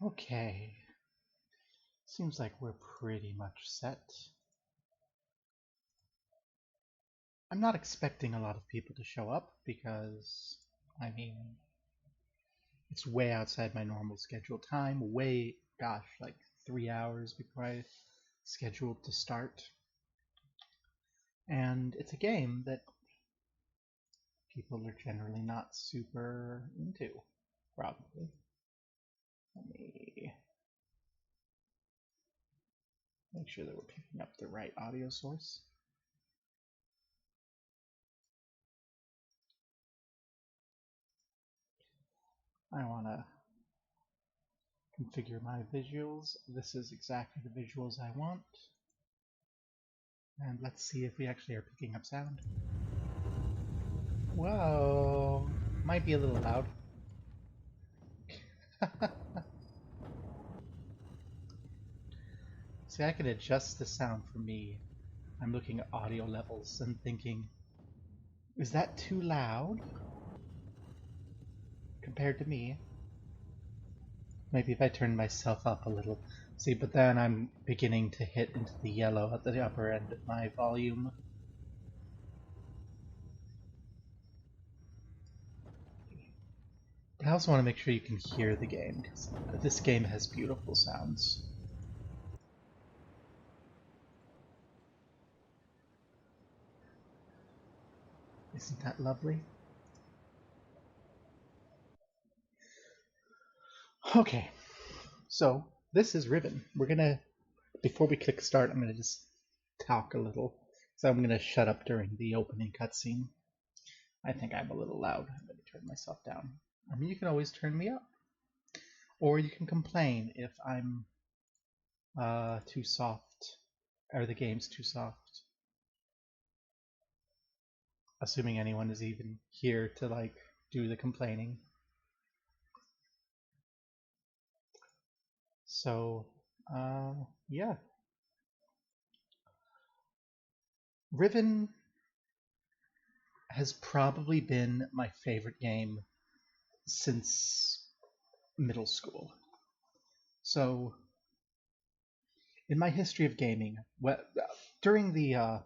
Okay, seems like we're pretty much set. I'm not expecting a lot of people to show up because, I mean, it's way outside my normal scheduled time. Gosh, like 3 hours before I scheduled to start. And it's a game that people are generally not super into, probably. Let me make sure that we're picking up the right audio source. I want to configure my visuals. This is exactly the visuals I want. And let's see if we actually are picking up sound. Whoa, might be a little loud. See, I can adjust the sound for me. I'm looking at audio levels and thinking, is that too loud compared to me? Maybe if I turn myself up a little. See, but then I'm beginning to hit into the yellow at the upper end of my volume. But I also want to make sure you can hear the game, because this game has beautiful sounds. Isn't that lovely? Okay, so this is Riven. Before we click start, I'm gonna just talk a little. So I'm gonna shut up during the opening cutscene. I think I'm a little loud. I'm gonna turn myself down. I mean, you can always turn me up, or you can complain if I'm too soft, or the game's too soft. Assuming anyone is even here to like do the complaining. So, yeah. Riven has probably been my favorite game since middle school. So, in my history of gaming, during the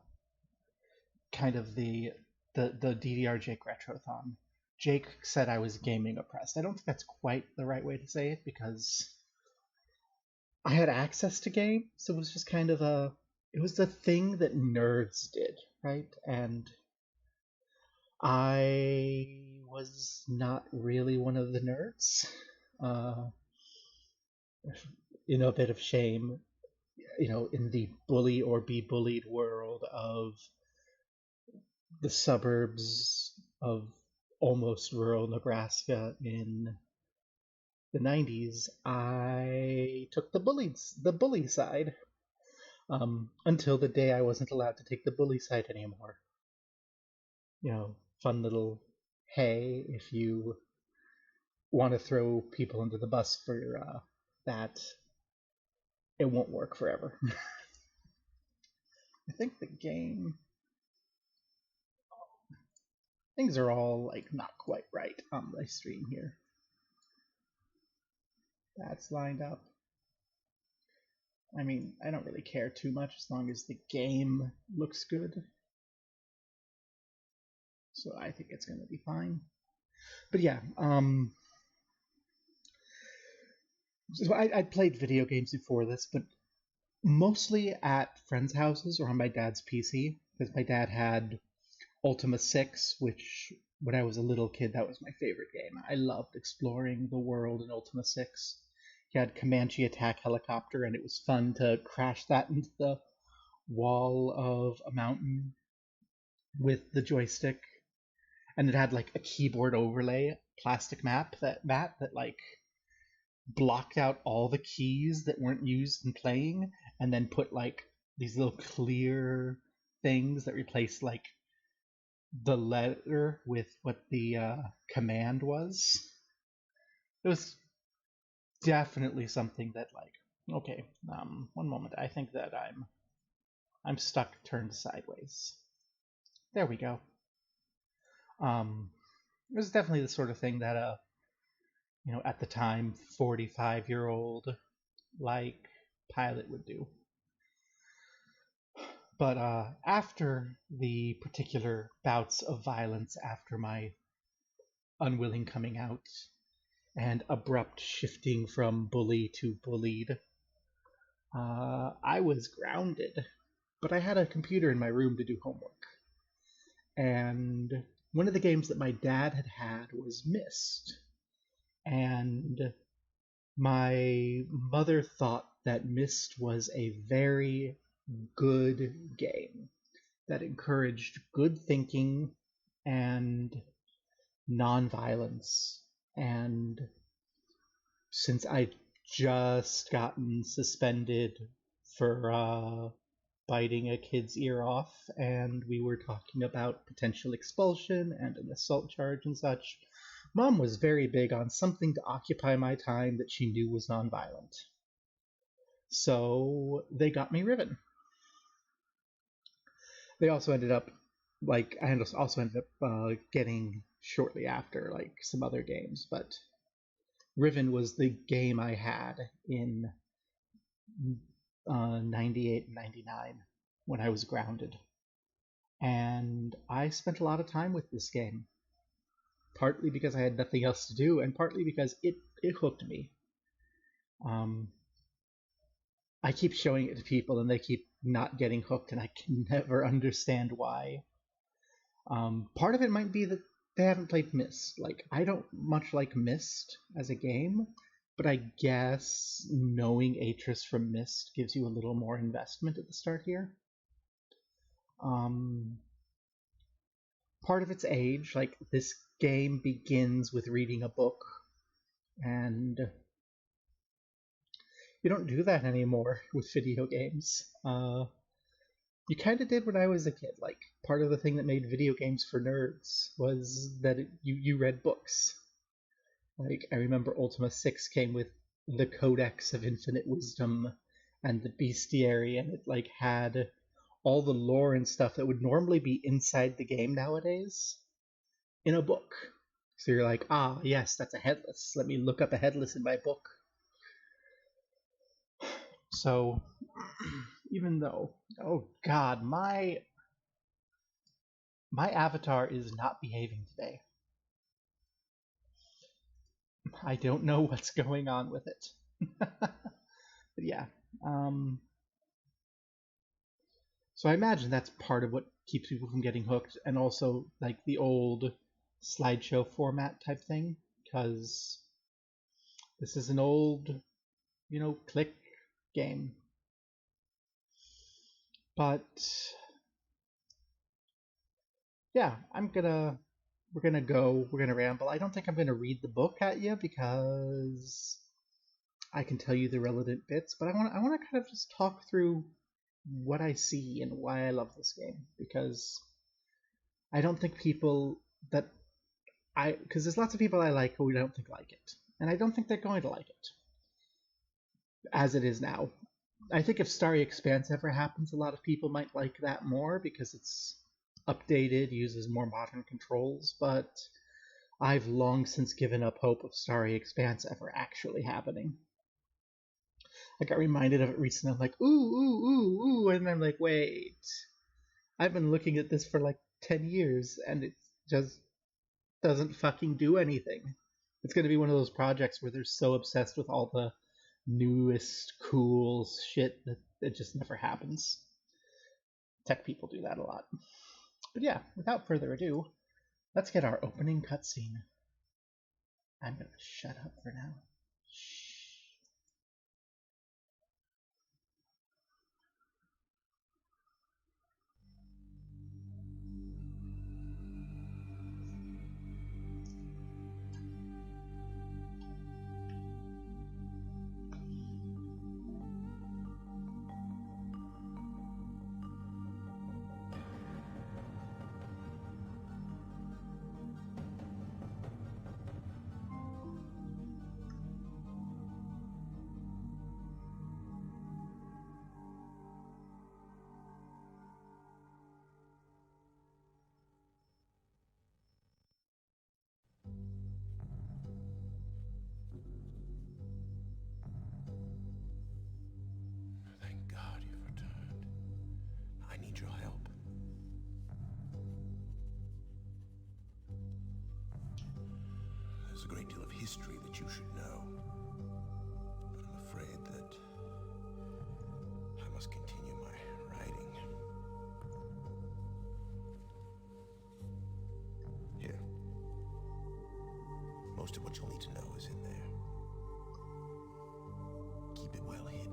kind of the DDR Jake Retrothon, Jake said I was gaming oppressed. I don't think that's quite the right way to say it because I had access to games, so it was just kind of it was the thing that nerds did, right? And I was not really one of the nerds. Uh, a bit of shame, in the bully or be bullied world of the suburbs of almost rural Nebraska in the 90s, I took the bully side, until the day I wasn't allowed to take the bully side anymore. Fun little, hey, if you want to throw people under the bus for that, it won't work forever. I think the game, things are all like not quite right on my stream here. That's lined up. I mean, I don't really care too much as long as the game looks good. So I think it's going to be fine. But yeah, so I played video games before this, but mostly at friends' houses or on my dad's PC, because my dad had Ultima 6, which when I was a little kid, that was my favorite game. I loved exploring the world in Ultima 6. He had Comanche attack helicopter, and it was fun to crash that into the wall of a mountain with the joystick. And it had like a keyboard overlay plastic that like blocked out all the keys that weren't used in playing, and then put like these little clear things that replaced like the letter with what the command was. It was definitely something that like, okay, one moment. I think that I'm stuck turned sideways. There we go. It was definitely the sort of thing that at the time, 45-year-old like pilot would do. But after the particular bouts of violence after my unwilling coming out and abrupt shifting from bully to bullied, I was grounded. But I had a computer in my room to do homework. And one of the games that my dad had was Myst. And my mother thought that Myst was a very good game that encouraged good thinking and nonviolence. And since I'd just gotten suspended for biting a kid's ear off, and we were talking about potential expulsion and an assault charge and such, Mom was very big on something to occupy my time that she knew was nonviolent. So they got me Riven. They also ended up, I also ended up getting shortly after, some other games, but Riven was the game I had in 98 and 99 when I was grounded. And I spent a lot of time with this game, partly because I had nothing else to do, and partly because it hooked me. I keep showing it to people, and they keep not getting hooked, and I can never understand why. Part of it might be that they haven't played Myst. I don't much like Myst as a game, but I guess knowing Atris from Myst gives you a little more investment at the start here. Part of its age, this game begins with reading a book, and you don't do that anymore with video games. You kind of did when I was a kid. Part of the thing that made video games for nerds was that you read books. I remember Ultima 6 came with the Codex of Infinite Wisdom and the Bestiary, and it had all the lore and stuff that would normally be inside the game nowadays in a book. So you're like, yes, that's a headless. Let me look up a headless in my book. So, even though, oh god, my avatar is not behaving today. I don't know what's going on with it. But yeah. So I imagine that's part of what keeps people from getting hooked, and also the old slideshow format type thing, because this is an old, click game. But yeah, we're gonna ramble. I don't think I'm gonna read the book at you because I can tell you the relevant bits, but I want to kind of just talk through what I see and why I love this game, because I don't think because there's lots of people I like who don't think like it, and I don't think they're going to like it as it is now. I think if Starry Expanse ever happens, a lot of people might like that more because it's updated, uses more modern controls, but I've long since given up hope of Starry Expanse ever actually happening. I got reminded of it recently. I'm like, ooh, and I'm like, wait. I've been looking at this for 10 years, and it just doesn't fucking do anything. It's going to be one of those projects where they're so obsessed with all the newest, cool shit that it just never happens. Tech people do that a lot. But yeah, without further ado, let's get our opening cutscene. I'm going to shut up for now. a great deal of history that you should know. But I'm afraid that I must continue my writing. Here. Most of what you'll need to know is in there. Keep it well hidden.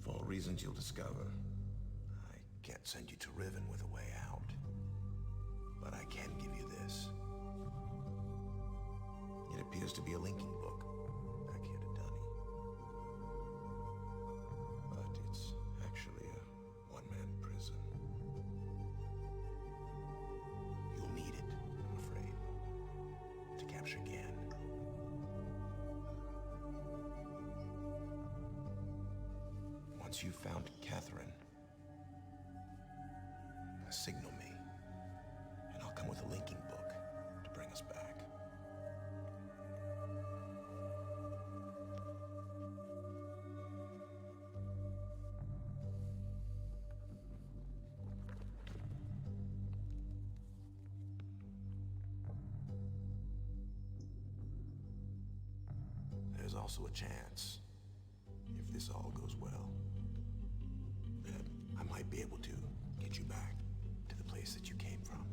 For reasons you'll discover, I can't send you to Riven with a way out. But I can give you this. It appears to be a linking book, back here to Dunny. But it's actually a one-man prison. You'll need it, I'm afraid, to capture Gan. Once you've found Catherine, signal me, and I'll come with a linking book to bring us back. There's also a chance, if this all goes well, that I might be able to get you back to the place that you came from.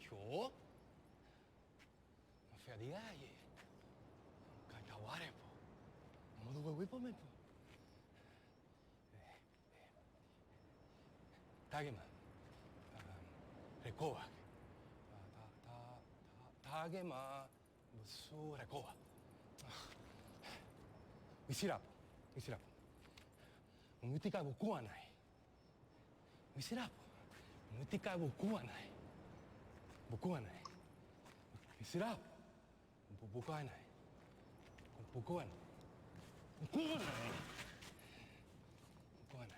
Yo? No feriaje. Kaitaware po. Modu wewe po me po. Tagema. Rekoa. Tagema busu rekoa. Isirapo. Isirapo. Umutika buku wa nai. Isirapo. Umutika buku wa nai. Buku wa nai. Isirapo. Buku wa nai. Buku wa nai. Buku wa nai. Buku wa nai.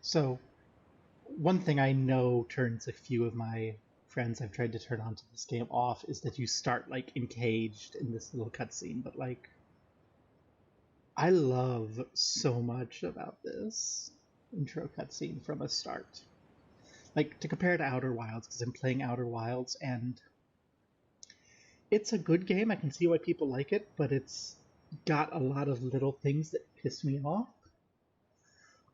So, one thing I know turns a few of my friends I've tried to turn onto this game off is that you start like encaged in this little cutscene, but like I love so much about this intro cutscene from a start. Like to compare to Outer Wilds, because I'm playing Outer Wilds and it's a good game. I can see why people like it, but it's got a lot of little things that piss me off.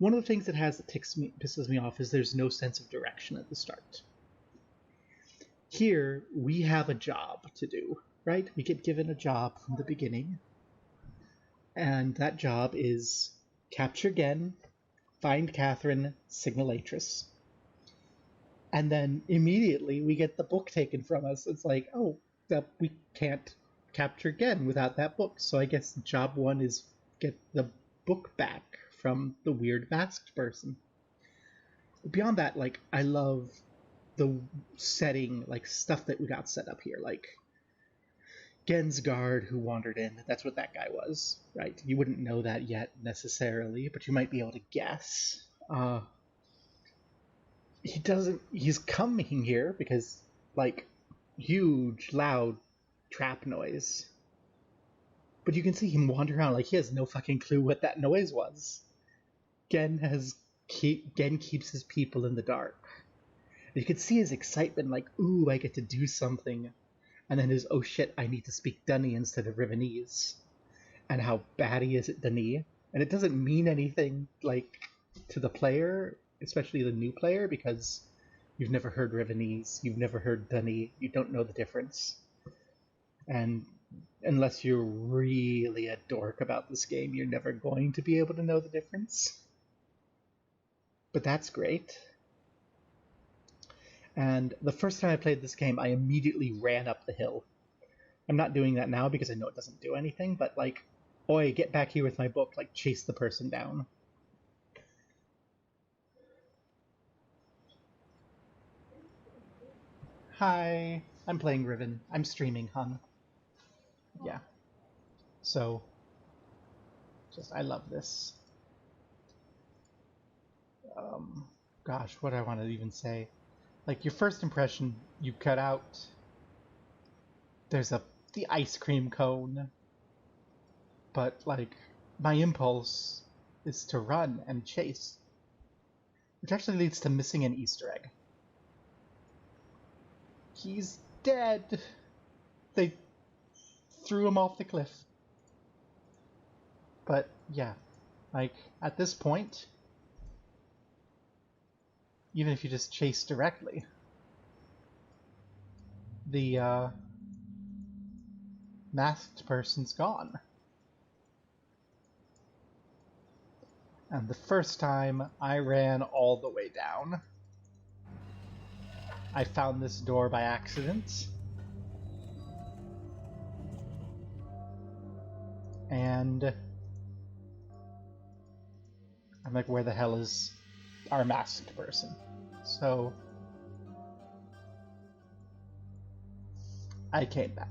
One of the things it has that pisses me off is there's no sense of direction at the start. Here, we have a job to do, right? We get given a job from the beginning, and that job is capture Gen, find Catherine, signal Atris. And then immediately we get the book taken from us. It's like, oh, we can't capture Gen without that book. So I guess job one is get the book back from the weird masked person. Beyond that, like, I love the setting, like, stuff that we got set up here. Like, Gen's guard who wandered in, that's what that guy was, right? You wouldn't know that yet necessarily, but you might be able to guess. He's coming here because, like, huge, loud trap noise. But you can see him wander around like he has no fucking clue what that noise was. Gen keeps his people in the dark. You can see his excitement, like, ooh, I get to do something. And then his, oh shit, I need to speak Dunny instead of Rivenese. And how bad he is at Dunny. And it doesn't mean anything, like, to the player, especially the new player, because you've never heard Rivenese, you've never heard Dunny, you don't know the difference. And unless you're really a dork about this game, you're never going to be able to know the difference. But that's great. And the first time I played this game, I immediately ran up the hill. I'm not doing that now because I know it doesn't do anything, but like, oi, get back here with my book, like chase the person down. Hi, I'm playing Riven. I'm streaming, hon. Yeah. So, I love this. Gosh, what do I want to even say? Like, your first impression, you cut out. There's the ice cream cone. But, like, my impulse is to run and chase. Which actually leads to missing an Easter egg. He's dead! They threw him off the cliff. But, yeah. Like, at this point, even if you just chase directly, the masked person's gone. And the first time, I ran all the way down. I found this door by accident. And I'm like, where the hell is our masked person? So I came back,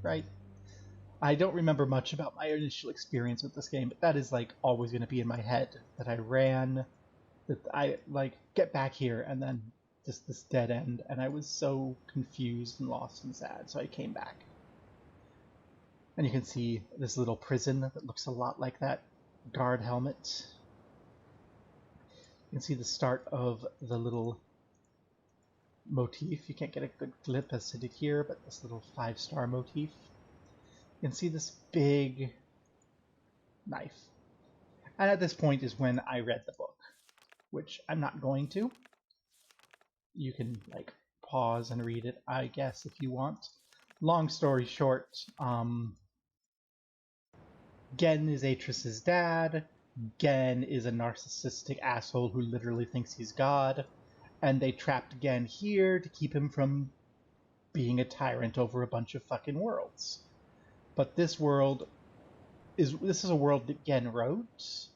right? I don't remember much about my initial experience with this game, but that is like always going to be in my head, that I ran, that I like get back here, and then just this dead end, and I was so confused and lost and sad, so I came back. And you can see this little prison that looks a lot like that guard helmet. You can see the start of the little motif. You can't get a good clip as to it here, but this little 5-star motif. You can see this big knife. And at this point is when I read the book, which I'm not going to. You can like pause and read it, I guess, if you want. Long story short, Gen is Atris's dad. Gen is a narcissistic asshole who literally thinks he's God. And they trapped Gen here to keep him from being a tyrant over a bunch of fucking worlds. But this is a world that Gen wrote,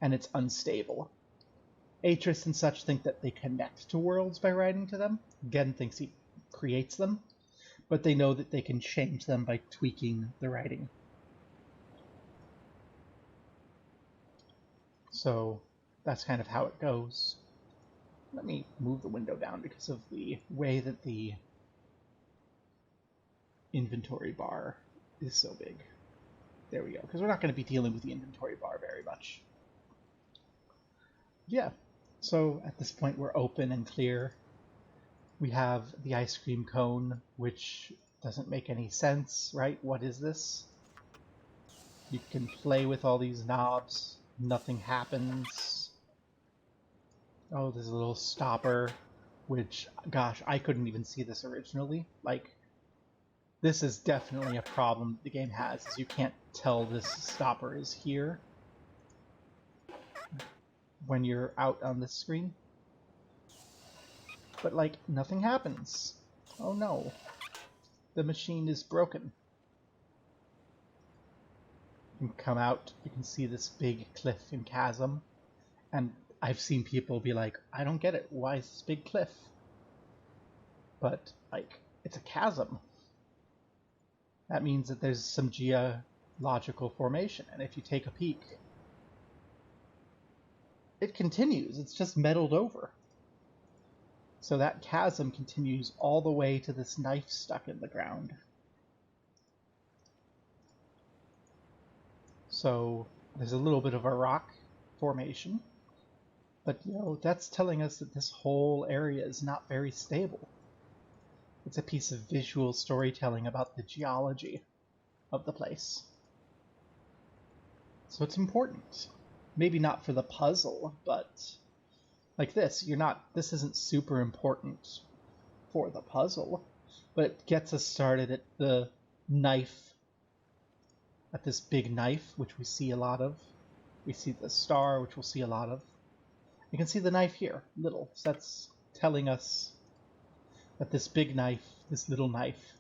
and it's unstable. Atris and such think that they connect to worlds by writing to them. Gen thinks he creates them, but they know that they can change them by tweaking the writing. So that's kind of how it goes. Let me move the window down because of the way that the inventory bar is so big. There we go, because we're not going to be dealing with the inventory bar very much. Yeah, so at this point we're open and clear. We have the ice cream cone, which doesn't make any sense, right? What is this? You can play with all these knobs, nothing happens. Oh, there's a little stopper, which, gosh, I couldn't even see this originally. Like, This is definitely a problem the game has, is you can't tell this stopper is here when you're out on this screen. But, like, nothing happens. Oh no. The machine is broken. You can come out, you can see this big cliff and chasm, and I've seen people be like, I don't get it, why is this big cliff? But, like, it's a chasm. That means that there's some geological formation, and if you take a peek, it continues, it's just metaled over. So that chasm continues all the way to this knife stuck in the ground. So there's a little bit of a rock formation, but that's telling us that this whole area is not very stable. It's a piece of visual storytelling about the geology of the place. So it's important. Maybe not for the puzzle, but like this, this isn't super important for the puzzle, but it gets us started at the knife, at this big knife, which we see a lot of. We see the star, which we'll see a lot of. You can see the knife here, little. So that's telling us that this big knife, this little knife,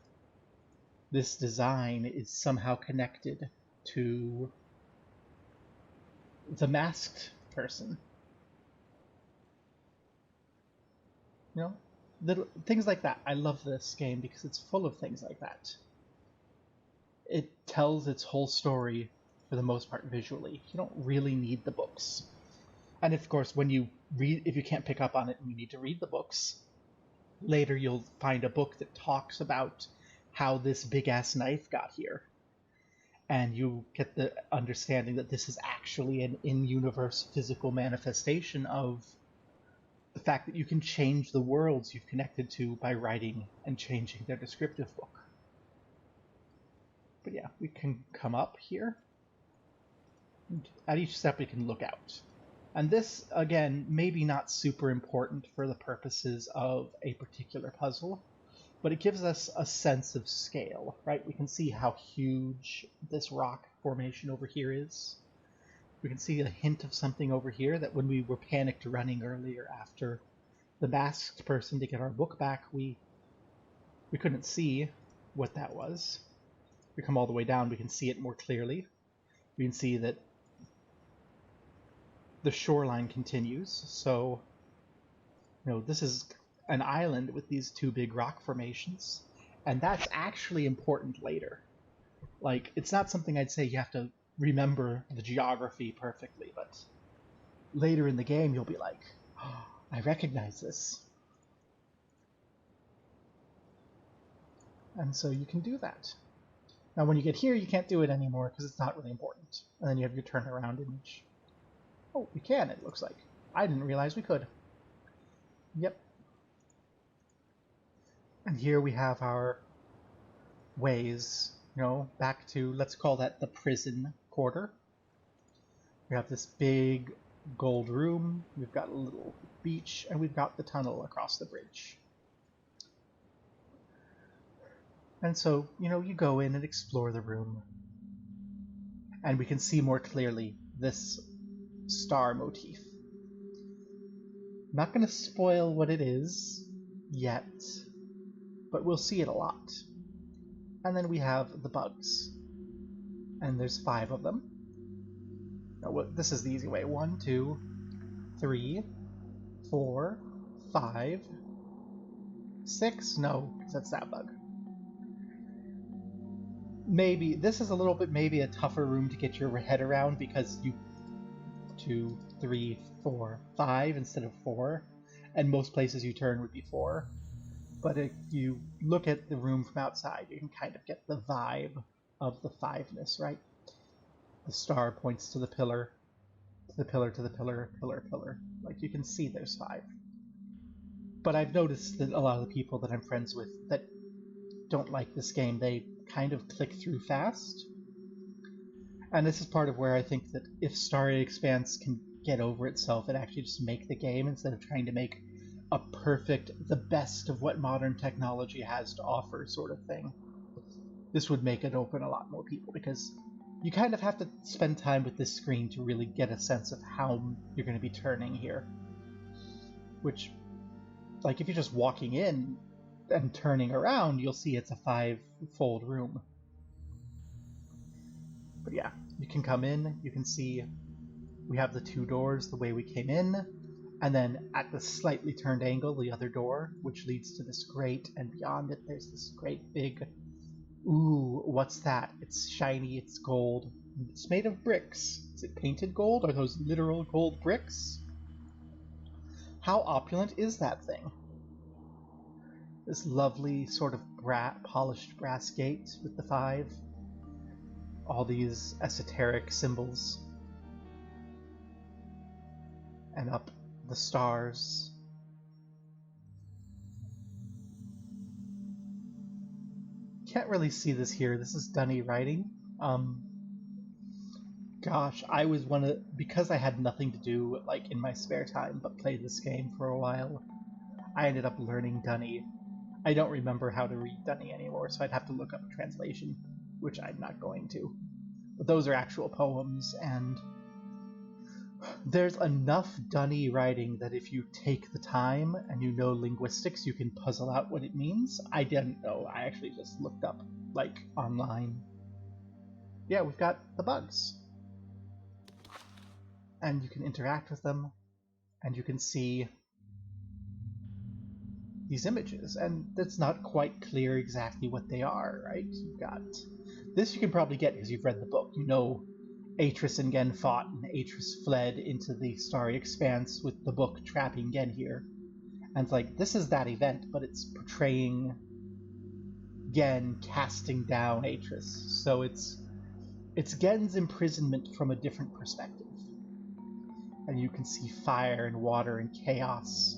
this design is somehow connected to the masked person. Little things like that. I love this game because it's full of things like that. It tells its whole story, for the most part, visually. You don't really need the books. And of course, when you read, if you can't pick up on it and you need to read the books, later you'll find a book that talks about how this big-ass knife got here. And you get the understanding that this is actually an in-universe physical manifestation of the fact that you can change the worlds you've connected to by writing and changing their descriptive book. But yeah, we can come up here. At each step we can look out. And this, again, maybe not super important for the purposes of a particular puzzle, but it gives us a sense of scale, right? We can see how huge this rock formation over here is. We can see a hint of something over here that when we were panicked running earlier after the masked person to get our book back, we couldn't see what that was. If we come all the way down, we can see it more clearly. We can see that the shoreline continues, so this is an island with these two big rock formations, and that's actually important later. Like, it's not something I'd say you have to remember the geography perfectly, but later in the game you'll be like, oh, I recognize this. And so you can do that. Now when you get here you can't do it anymore because it's not really important. And then you have your turnaround image. Oh, we can, it looks like. I didn't realize we could. Yep. And here we have our ways, back to, let's call that the prison quarter. We have this big gold room, we've got a little beach, and we've got the tunnel across the bridge. And so, you go in and explore the room. And we can see more clearly this star motif. I'm not going to spoil what it is yet, but we'll see it a lot. And then we have the bugs. And there's 5 of them. No, this is the easy way. 1, 2, 3, 4, 5, 6. No, because that's that bug. Maybe this is a little bit maybe a tougher room to get your head around because you 2, 3, 4, 5 instead of 4, and most places you turn would be 4. But if you look at the room from outside, you can kind of get the vibe of the 5-ness, right? The star points to the pillar, to the pillar, to the pillar, pillar, pillar. Like, you can see there's 5. But I've noticed that a lot of the people that I'm friends with that don't like this game, they kind of click through fast. And this is part of where I think that if Starry Expanse can get over itself and actually just make the game instead of trying to make a perfect, the best of what modern technology has to offer sort of thing, this would make it open a lot more people, because you kind of have to spend time with this screen to really get a sense of how you're going to be turning here. Which, like, if you're just walking in and turning around, you'll see it's a 5-fold room. But yeah, you can come in, you can see we have the 2 doors the way we came in, and then at the slightly turned angle, the other door, which leads to this grate, and beyond it there's this great big, ooh, what's that? It's shiny, it's gold. It's made of bricks. Is it painted gold? Are those literal gold bricks? How opulent is that thing? This lovely sort of polished brass gate with the 5. All these esoteric symbols. And up the stars. Can't really see this here. This is Dunny writing. Gosh, I was because I had nothing to do like in my spare time but play this game for a while, I ended up learning Dunny. I don't remember how to read Dunny anymore, so I'd have to look up a translation, which I'm not going to. But those are actual poems, and there's enough Dunny writing that if you take the time and you know linguistics, you can puzzle out what it means. I didn't know. I actually just looked up, like, online. Yeah, we've got the bugs. And you can interact with them, and you can see these images, and it's not quite clear exactly what they are, right? You've got this, you can probably get because you've read the book. You know Atris and Gen fought, and Atris fled into the Starry Expanse with the book trapping Gen here. And it's like, this is that event, but it's portraying Gen casting down Atris. So it's Gen's imprisonment from a different perspective. And you can see fire and water and chaos.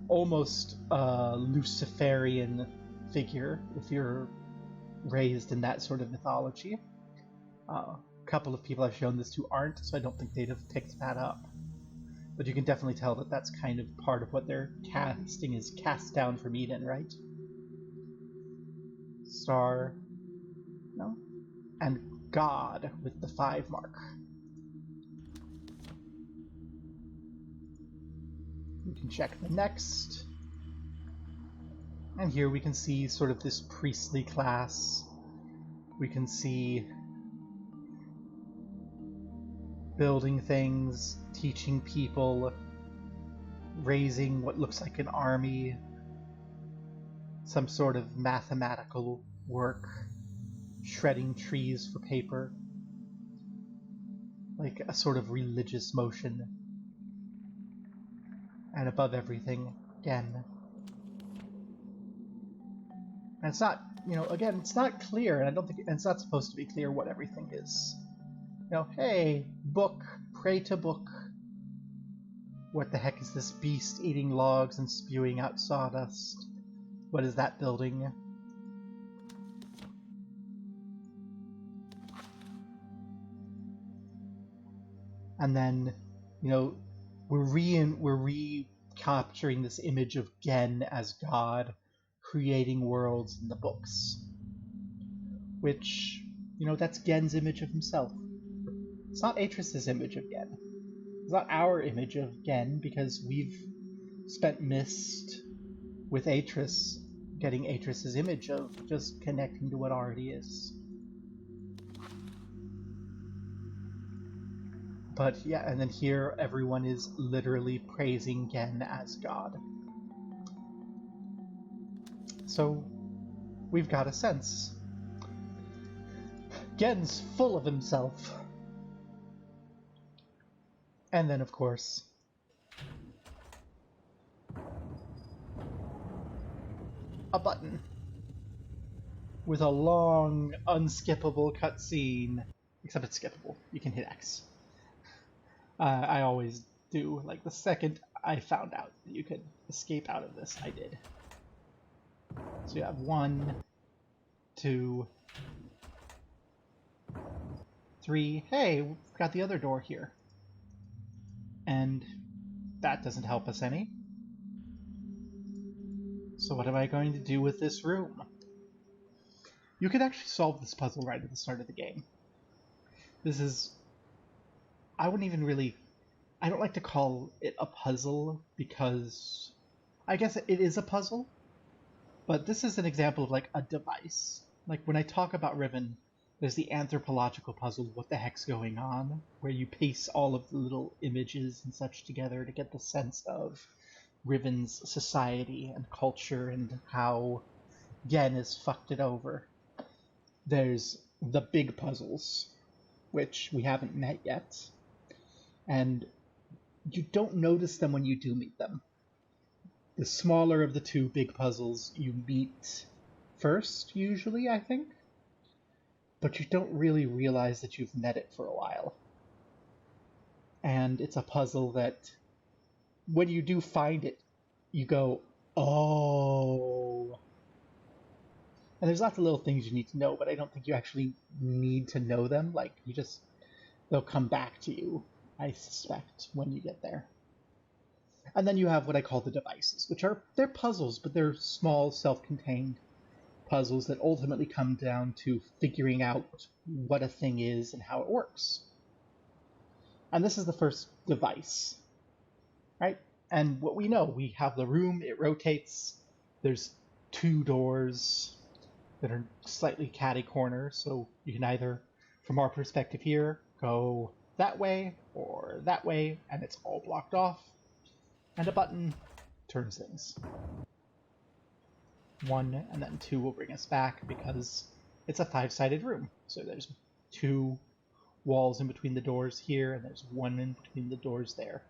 Almost a Luciferian figure, if you're raised in that sort of mythology. A couple of people I've shown this to aren't, so I don't think they'd have picked that up. But you can definitely tell that that's kind of part of what they're casting, is cast down from Eden, right? Star, no? And God with the 5 mark. We can check the next. And here we can see sort of this priestly class. We can see building things, teaching people, raising what looks like an army, some sort of mathematical work, shredding trees for paper, like a sort of religious motion. And above everything, again. And it's not, again, it's not clear, and I don't think it's not supposed to be clear what everything is. Hey, book, pray to book. What the heck is this beast eating logs and spewing out sawdust? What is that building? And then, we're recapturing this image of Gen as God, creating worlds in the books. Which, that's Gen's image of himself. It's not Atris's image of Gen. It's not our image of Gen, because we've spent Mist with Atris, getting Atris's image of just connecting to what already is. But yeah, and then here everyone is literally praising Gen as God. So we've got a sense. Gen's full of himself. And then, of course, a button with a long, unskippable cutscene. Except it's skippable. You can hit X. I always do. Like, the second I found out that you could escape out of this, I did. So you have 1, 2, 3. Hey, we've got the other door here. And that doesn't help us any. So what am I going to do with this room? You could actually solve this puzzle right at the start of the game. This is... I wouldn't even really... I don't like to call it a puzzle because... I guess it is a puzzle, but this is an example of like a device. Like when I talk about Riven, there's the anthropological puzzle, what the heck's going on, where you paste all of the little images and such together to get the sense of Riven's society and culture and how Gen has fucked it over. There's the big puzzles, which we haven't met yet, and you don't notice them when you do meet them. The smaller of the two big puzzles you meet first, usually, I think, but you don't really realize that you've met it for a while. And it's a puzzle that, when you do find it, you go, oh. And there's lots of little things you need to know, but I don't think you actually need to know them. Like, they'll come back to you, I suspect, when you get there. And then you have what I call the devices, which they're puzzles, but they're small, self-contained puzzles that ultimately come down to figuring out what a thing is and how it works. And this is the first device, right? And what we know, we have the room, it rotates, there's two doors that are slightly catty-corner, so you can either, from our perspective here, go that way or that way, and it's all blocked off. And a button turns things. 1 and then 2 will bring us back because it's a 5-sided room. So there's 2 walls in between the doors here, and there's 1 in between the doors there.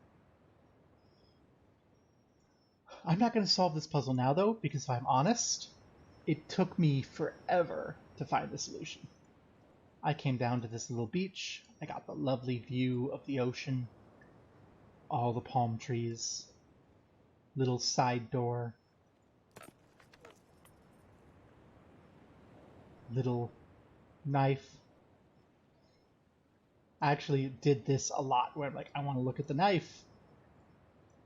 I'm not going to solve this puzzle now, though, because if I'm honest, it took me forever to find the solution. I came down to this little beach. I got the lovely view of the ocean, all the palm trees, little side door, little knife. I actually did this a lot where I'm like, I want to look at the knife.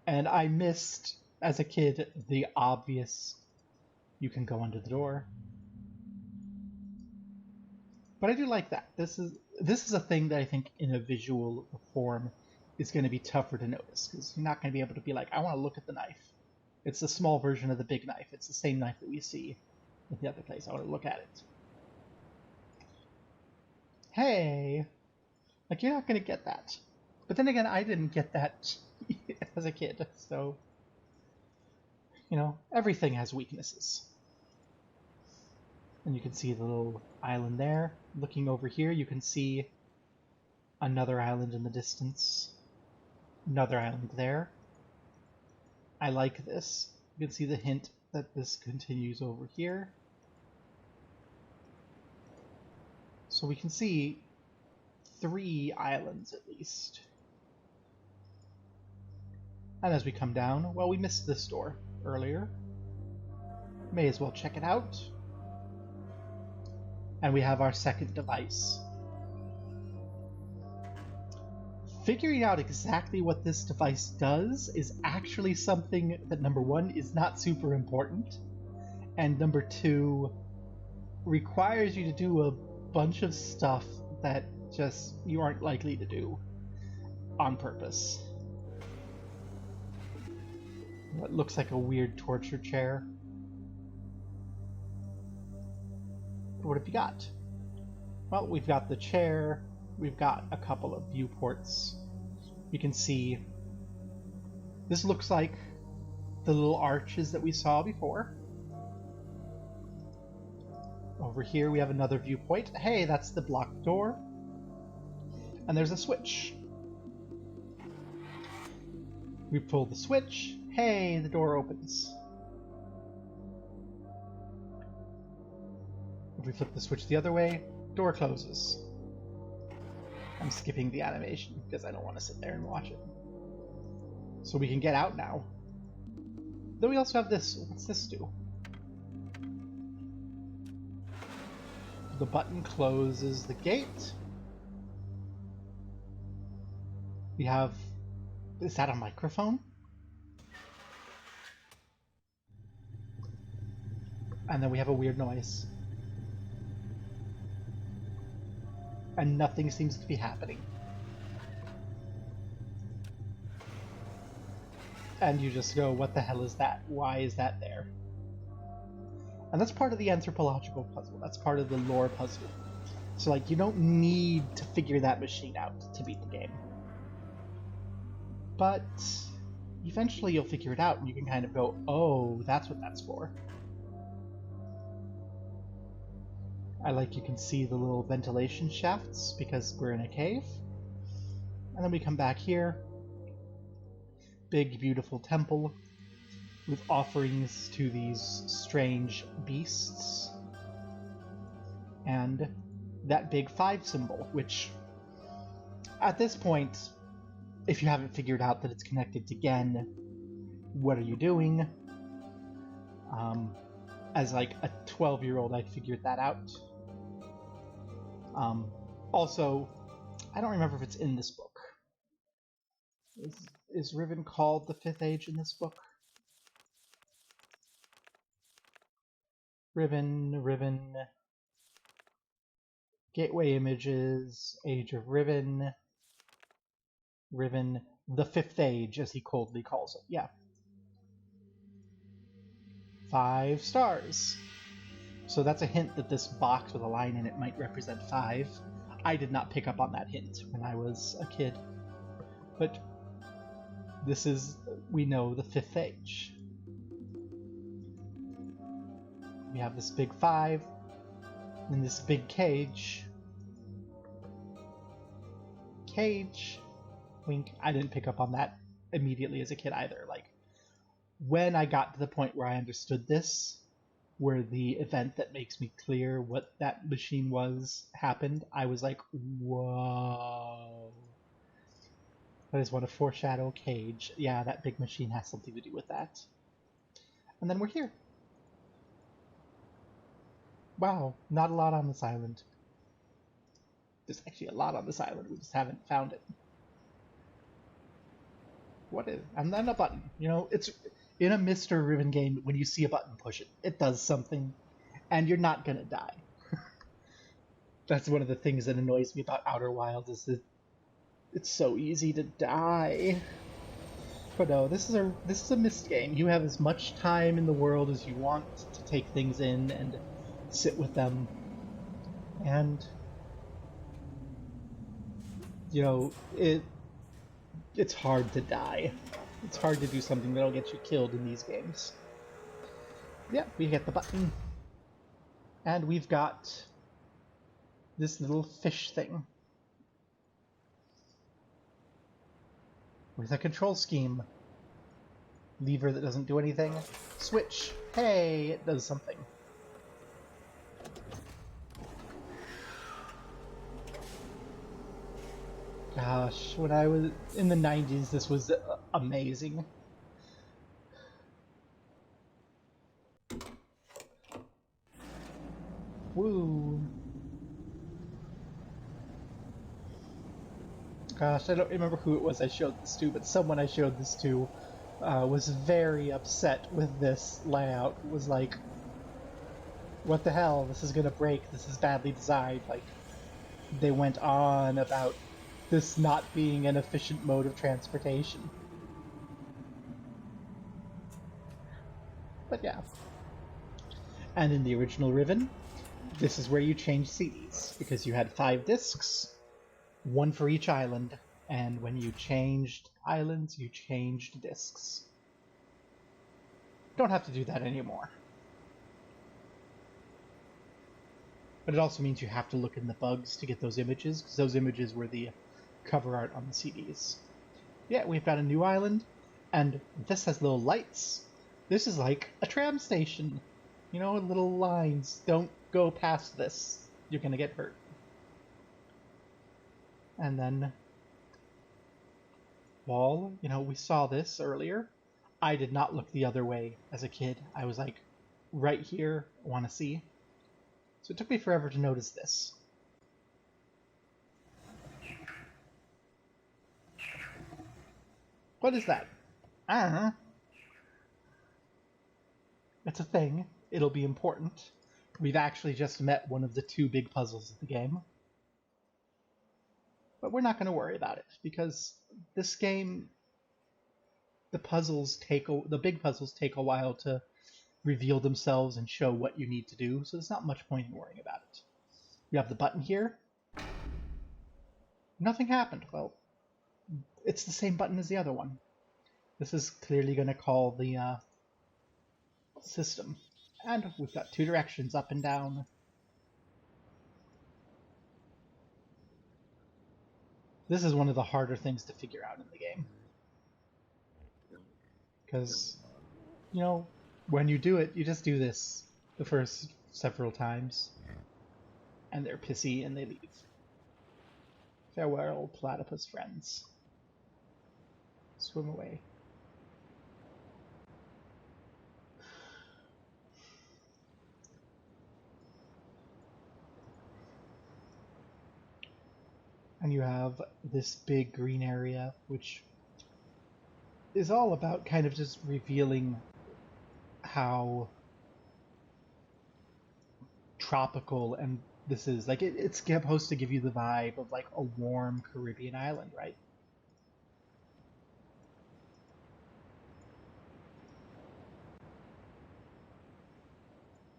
And I missed, as a kid, the obvious, you can go under the door. But I do like that. This is a thing that I think in a visual form is going to be tougher to notice, because you're not going to be able to be like, I want to look at the knife. It's a small version of the big knife. It's the same knife that we see in the other place. I want to look at it. Hey! Like, you're not going to get that. But then again, I didn't get that as a kid, so... You know, everything has weaknesses. And you can see the little island there. Looking over here, you can see another island in the distance. Another island there. I like this. You can see the hint that this continues over here. So we can see 3 islands at least. And as we come down, well, we missed this door earlier. May as well check it out. And we have our second device. Figuring out exactly what this device does is actually something that, number 1, is not super important, and number 2, requires you to do a bunch of stuff that just you aren't likely to do on purpose. What looks like a weird torture chair. What have you got? Well, we've got the chair, we've got a couple of viewports. You can see this looks like the little arches that we saw before. Over here we have another viewpoint. Hey, that's the blocked door. And there's a switch. We pull the switch. Hey, the door opens. If we flip the switch the other way, door closes. I'm skipping the animation because I don't want to sit there and watch it. So we can get out now. Then we also have this. What's this do? The button closes the gate. We have... Is that a microphone? And then we have a weird noise. and nothing seems to be happening. And you just go, what the hell is that? Why is that there? And that's part of the anthropological puzzle. That's part of the lore puzzle. So, like, you don't need to figure that machine out to beat the game. But eventually you'll figure it out and you can kind of go, oh, that's what that's for. I like you can see the little ventilation shafts because we're in a cave. And then we come back here. Big, beautiful temple with offerings to these strange beasts. And that big 5 symbol, which at this point, if you haven't figured out that it's connected to Gen, what are you doing? As like a 12-year-old, I figured that out. Also, I don't remember if it's in this book. Is Riven called the 5th Age in this book? Riven, Gateway Images, Age of Riven, the 5th Age, as he coldly calls it. Yeah. 5 stars. So that's a hint that this box with a line in it might represent 5. I did not pick up on that hint when I was a kid. But this is, we know, the 5th Age. We have this big 5 and this big cage. Cage. Wink. I didn't pick up on that immediately as a kid either. Like, when I got to the point where I understood this, where the event that makes me clear what that machine was happened, I was like, whoa. I just want to foreshadow cage. Yeah, that big machine has something to do with that. And then we're here. Wow, not a lot on this island. There's actually a lot on this island, we just haven't found it. What is... And then a button. You know, it's... In a Mr. Riven game, when you see a button, push it. It does something, and you're not gonna die. That's one of the things that annoys me about Outer Wilds, is that it's so easy to die. But no, this is a Myst game. You have as much time in the world as you want to take things in and sit with them. And you know, it's hard to die. It's hard to do something that'll get you killed in these games. Yeah, we get the button. And we've got this little fish thing. With a control scheme. Lever that doesn't do anything. Switch. Hey, it does something. Gosh, when I was in the 90s, this was amazing. Woo. Gosh, I don't remember who it was I showed this to, but someone I showed this to was very upset with this layout. Was like, what the hell, this is gonna break, this is badly designed. Like, they went on about this not being an efficient mode of transportation. But yeah. And in the original Riven, this is where you change CDs, because you had 5 discs, 1 for each island, and when you changed islands, you changed discs. Don't have to do that anymore. But it also means you have to look in the bugs to get those images, because those images were the cover art on the CDs. Yeah, we've got a new island, and this has little lights. This is like a tram station. You know, little lines. Don't go past this. You're gonna get hurt. And then wall. You know, we saw this earlier. I did not look the other way as a kid. I was like, right here, I want to see. So it took me forever to notice this. What is that? I don't know. It's a thing. It'll be important. We've actually just met one of the 2 big puzzles of the game. But we're not going to worry about it, because this game, the big puzzles take a while to reveal themselves and show what you need to do, so there's not much point in worrying about it. You have the button here. Nothing happened. Well, it's the same button as the other one. This is clearly going to call the system. And we've got two directions, up and down. This is one of the harder things to figure out in the game. Because, you know, when you do it, you just do this the first several times. And they're pissy and they leave. Farewell, platypus friends. Swim away. And you have this big green area, which is all about kind of just revealing how tropical and this is. Like, it's supposed to give you the vibe of, like, a warm Caribbean island, right?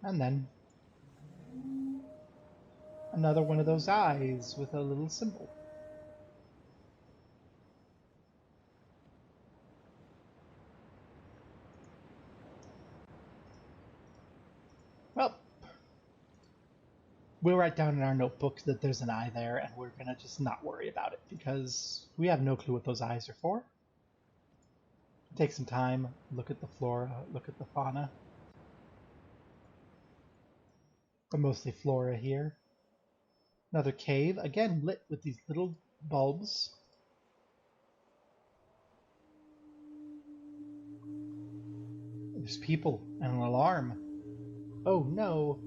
And then another one of those eyes with a little symbol. Well, we'll write down in our notebook that there's an eye there, and we're gonna just not worry about it, because we have no clue what those eyes are for. Take some time, look at the flora, look at the fauna. But mostly flora here. Another cave, again lit with these little bulbs. There's people and an alarm. Oh no.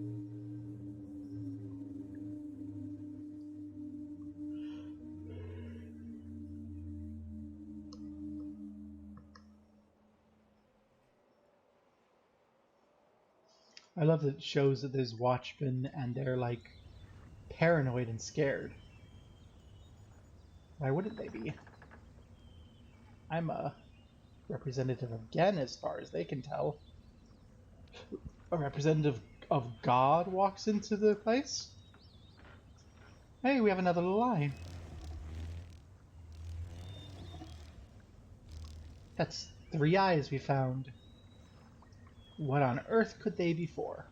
I love that it shows that there's watchmen and they're like paranoid and scared. Why wouldn't they be? I'm a representative of Gen as far as they can tell. A representative of God walks into the place? Hey, we have another little eye. That's 3 eyes we found. What on earth could they be for?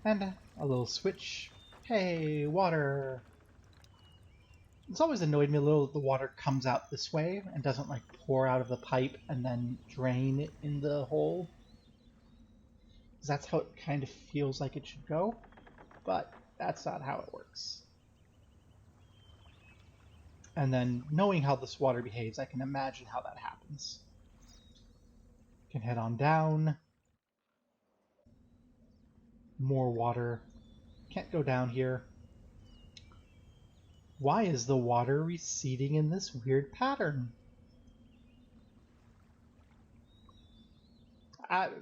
And a little switch. Hey, water! It's always annoyed me a little that the water comes out this way and doesn't like pour out of the pipe and then drain in the hole. Because that's how it kind of feels like it should go. But that's not how it works. And then knowing how this water behaves, I can imagine how that happens. Can head on down. More water. Can't go down here. Why is the water receding in this weird pattern?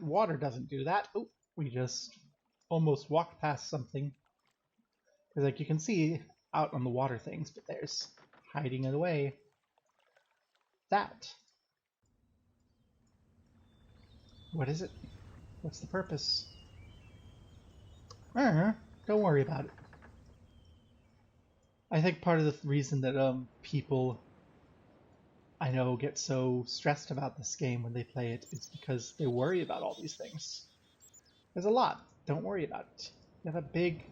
Water doesn't do that. Oh, we just almost walked past something. Because like you can see out on the water things, but there's hiding it away. That. What is it? What's the purpose? Don't worry about it. I think part of the reason that people I know get so stressed about this game when they play it is because they worry about all these things. There's a lot. Don't worry about it. You have a big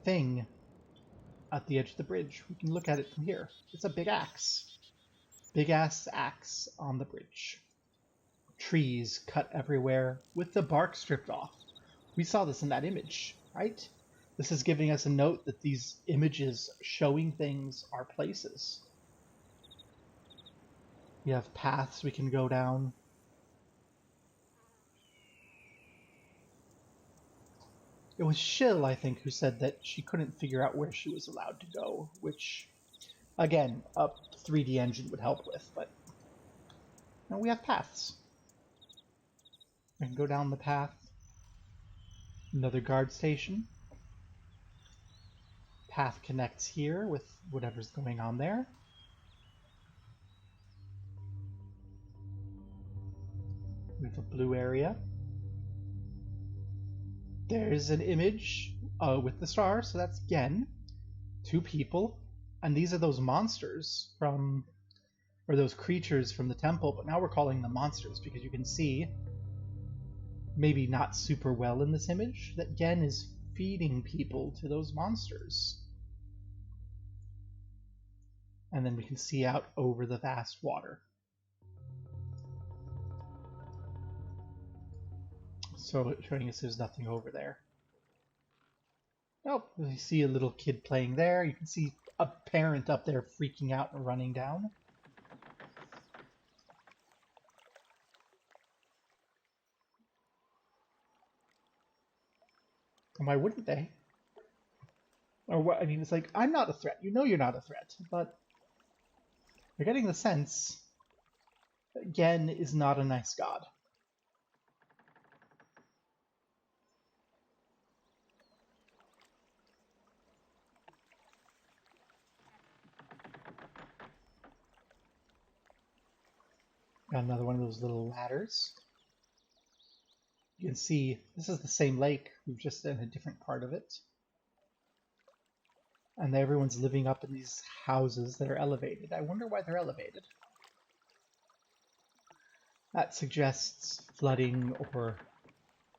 thing at the edge of the bridge. We can look at it from here. It's a big axe. Big ass axe on the bridge. Trees cut everywhere with the bark stripped off. We saw this in that image, right? This is giving us a note that these images showing things are places. We have paths we can go down. It was Shill, I think, who said that she couldn't figure out where she was allowed to go, which, again, a 3D engine would help with, but no, we have paths. We can go down the path. Another guard station. path connects here with whatever's going on there. We have a blue area. There's an image with the star, so that's Gen. 2 people. And these are those monsters from, or those creatures from the temple, but now we're calling them monsters because you can see, maybe not super well in this image, that Gen is feeding people to those monsters. And then we can see out over the vast water. So showing us there's nothing over there. Oh, we see a little kid playing there. You can see a parent up there freaking out and running down. And why wouldn't they? Or what? I mean, it's like, I'm not a threat. You know you're not a threat, but you're getting the sense that Gen is not a nice god. Got another one of those little ladders. You can see this is the same lake. We've just in a different part of it. And everyone's living up in these houses that are elevated. I wonder why they're elevated. That suggests flooding or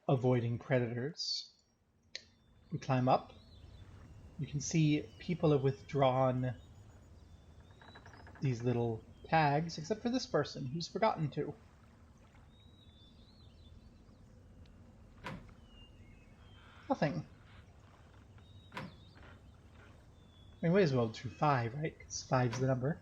avoiding predators. We climb up. You can see people have withdrawn these little tags, except for this person who's forgotten to. Nothing. I mean, we as well do 5, right? Because 5's the number.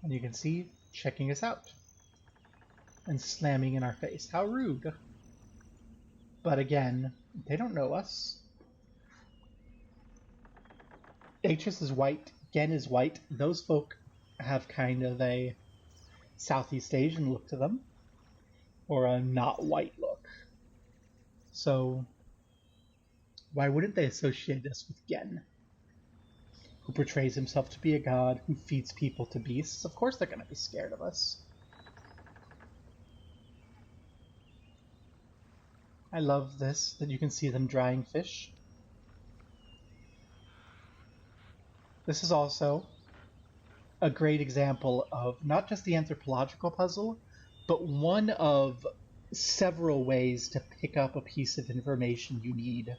And you can see checking us out and slamming in our face. How rude. But again, they don't know us. Atris is white, Gen is white. Those folk have kind of a Southeast Asian look to them, or a not white look. So why wouldn't they associate us with Gen, who portrays himself to be a god, who feeds people to beasts? Of course they're going to be scared of us. I love this, that you can see them drying fish. This is also a great example of not just the anthropological puzzle, but one of several ways to pick up a piece of information you need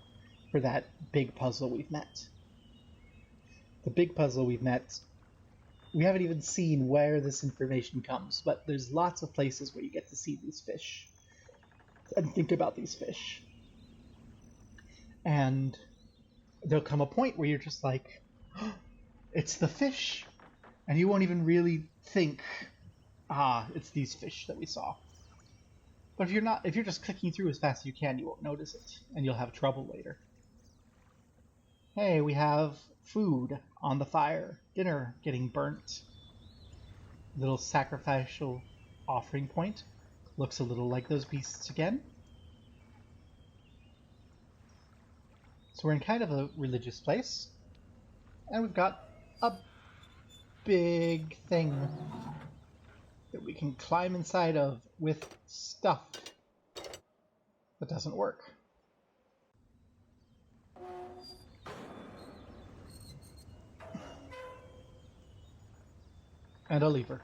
for that big puzzle we've met. The big puzzle we've met, we haven't even seen where this information comes, but there's lots of places where you get to see these fish and think about these fish. And there'll come a point where you're just like, oh, it's the fish. And you won't even really think, it's these fish that we saw. But if you're just clicking through as fast as you can, you won't notice it, and you'll have trouble later. Hey, we have food on the fire, dinner getting burnt. Little sacrificial offering point. Looks a little like those beasts again. So we're in kind of a religious place, and we've got a big thing that we can climb inside of with stuff that doesn't work. And a lever.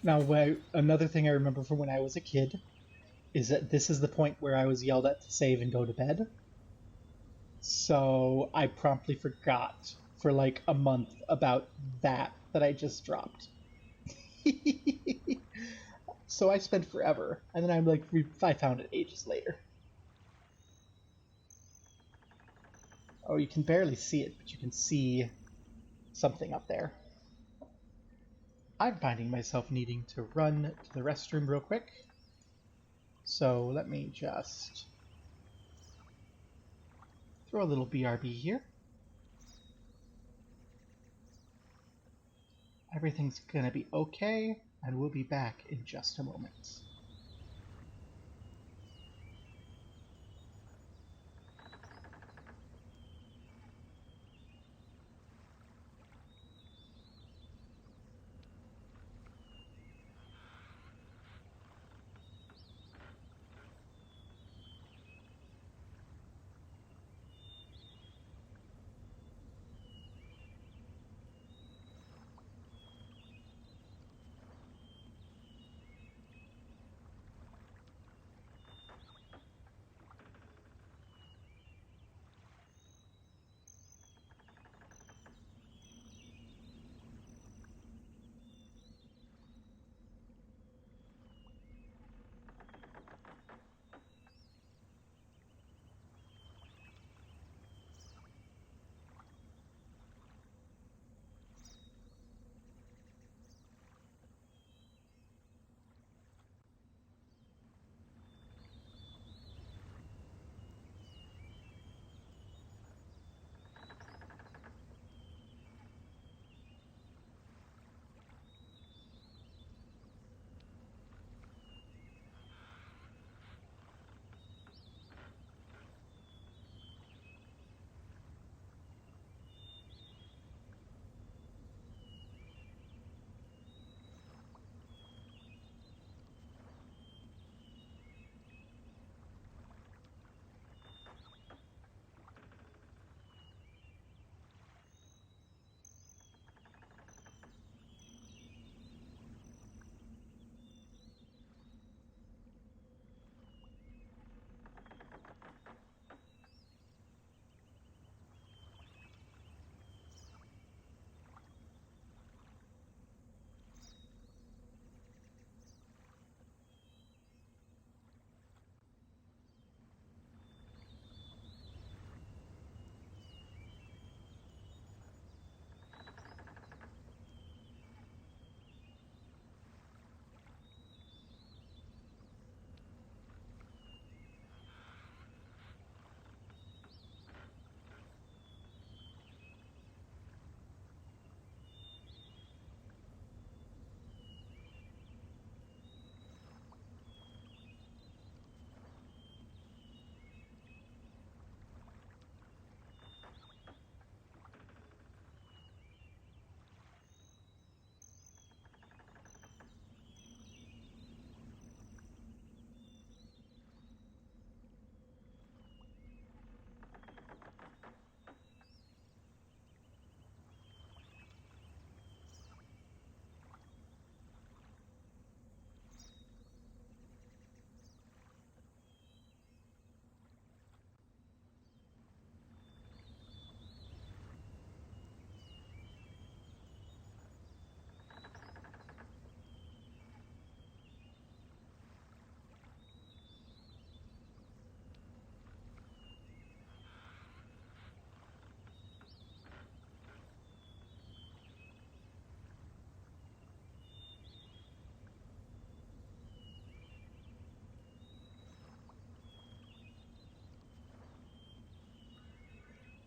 Now, another thing I remember from when I was a kid is that this is the point where I was yelled at to save and go to bed. So I promptly forgot for like a month about that I just dropped. So I spent forever, and then I'm like, I found it ages later. Oh, you can barely see it, but you can see something up there. I'm finding myself needing to run to the restroom real quick. So let me just throw a little BRB here. Everything's gonna be okay, and we'll be back in just a moment.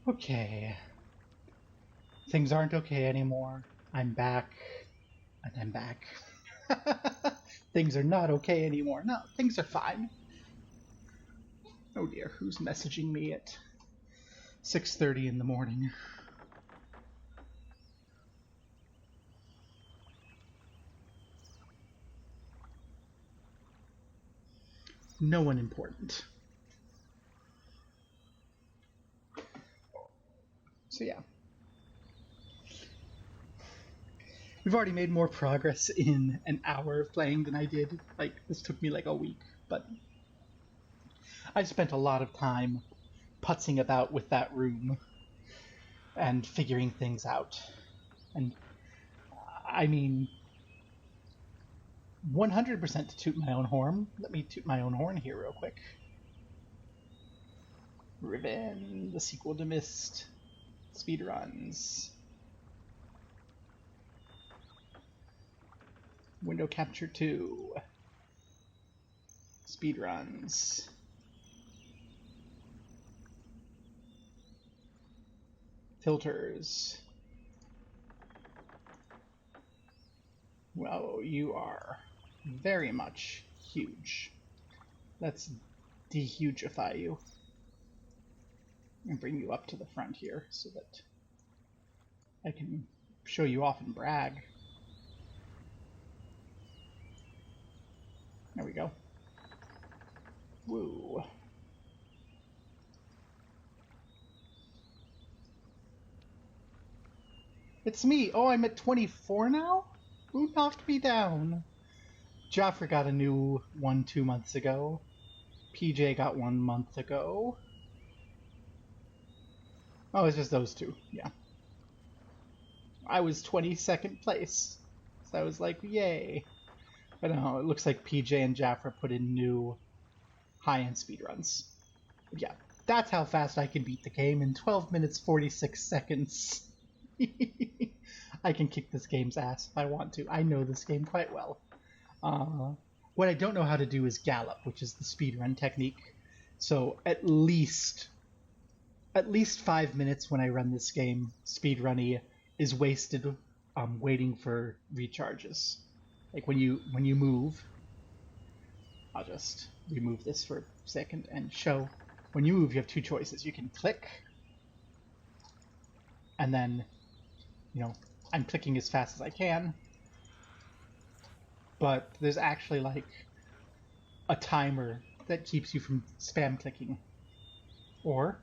Okay. Things aren't okay anymore. I'm back, and I'm back. Things are not okay anymore. No, things are fine. Oh dear, who's messaging me at 6:30 in the morning? No one important. So yeah. We've already made more progress in an hour of playing than I did. Like, this took me like a week, but I spent a lot of time putzing about with that room and figuring things out. And I mean, 100% to toot my own horn. Let me toot my own horn here real quick. Riven, the sequel to Myst, speedruns. Window Capture 2. Speedruns. Filters. Well, you are very much huge. Let's dehugify you. And bring you up to the front here so that I can show you off and brag. There we go. Woo. It's me! Oh, I'm at 24 now? Who knocked me down? Joffrey got a new one 2 months ago. PJ got 1 month ago. Oh, it's just those two, yeah. I was 22nd place. So I was like, yay. But no, it looks like PJ and Jaffra put in new high-end speedruns. Yeah, that's how fast I can beat the game in 12 minutes 46 seconds. I can kick this game's ass if I want to. I know this game quite well. What I don't know how to do is gallop, which is the speedrun technique. So at least 5 minutes when I run this game, speedrunny, is wasted waiting for recharges. Like when you move, I'll just remove this for a second and show. When you move, you have two choices. You can click, and then, I'm clicking as fast as I can, but there's actually like a timer that keeps you from spam clicking. Or,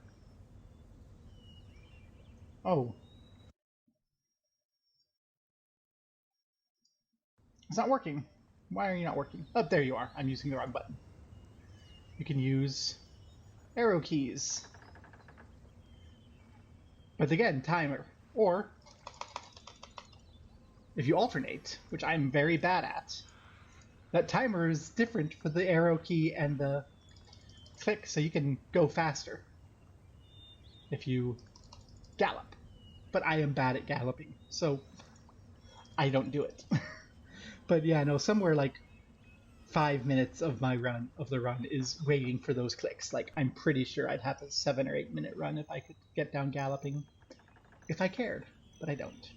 oh, it's not working. Why are you not working? Oh, there you are. I'm using the wrong button. You can use arrow keys. But again, timer. Or, if you alternate, which I'm very bad at, that timer is different for the arrow key and the click, so you can go faster if you gallop. But I am bad at galloping, so I don't do it. But yeah, no, somewhere like 5 minutes of the run is waiting for those clicks. Like, I'm pretty sure I'd have a 7 or 8 minute run if I could get down galloping. If I cared, but I don't.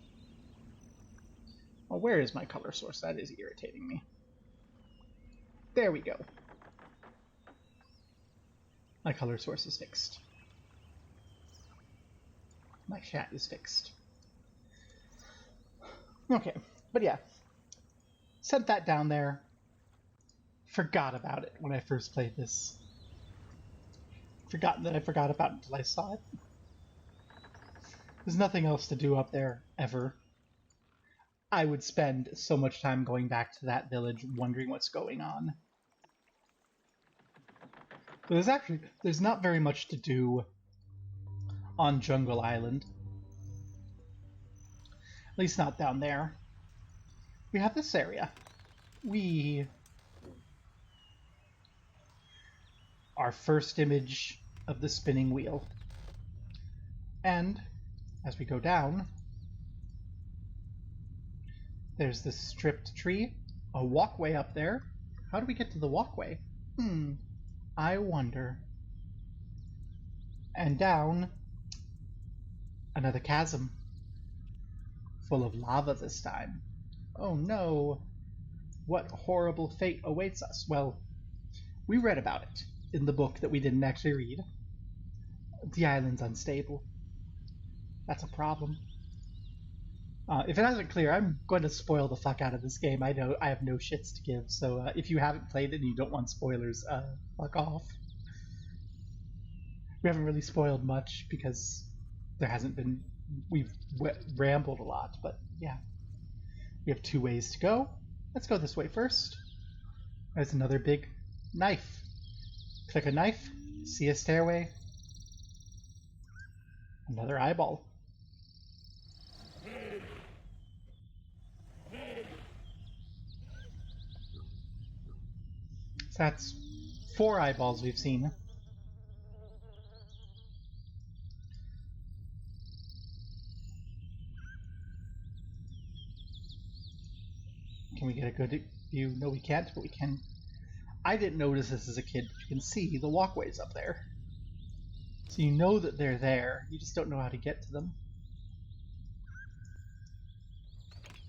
Well, where is my color source? That is irritating me. There we go. My color source is fixed. My chat is fixed. Okay, but yeah. Sent that down there. Forgot about it when I first played this. Forgotten that I forgot about it until I saw it. There's nothing else to do up there, ever. I would spend so much time going back to that village wondering what's going on. But there's not very much to do on Jungle Island. At least not down there. We have this area. Our first image of the spinning wheel. And as we go down, there's this stripped tree, a walkway up there. How do we get to the walkway? I wonder. And down, another chasm, full of lava this time. Oh no, what horrible fate awaits us? Well, we read about it in the book that we didn't actually read. The island's unstable. That's a problem. If it hasn't clear, I'm going to spoil the fuck out of this game. I know I have no shits to give, so if you haven't played it and you don't want spoilers, fuck off. We haven't really spoiled much because there hasn't been... We've rambled a lot, but yeah. We have 2 ways to go. Let's go this way first. There's another big knife. Click a knife, see a stairway. Another eyeball. So that's 4 eyeballs we've seen. Can we get a good view? No, we can't, but we can. I didn't notice this as a kid, but you can see the walkways up there. So you know that they're there, you just don't know how to get to them.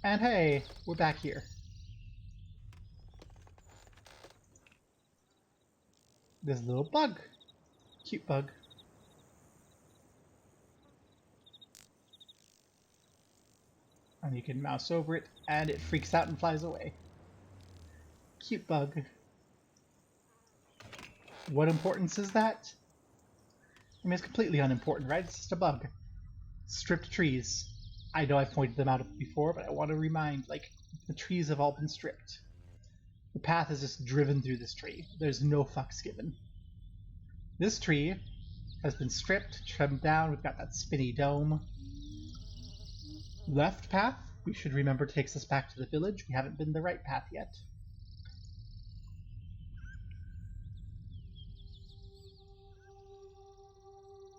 And hey, we're back here. There's a little bug. Cute bug. And you can mouse over it, and it freaks out and flies away. Cute bug. What importance is that? I mean, it's completely unimportant, right? It's just a bug. Stripped trees. I know I've pointed them out before, but I want to remind, like, the trees have all been stripped. The path is just driven through this tree. There's no fucks given. This tree has been stripped, trimmed down. We've got that spinny dome. Left path, we should remember, takes us back to the village. We haven't been the right path yet.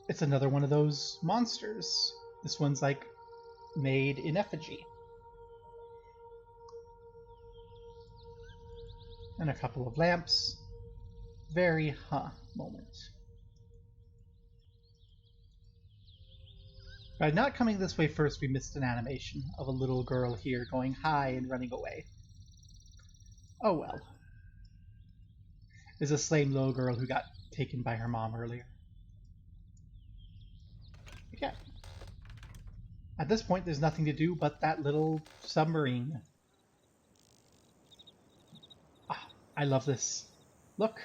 It's another one of those monsters. This one's like made in effigy. And a couple of lamps. Very moment. By not coming this way first, we missed an animation of a little girl here going hi and running away. Oh well. There's a lame little girl who got taken by her mom earlier. Okay. At this point, there's nothing to do but that little submarine. Ah, I love this. Look,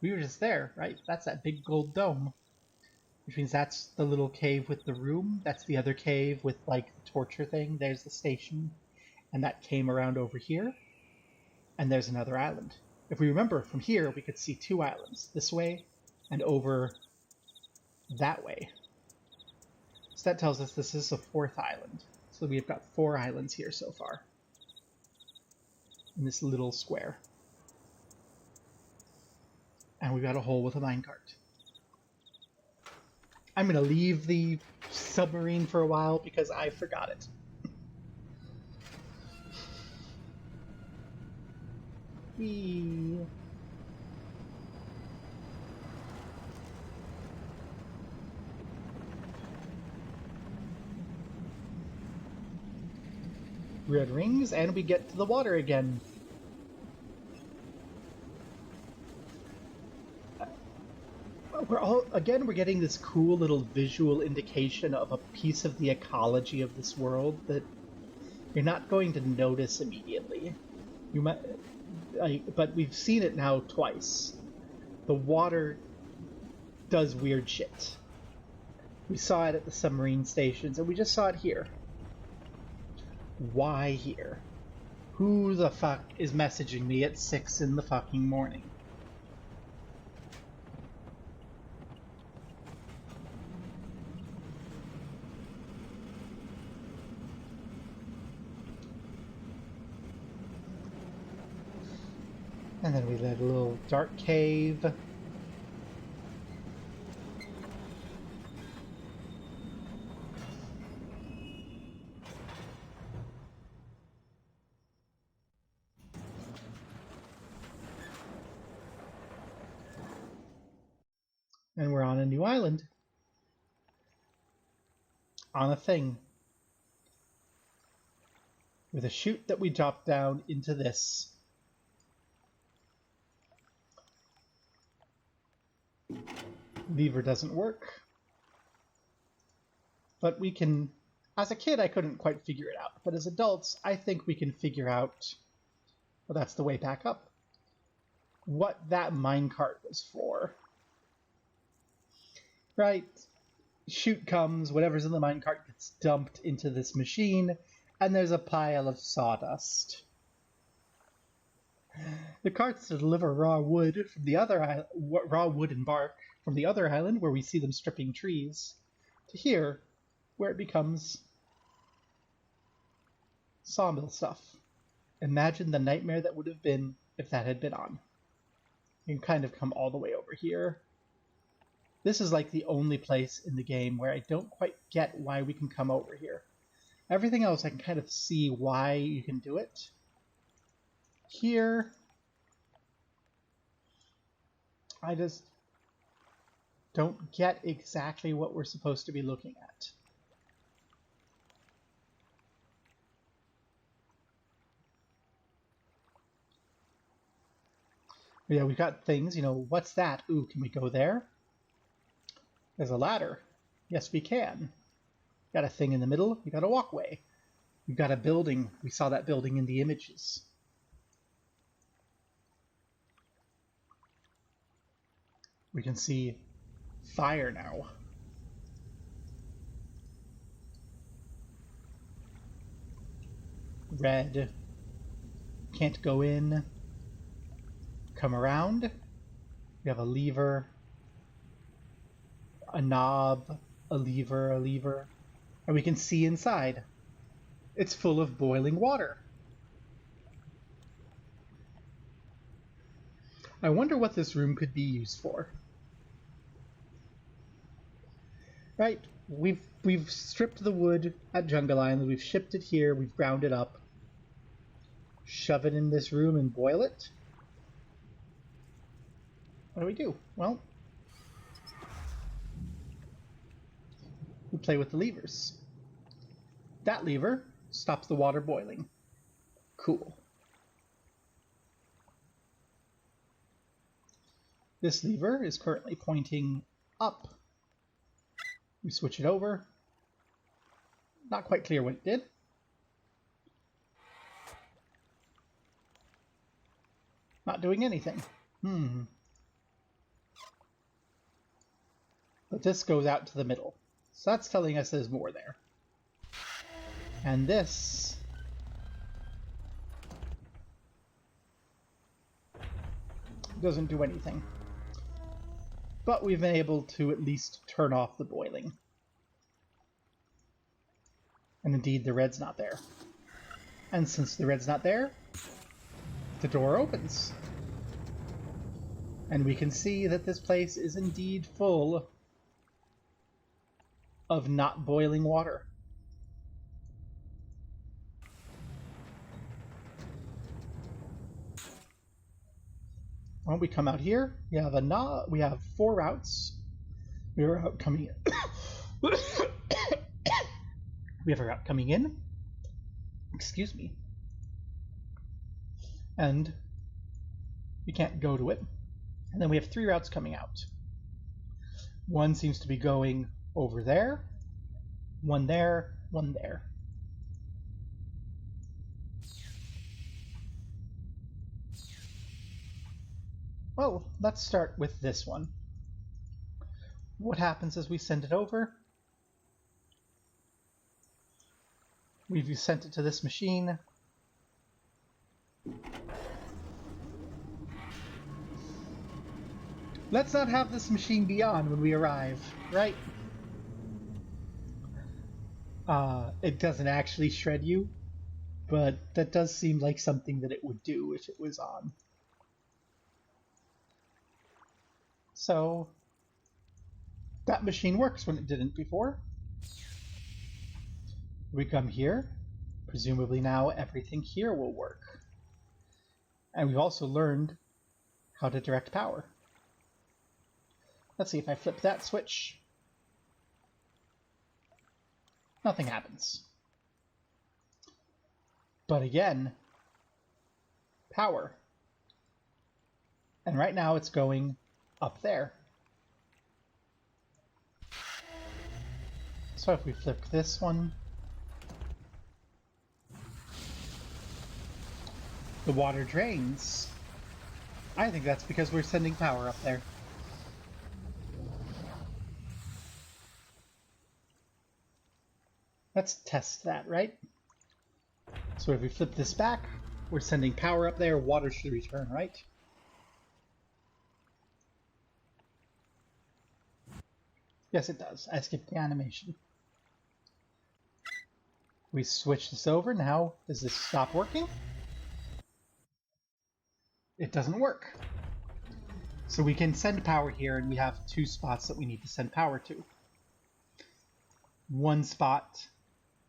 we were just there, right? That's that big gold dome. Which means that's the little cave with the room. That's the other cave with, like, the torture thing. There's the station. And that came around over here. And there's another island. If we remember, from here, we could see two islands. This way and over that way. So that tells us this is a fourth island. So we've got 4 islands here so far. In this little square. And we've got a hole with a minecart. I'm going to leave the submarine for a while because I forgot it. Whee. Red rings, and we get to the water again. We're getting this cool little visual indication of a piece of the ecology of this world that you're not going to notice immediately. You might, but we've seen it now twice. The water does weird shit. We saw it at the submarine stations, and we just saw it here. Why here? Who the fuck is messaging me at 6 in the fucking morning? And then we did a little dark cave. And we're on a new island. On a thing. With a chute that we drop down into this. Lever doesn't work. But we can... As a kid, I couldn't quite figure it out. But as adults, I think we can figure out... Well, that's the way back up. What that minecart was for. Right? Chute comes, whatever's in the minecart gets dumped into this machine, and there's a pile of sawdust. The carts to deliver raw wood from the other island, raw wood and bark from the other island, where we see them stripping trees, to here, where it becomes sawmill stuff. Imagine the nightmare that would have been if that had been on. You can kind of come all the way over here. This is like the only place in the game where I don't quite get why we can come over here. Everything else I can kind of see why you can do it. here. I just don't get exactly what we're supposed to be looking at. Yeah, we've got things, you know, what's that? Ooh, can we go there? There's a ladder. Yes, we can. Got a thing in the middle. We got a walkway. We've got a building. We saw that building in the images. We can see fire now. Red. Can't go in. Come around. We have a lever. A knob. A lever. A lever. And we can see inside. It's full of boiling water. I wonder what this room could be used for. Right, we've stripped the wood at Jungle Island, we've shipped it here, we've ground it up. Shove it in this room and boil it? What do we do? Well, we play with the levers. That lever stops the water boiling. Cool. This lever is currently pointing up. We switch it over. Not quite clear what it did. Not doing anything. But this goes out to the middle. So that's telling us there's more there. And this doesn't do anything. But we've been able to at least turn off the boiling. And indeed, the red's not there. And since the red's not there, the door opens. And we can see that this place is indeed full of not boiling water. When we come out here, we have 4 routes. We have a route coming in. We have a route coming in. Excuse me. And we can't go to it. And then we have 3 routes coming out. One seems to be going over there, one there, one there. Well, let's start with this one. What happens as we send it over? We've sent it to this machine. Let's not have this machine be on when we arrive, right? It doesn't actually shred you, but that does seem like something that it would do if it was on. So, that machine works when it didn't before. We come here. Presumably now everything here will work. And we've also learned how to direct power. Let's see if I flip that switch. Nothing happens. But again, power. And right now it's going up there. So if we flip this one, the water drains. I think that's because we're sending power up there. Let's test that, right? So if we flip this back, we're sending power up there, water should return, right? Yes, it does. I skipped the animation. We switch this over. Now, does this stop working? It doesn't work. So we can send power here, and we have 2 spots that we need to send power to. One spot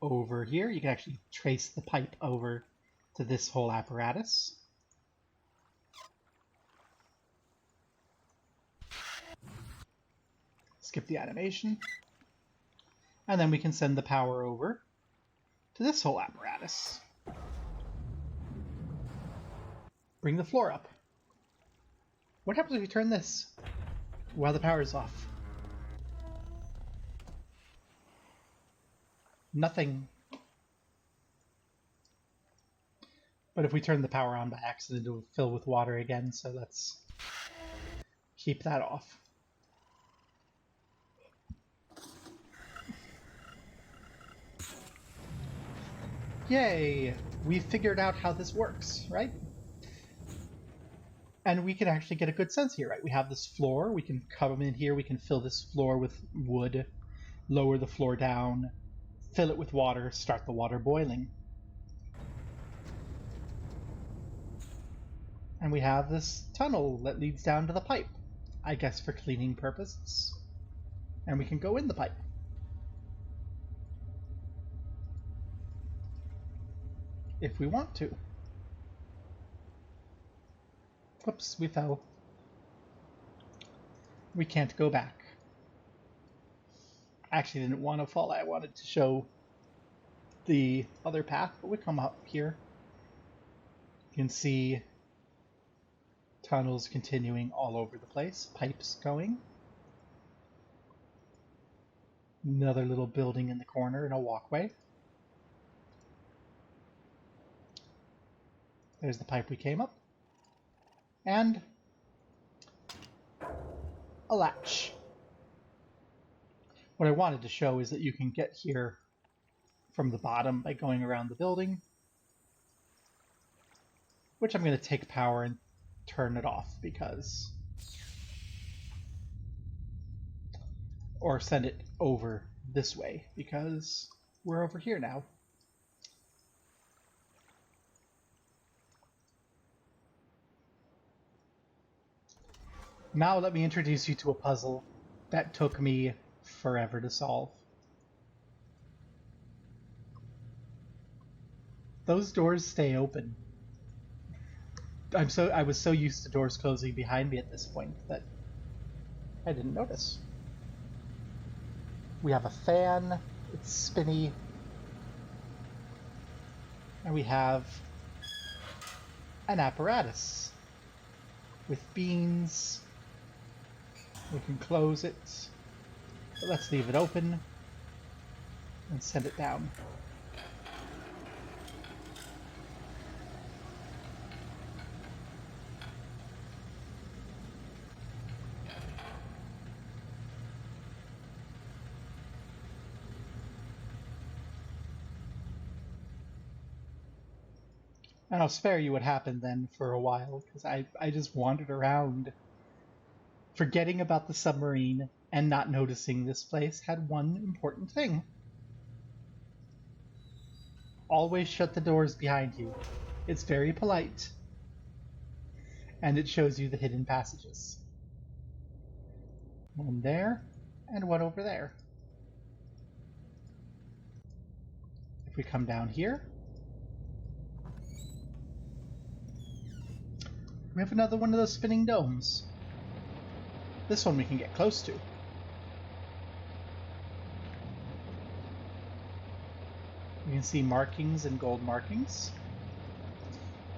over here. You can actually trace the pipe over to this whole apparatus. skip the animation. And then we can send the power over to this whole apparatus. Bring the floor up. What happens if we turn this while the power is off? Nothing. But if we turn the power on by accident, it will fill with water again, so let's keep that off. Yay! We figured out how this works, right? And we can actually get a good sense here, right? We have this floor, we can come in here, we can fill this floor with wood, lower the floor down, fill it with water, start the water boiling. And we have this tunnel that leads down to the pipe, I guess for cleaning purposes. And we can go in the pipe. If we want to. Whoops, we fell. We can't go back. I actually didn't want to fall. I wanted to show the other path, but we come up here. You can see tunnels continuing all over the place, pipes going. Another little building in the corner and a walkway. There's the pipe we came up. And a latch. What I wanted to show is that you can get here from the bottom by going around the building, which I'm going to take power and turn it off because, or send it over this way because we're over here now. Now let me introduce you to a puzzle that took me forever to solve. Those doors stay open. I was so used to doors closing behind me at this point that I didn't notice. We have a fan, it's spinny, and we have an apparatus with beans. We can close it, but let's leave it open and send it down. And I'll spare you what happened then for a while, because I just wandered around, forgetting about the submarine and not noticing this place had one important thing. Always shut the doors behind you. It's very polite. And it shows you the hidden passages. One there, and one over there. If we come down here, we have another one of those spinning domes. This one we can get close to. You can see markings and gold markings.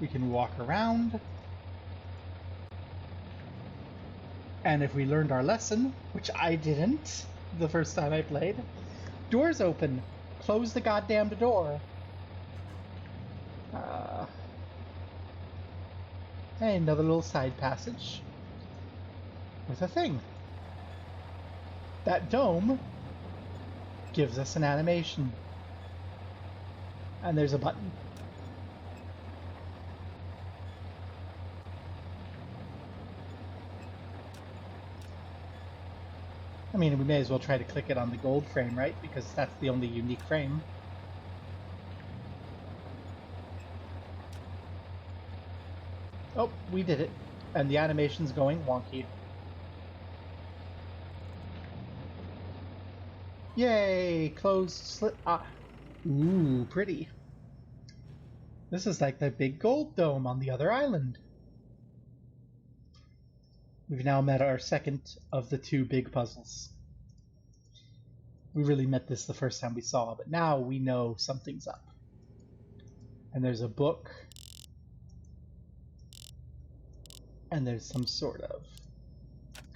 We can walk around. And if we learned our lesson, which I didn't the first time I played, doors open. Close the goddamn door. Hey, another little side passage with a thing. That dome gives us an animation. And there's a button. I mean, we may as well try to click it on the gold frame, right? Because that's the only unique frame. Oh, we did it. And the animation's going wonky. Yay! Closed slit. Ah. Ooh, pretty. This is like the big gold dome on the other island. We've now met our second of the two big puzzles. we really met this the first time we saw, but now we know something's up. And there's a book. And there's some sort of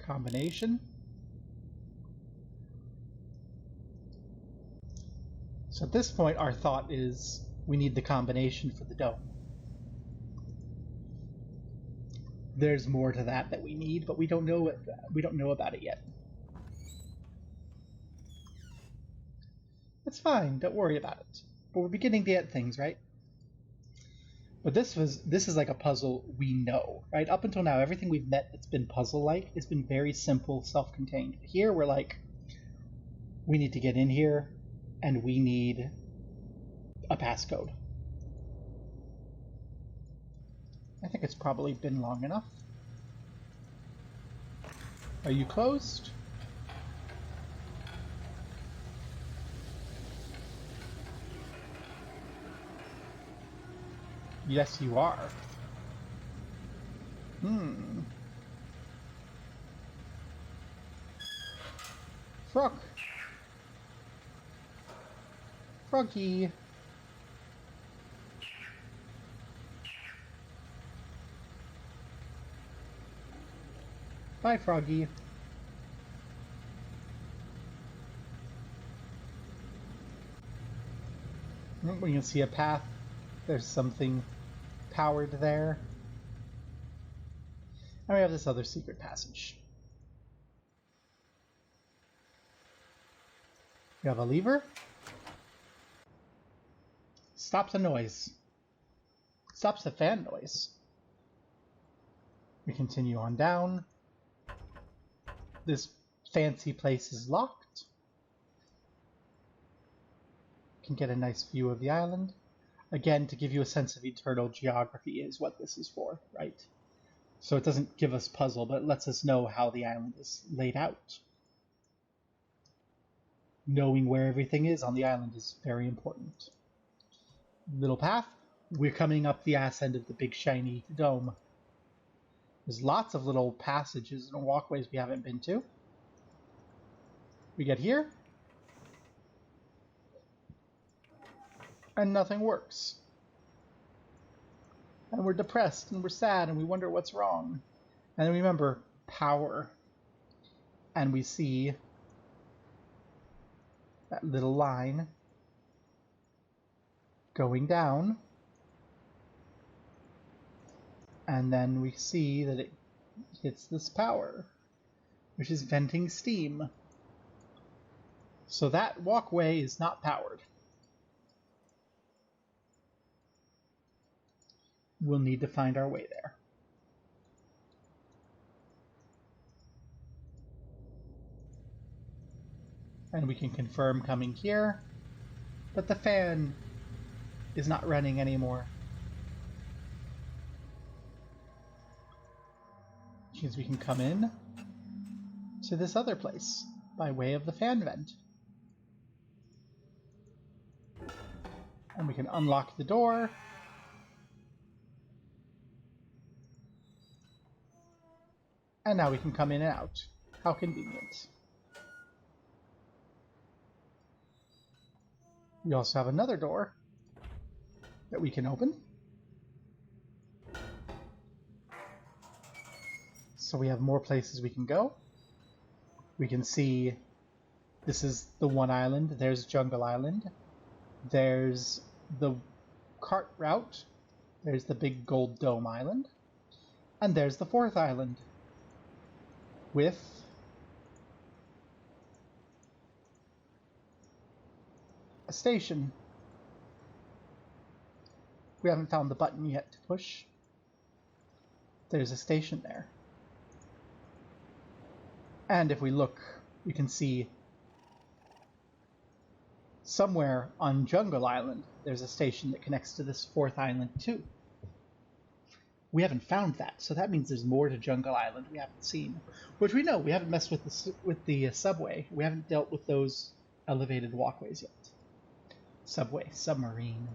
combination. So at this point, our thought is we need the combination for the dome. There's more to that we need, but we don't know about it yet. It's fine, don't worry about it. But we're beginning to get things, right? But this is like a puzzle we know, right? Up until now, everything we've met that's been puzzle-like has been very simple, self-contained. Here we're like, we need to get in here, and we need a passcode. I think it's probably been long enough. Are you closed? Yes, you are. Frog. Froggy. Bye, Froggy. We can see a path. There's something powered there. And we have this other secret passage. We have a lever. Stops the noise. Stops the fan noise. We continue on down. This fancy place is locked. Can get a nice view of the island. Again, to give you a sense of eternal geography is what this is for, right? So it doesn't give us puzzle, but it lets us know how the island is laid out. Knowing where everything is on the island is very important. Little path. We're coming up the ass end of the big shiny dome. There's lots of little passages and walkways we haven't been to. We get here. And nothing works. And we're depressed and we're sad and we wonder what's wrong. And then we remember power. And we see that little line going down. And then we see that it hits this power, which is venting steam. So that walkway is not powered. We'll need to find our way there. And we can confirm coming here that the fan is not running anymore. Which means we can come in to this other place by way of the fan vent. And we can unlock the door. And now we can come in and out. How convenient. We also have another door that we can open. So we have more places we can go. We can see this is the one island. There's Jungle Island. There's the cart route. There's the big gold dome island. And there's the fourth island with a station. We haven't found the button yet to push. There's a station there. And if we look, we can see somewhere on Jungle Island, there's a station that connects to this fourth island too. We haven't found that, so that means there's more to Jungle Island we haven't seen. Which we know, we haven't messed with the subway. We haven't dealt with those elevated walkways yet. Subway, submarine.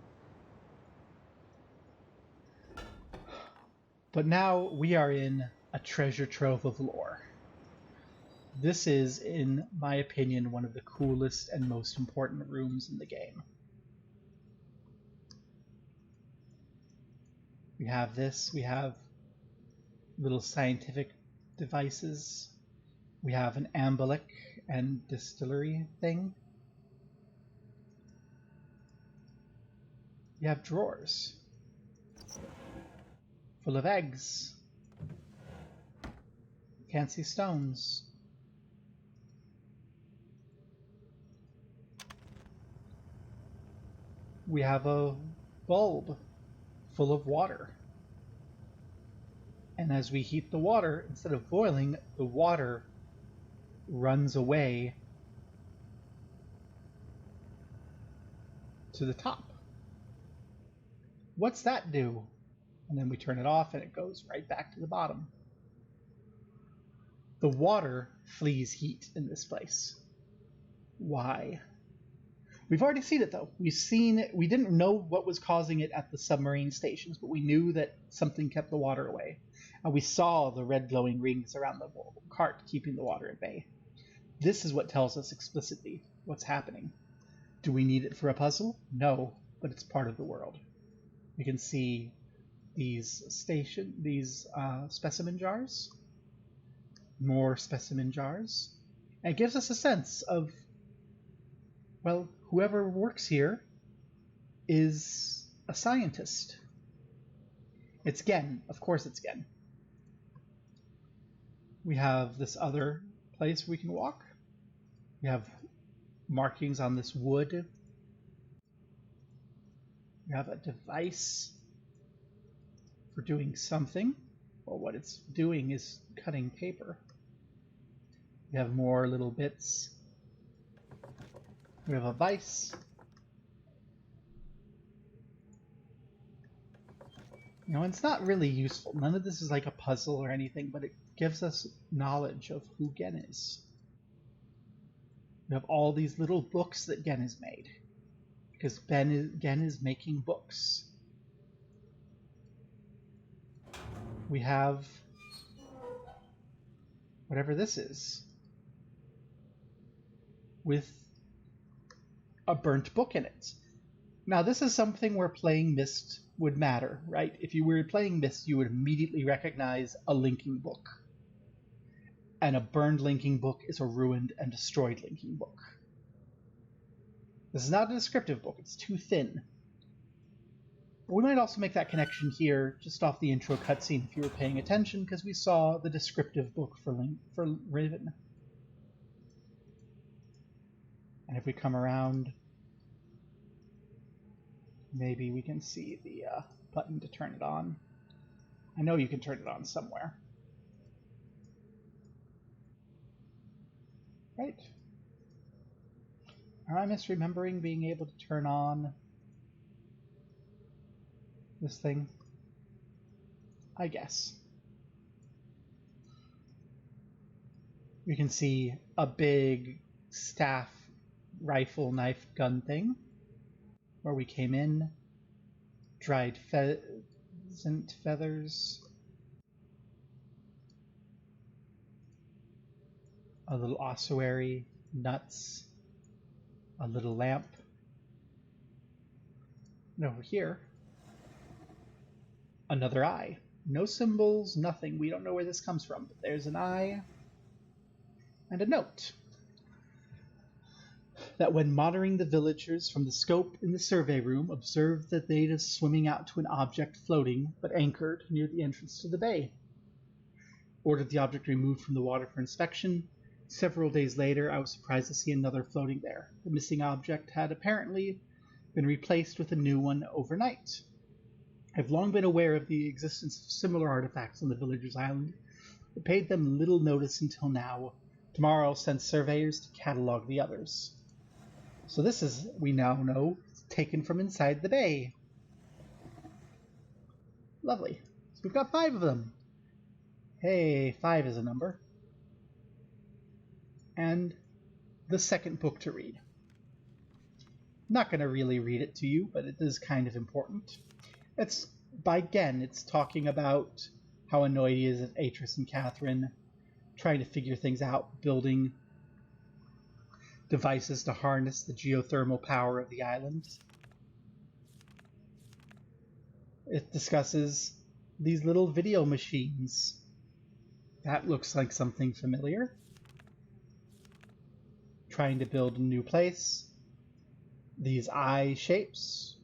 But now we are in a treasure trove of lore. This is, in my opinion, one of the coolest and most important rooms in the game. We have this, we have little scientific devices, we have an ambalic and distillery thing. We have drawers full of eggs. Can't see stones. We have a bulb full of water. And as we heat the water, instead of boiling, the water runs away to the top. What's that do? And then we turn it off and it goes right back to the bottom. The water flees heat in this place. Why? We've already seen it though. We've seen it. We didn't know what was causing it at the submarine stations, but we knew that something kept the water away. And we saw the red glowing rings around the cart keeping the water at bay. This is what tells us explicitly what's happening. Do we need it for a puzzle? No, but it's part of the world. We can see these specimen jars, more specimen jars, and it gives us a sense of, well, whoever works here is a scientist. It's Gen, of course it's Gen. We have this other place we can walk. We have markings on this wood. We have a device for doing something. Well, what it's doing is cutting paper. We have more little bits. We have a vise. You know, it's not really useful. None of this is like a puzzle or anything, but it gives us knowledge of who Gen is. We have all these little books that Gen has made, because Gen is making books. We have whatever this is, with a burnt book in it. Now this is something where playing Myst would matter, right? If you were playing Myst, you would immediately recognize a linking book. And a burned linking book is a ruined and destroyed linking book. This is not a descriptive book, it's too thin. But we might also make that connection here, just off the intro cutscene if you were paying attention, because we saw the descriptive book for Riven. And if we come around, maybe we can see the button to turn it on. I know you can turn it on somewhere. Right? Am I misremembering being able to turn on this thing? I guess. We can see a big staff rifle knife gun thing where we came in, dried pheasant feathers, a little ossuary, nuts, a little lamp. And over here, another eye. No symbols, nothing. We don't know where this comes from, but there's an eye and a note that when monitoring the villagers from the scope in the survey room, observed the natives swimming out to an object floating but anchored near the entrance to the bay. Ordered the object removed from the water for inspection. Several days later, I was surprised to see another floating there. The missing object had apparently been replaced with a new one overnight. I've long been aware of the existence of similar artifacts on the villagers' island, but paid them little notice until now. Tomorrow I'll send surveyors to catalog the others. So this is, we now know, taken from inside the bay. Lovely. So we've got 5 of them. Hey, 5 is a number. And the second book to read. Not going to really read it to you, but it is kind of important. It's by Gen. It's talking about how annoyed he is at Atris and Catherine trying to figure things out, building devices to harness the geothermal power of the island. It discusses these little video machines. That looks like something familiar. Trying to build a new place. These eye shapes.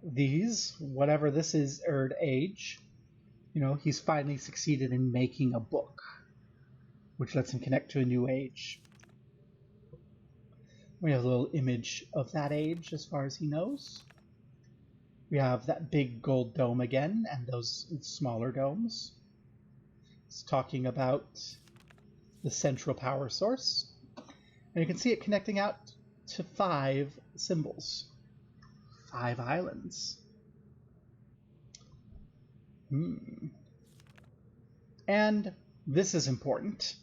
These, whatever this is, Erd Age. You know, he's finally succeeded in making a book, which lets him connect to a new age. We have a little image of that age as far as he knows. We have that big gold dome again, and those smaller domes. It's talking about the central power source. And you can see it connecting out to 5 symbols. 5 islands. And this is important.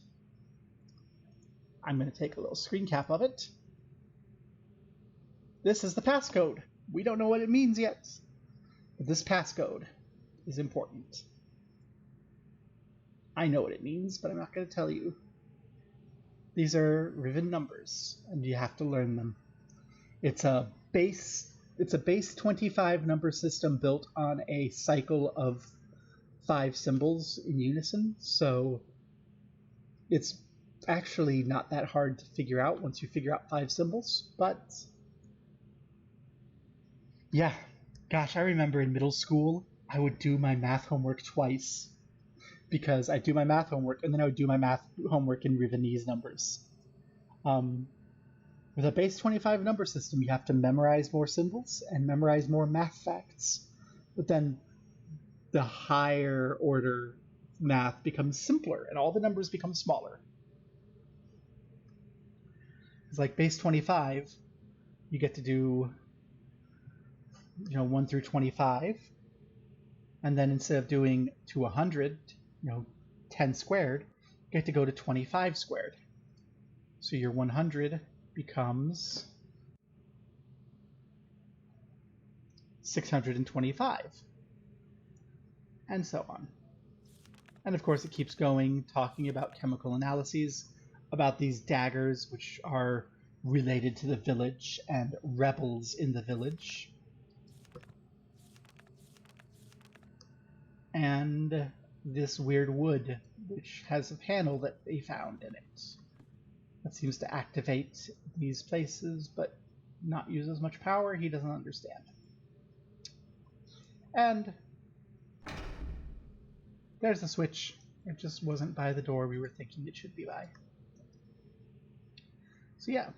I'm going to take a little screen cap of it. This is the passcode. We don't know what it means yet, but this passcode is important. I know what it means, but I'm not going to tell you. These are Riven numbers, and you have to learn them. It's a base 25 number system built on a cycle of 5 symbols in unison, so it's actually not that hard to figure out once you figure out 5 symbols, but yeah, gosh, I remember in middle school, I would do my math homework twice, because I'd do my math homework, and then I would do my math homework in Rivenese numbers. With a base 25 number system, you have to memorize more symbols and memorize more math facts, but then the higher order math becomes simpler, and all the numbers become smaller. It's like base 25, you get to do 1 through 25, and then instead of doing to 100, 10 squared, you get to go to 25 squared. So your 100 becomes 625, and so on. And of course it keeps going, talking about chemical analyses, about these daggers which are related to the village and rebels in the village. And this weird wood, which has a panel that they found in it. That seems to activate these places, but not use as much power. He doesn't understand. And there's the switch. It just wasn't by the door we were thinking it should be by. So yeah,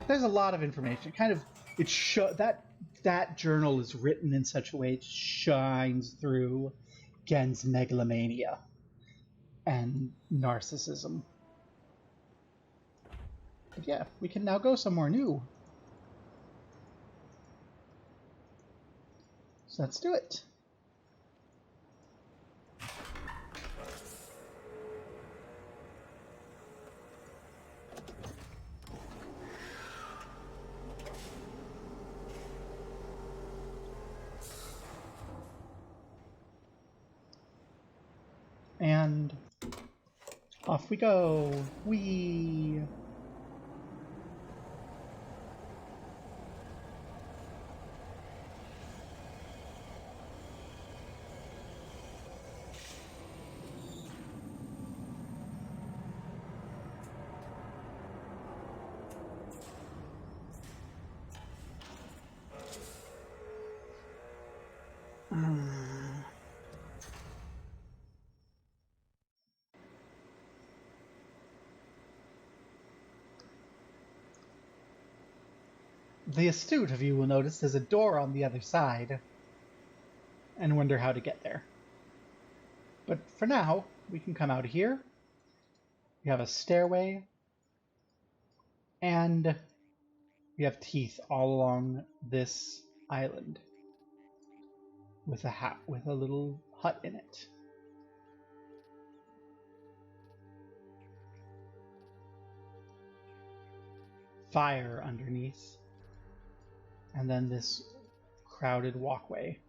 there's a lot of information. That journal is written in such a way it shines through Gen's megalomania and narcissism. But yeah, we can now go somewhere new. So let's do it. And off we go. Whee! The astute of you will notice there's a door on the other side and wonder how to get there. But for now, we can come out here. We have a stairway, and we have teeth all along this island with a little hut in it. Fire underneath. And then this crowded walkway.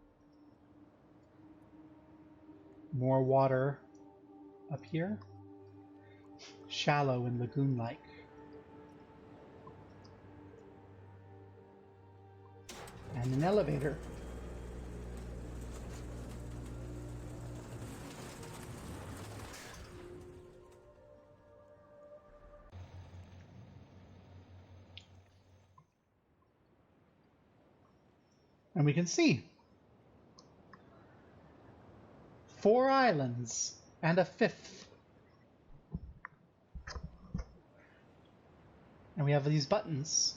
More water up here. Shallow and lagoon-like. And an elevator. And we can see 4 islands and a 5th. And we have these buttons.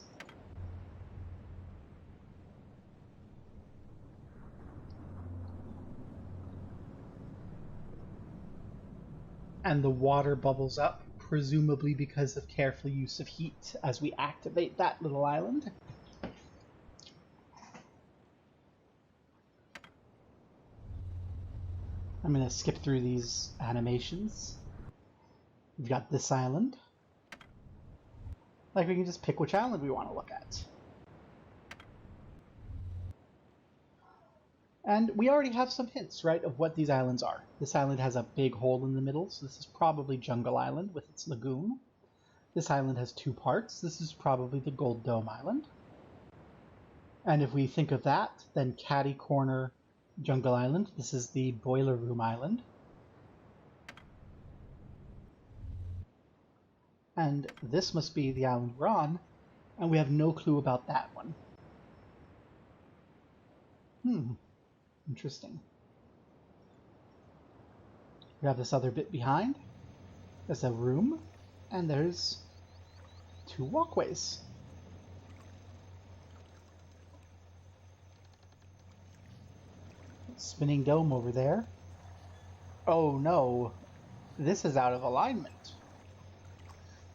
And the water bubbles up, presumably because of careful use of heat as we activate that little island. I'm going to skip through these animations. We've got this island. Like, we can just pick which island we want to look at. And we already have some hints, right, of what these islands are. This island has a big hole in the middle, so this is probably Jungle Island with its lagoon. This island has 2 parts. This is probably the Gold Dome Island. And if we think of that, then Catty Corner Jungle Island. This is the Boiler Room Island. And this must be the island we're on, and we have no clue about that one. Interesting. We have this other bit behind. There's a room, and there's 2 walkways. Spinning dome over there. Oh no, this is out of alignment.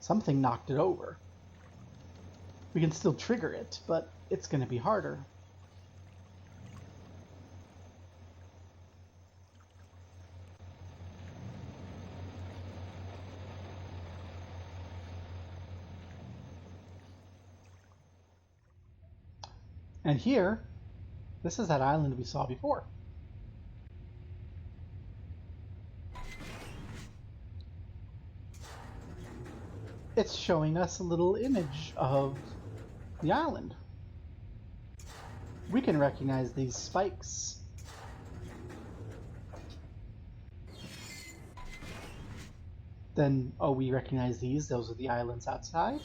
Something knocked it over. We can still trigger it, but it's going to be harder. And here, this is that island we saw before. It's showing us a little image of the island. We can recognize these spikes. Then, oh, we recognize these. Those are the islands outside.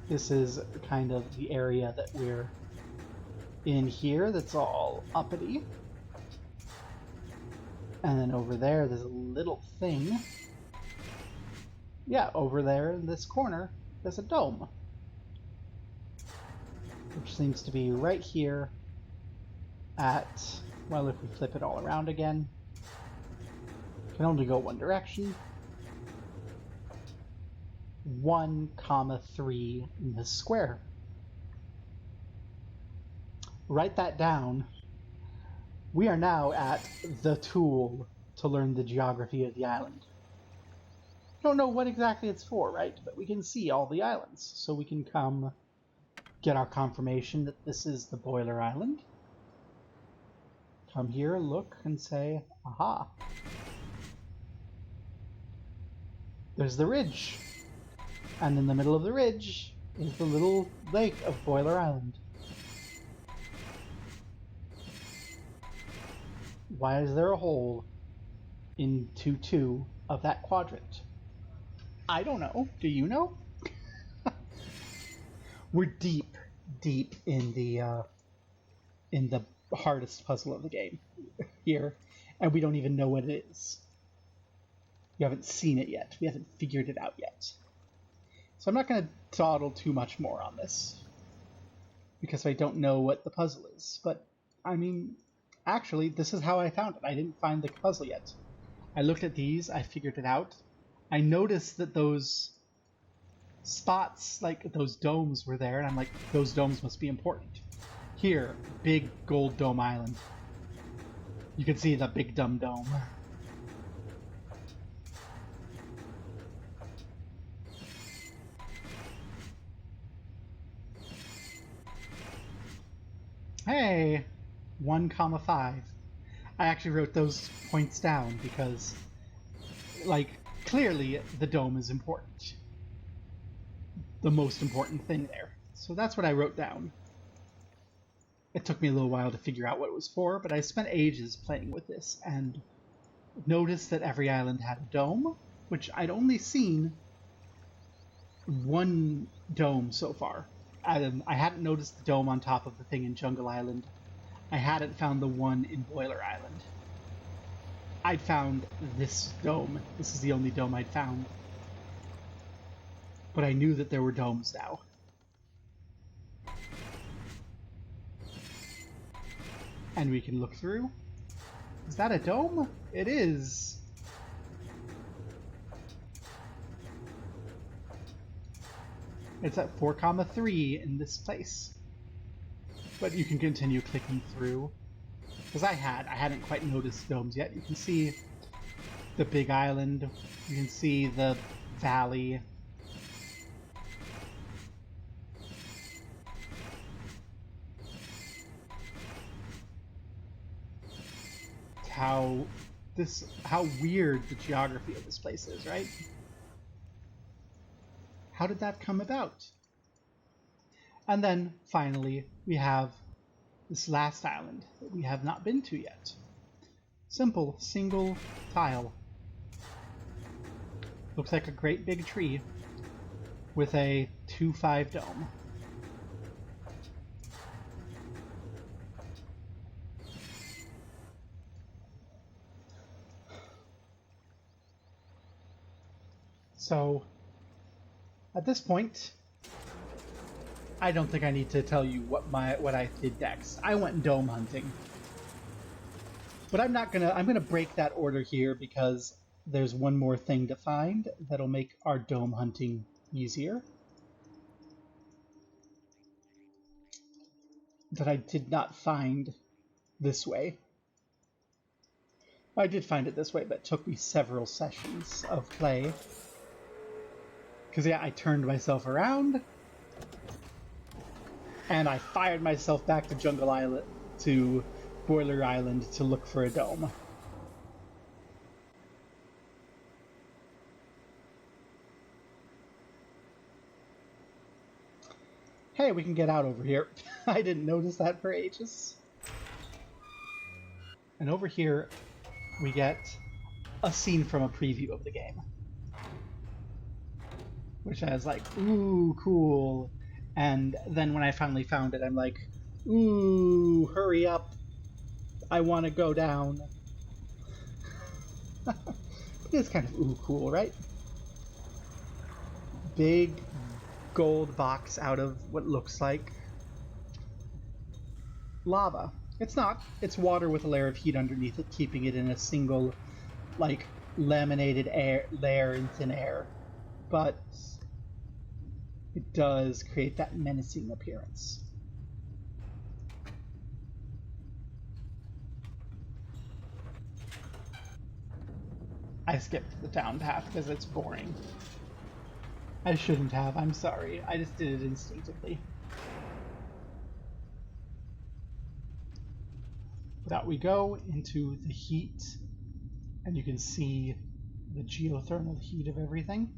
This is kind of the area that we're in here that's all uppity. And then over there, there's a little thing. Yeah, over there in this corner, there's a dome. Which seems to be right here at, well, if we flip it all around again, can only go one direction. 1,3 in this square. Write that down. We are now at the tool to learn the geography of the island. Don't know what exactly it's for, right? But we can see all the islands, so we can come get our confirmation that this is the Boiler Island. Come here, look, and say, aha. There's the ridge. And in the middle of the ridge is the little lake of Boiler Island. Why is there a hole in 2-2 of that quadrant? I don't know. Do you know? We're deep in the hardest puzzle of the game here, and we don't even know what it is. We haven't seen it yet. We haven't figured it out yet. So I'm not going to dawdle too much more on this, because I don't know what the puzzle is. But, I mean, actually, this is how I found it. I didn't find the puzzle yet. I looked at these, I figured it out. I noticed that those spots, like those domes were there, and I'm like, those domes must be important. Here, big gold dome island. You can see the big dumb dome. Hey, 1, 5. I actually wrote those points down because, like, clearly the dome is important. The most important thing there. So that's what I wrote down. It took me a little while to figure out what it was for, but I spent ages playing with this and noticed that every island had a dome, which I'd only seen one dome so far. I hadn't noticed the dome on top of the thing in Jungle Island. I hadn't found the one in Boiler Island. I'd found this dome. This is the only dome I'd found. But I knew that there were domes now. And we can look through. Is that a dome? It is. It's at 4, 3 in this place. But you can continue clicking through. Because I hadn't quite noticed domes yet. You can see the big island. You can see the valley. How weird the geography of this place is, right? How did that come about? And then finally we have this last island that we have not been to yet. Simple single tile. Looks like a great big tree with a 2-5 dome. So, at this point, I don't think I need to tell you what I did next. I went dome hunting. But I'm gonna break that order here because there's one more thing to find that'll make our dome hunting easier. That I did not find this way. I did find it this way, but it took me several sessions of play. Because, yeah, I turned myself around, and I fired myself back to Jungle Island, to Boiler Island, to look for a dome. Hey, we can get out over here. I didn't notice that for ages. And over here, we get a scene from a preview of the game. Which I was like, ooh, cool. And then when I finally found it, I'm like, ooh, hurry up. I want to go down. It's kind of ooh, cool, right? Big gold box out of what looks like lava. It's not. It's water with a layer of heat underneath it, keeping it in a single, like, laminated layer in thin air. But it does create that menacing appearance. I skipped the down path because it's boring. I shouldn't have, I'm sorry. I just did it instinctively. But out we go into the heat, and you can see the geothermal heat of everything.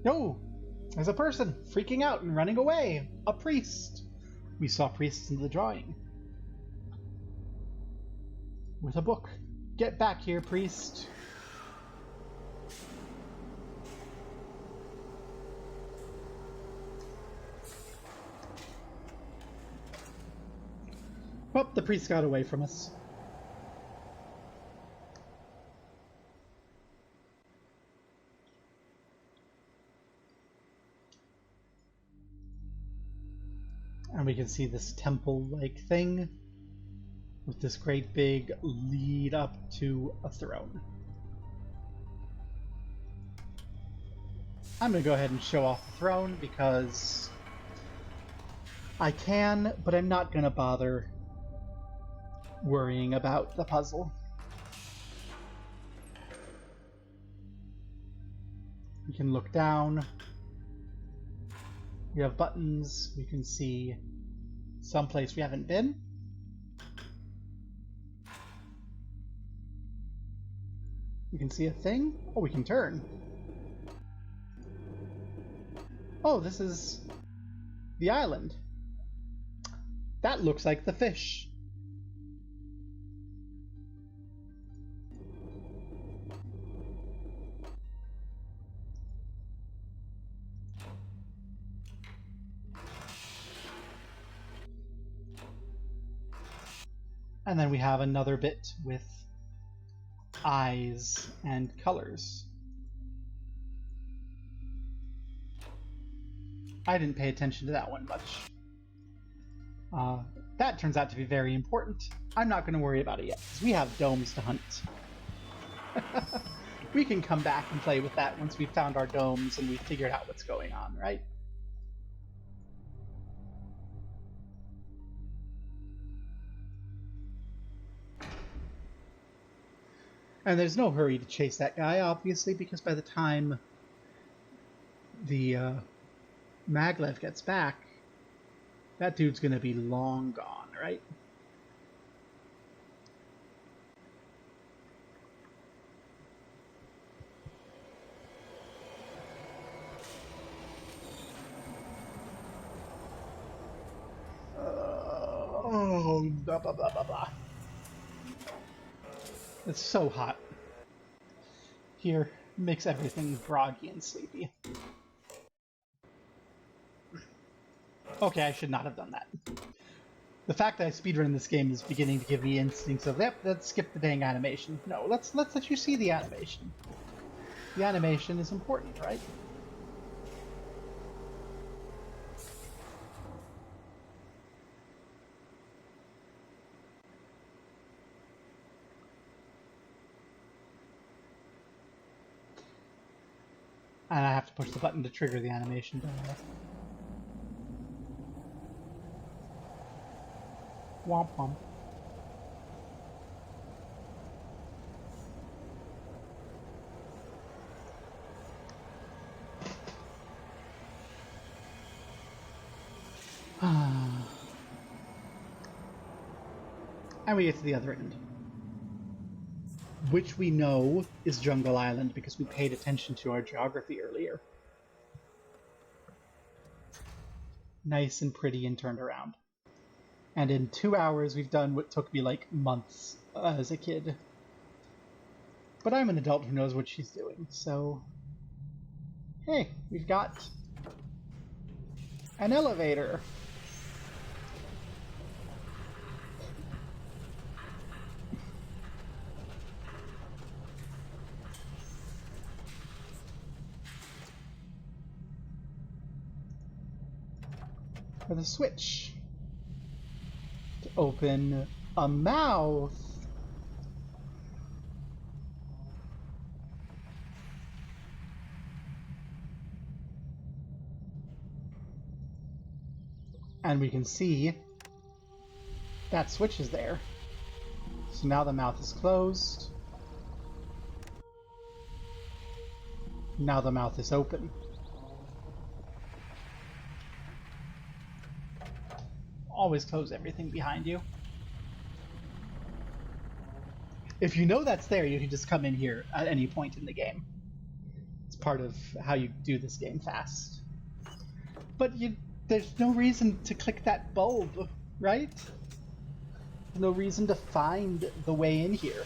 No! There's a person freaking out and running away! A priest! We saw priests in the drawing. With a book. Get back here, priest! Well, the priest got away from us. And we can see this temple-like thing with this great big lead up to a throne. I'm going to go ahead and show off the throne because I can, but I'm not going to bother worrying about the puzzle. We can look down. We have buttons. We can see Someplace we haven't been. We can see a thing. Oh, we can turn. Oh, this is the island. That looks like the fish. And then we have another bit with eyes and colors. I didn't pay attention to that one much. That turns out to be very important. I'm not going to worry about it yet, because we have domes to hunt. We can come back and play with that once we've found our domes and we've figured out what's going on, right? And there's no hurry to chase that guy, obviously, because by the time the Maglev gets back, that dude's gonna be long gone, right? Oh, blah, blah, blah, blah, blah. It's so hot. Here, makes everything groggy and sleepy. Okay, I should not have done that. The fact that I speedrun this game is beginning to give me instincts of, yep, let's skip the dang animation. No, let's let you see the animation. The animation is important, right? And I have to push the button to trigger the animation, don't I? Womp womp. And we get to the other end, which we know is Jungle Island because we paid attention to our geography earlier. Nice and pretty and turned around. And in 2 hours, we've done what took me like months as a kid. But I'm an adult who knows what she's doing, so... Hey, we've got an elevator. With a switch to open a mouth. And we can see that switch is there. So now the mouth is closed. Now the mouth is open. Always close everything behind you. If you know that's there, you can just come in here at any point in the game. It's part of how you do this game fast. But there's no reason to click that bulb, right? There's no reason to find the way in here.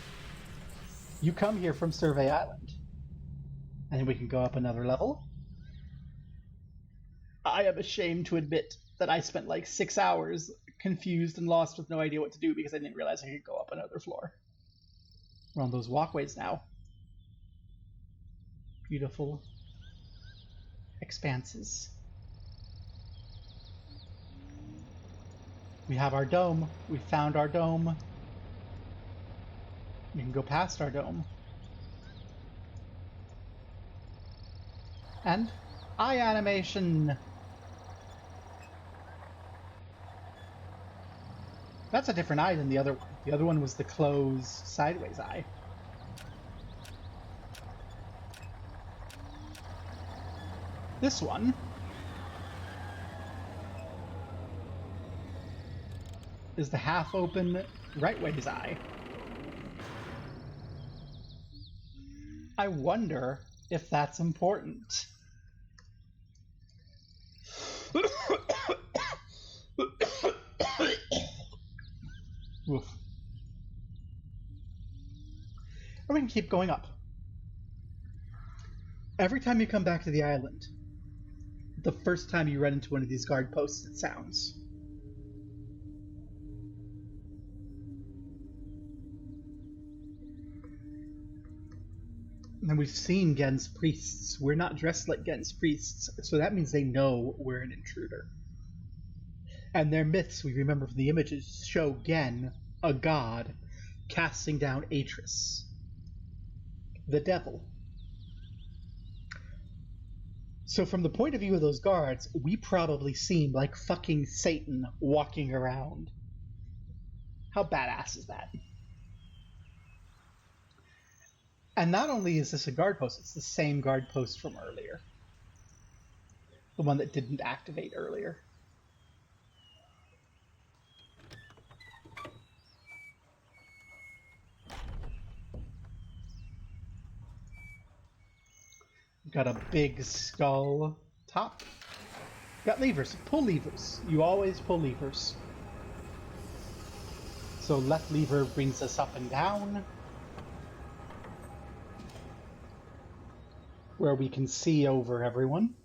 You come here from Survey Island. And we can go up another level. I am ashamed to admit that I spent like 6 hours confused and lost with no idea what to do because I didn't realize I could go up another floor. We're on those walkways now. Beautiful expanses. We have our dome. We found our dome. We can go past our dome. And eye animation. That's a different eye than the other one. The other one was the closed sideways eye. This one is the half-open Rightway's eye. I wonder if that's important. Oof. Or we can keep going up. Every time you come back to the island, the first time you run into one of these guard posts, it sounds. And we've seen Gen's priests. We're not dressed like Gen's priests, so that means they know we're an intruder. And their myths, we remember from the images, show Gen, a god, casting down Atris, the devil. So from the point of view of those guards, we probably seem like fucking Satan walking around. How badass is that? And not only is this a guard post, it's the same guard post from earlier. The one that didn't activate earlier. We've got a big skull top. Got levers. Pull levers. You always pull levers. So left lever brings us up and down, where we can see over everyone.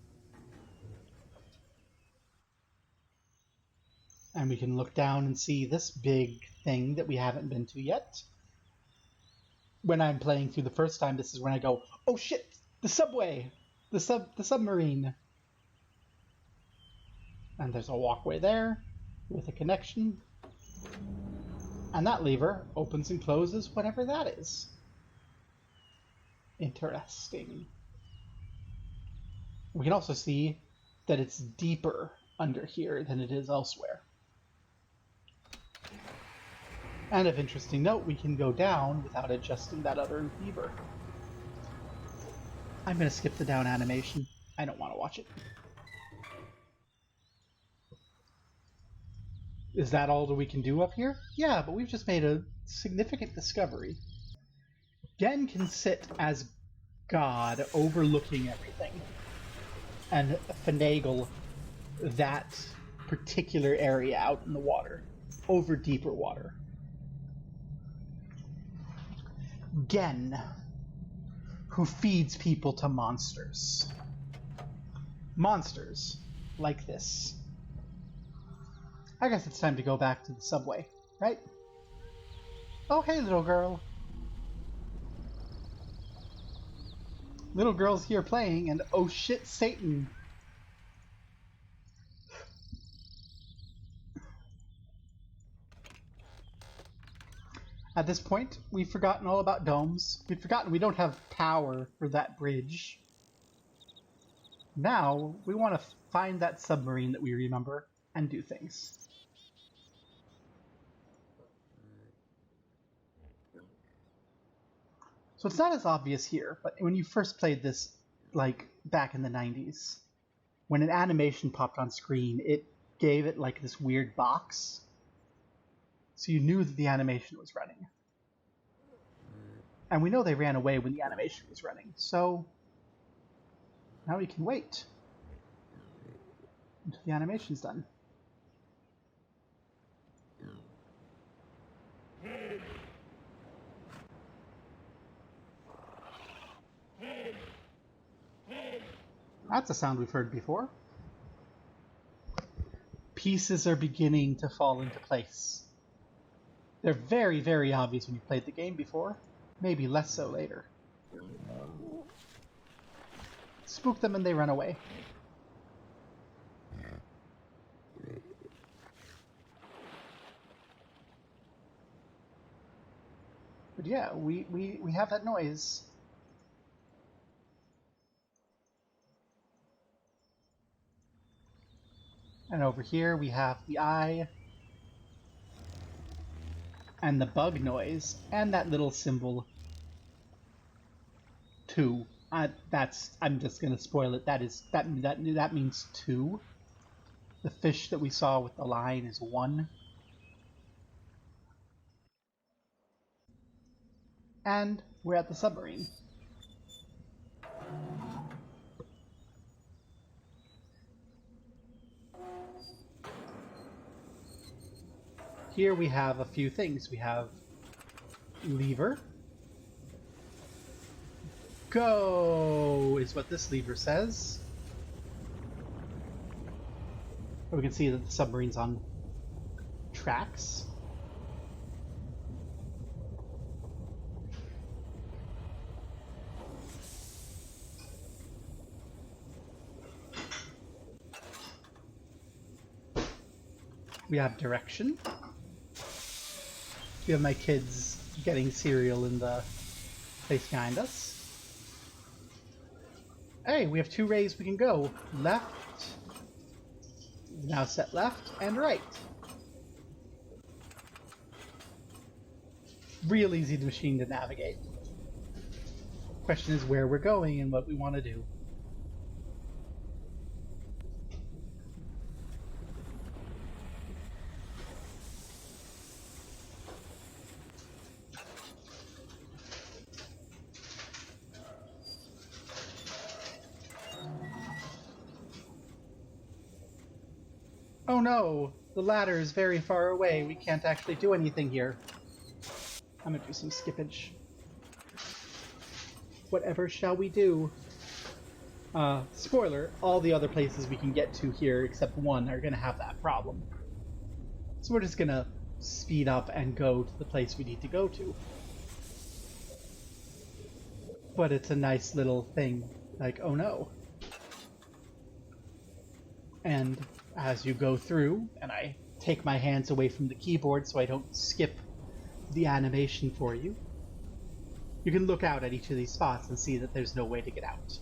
And we can look down and see this big thing that we haven't been to yet. When I'm playing through the first time, this is when I go, oh shit, the subway, the submarine. And there's a walkway there with a connection. And that lever opens and closes whatever that is. Interesting. We can also see that it's deeper under here than it is elsewhere. And of interesting note, we can go down without adjusting that other lever. I'm going to skip the down animation. I don't want to watch it. Is that all that we can do up here? Yeah, but we've just made a significant discovery. Gen can sit as God overlooking everything and finagle that particular area out in the water, over deeper water. Gen, who feeds people to monsters. Monsters like this. I guess it's time to go back to the subway, right? Oh, hey, little girl. Little girl's here playing, and oh shit, Satan. At this point, we've forgotten all about domes. We've forgotten we don't have power for that bridge. Now, we want to find that submarine that we remember and do things. So it's not as obvious here, but when you first played this, like, back in the 90s, when an animation popped on screen, it gave it, like, this weird box. So you knew that the animation was running. And we know they ran away when the animation was running, so now we can wait until the animation's done. That's a sound we've heard before. Pieces are beginning to fall into place. They're very, very obvious when you've played the game before. Maybe less so later. Spook them and they run away. But yeah, we have that noise. And over here we have the eye. And the bug noise, and that little symbol 2. I'm just gonna spoil it. That means 2. The fish that we saw with the line is 1. And we're at the submarine. Here we have a few things. We have lever. Go is what this lever says. We can see that the submarine's on tracks. We have direction. We have my kids getting cereal in the place behind us. Hey, we have 2 ways we can go. Left. Now set left and right. Real easy machine to navigate. Question is where we're going and what we want to do. Oh no! The ladder is very far away. We can't actually do anything here. I'm gonna do some skippage. Whatever shall we do? Spoiler, all the other places we can get to here, except one, are gonna have that problem. So we're just gonna speed up and go to the place we need to go to. But it's a nice little thing, like, oh no. And as you go through, and I take my hands away from the keyboard so I don't skip the animation for you, you can look out at each of these spots and see that there's no way to get out.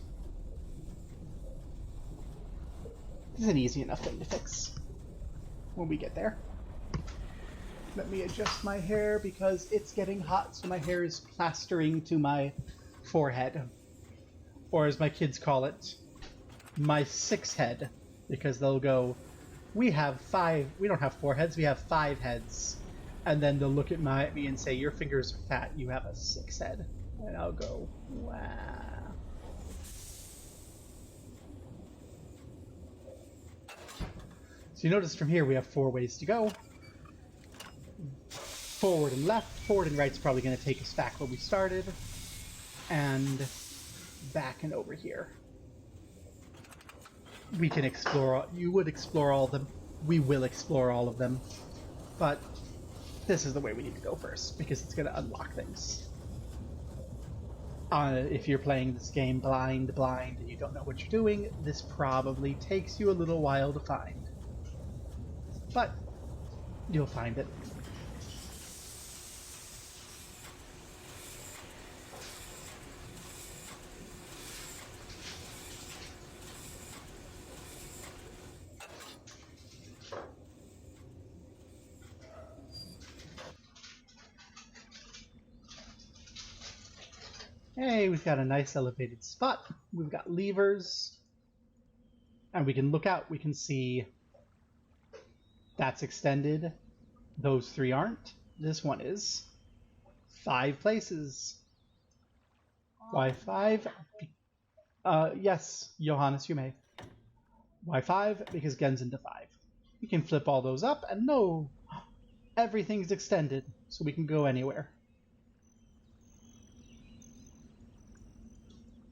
It's an easy enough thing to fix when we get there. Let me adjust my hair because it's getting hot, so my hair is plastering to my forehead. Or as my kids call it, my 6 head. Because they'll go, we don't have 4 heads, we have 5 heads. And then they'll look at me and say, your fingers are fat, you have a 6 head. And I'll go, wow. So you notice from here we have 4 ways to go. Forward and left. Forward and right's probably going to take us back where we started. And back and over here. We can explore, you would explore all of them, we will explore all of them, but this is the way we need to go first, because it's going to unlock things. If you're playing this game blind, and you don't know what you're doing, this probably takes you a little while to find. But you'll find it. Hey, we've got a nice elevated spot. We've got levers. And we can look out. We can see that's extended. Those 3 aren't. This one is. 5 places. Why 5? Yes, Johannes, you may. Why 5? Because Gen's into 5. We can flip all those up, and no, everything's extended, so we can go anywhere.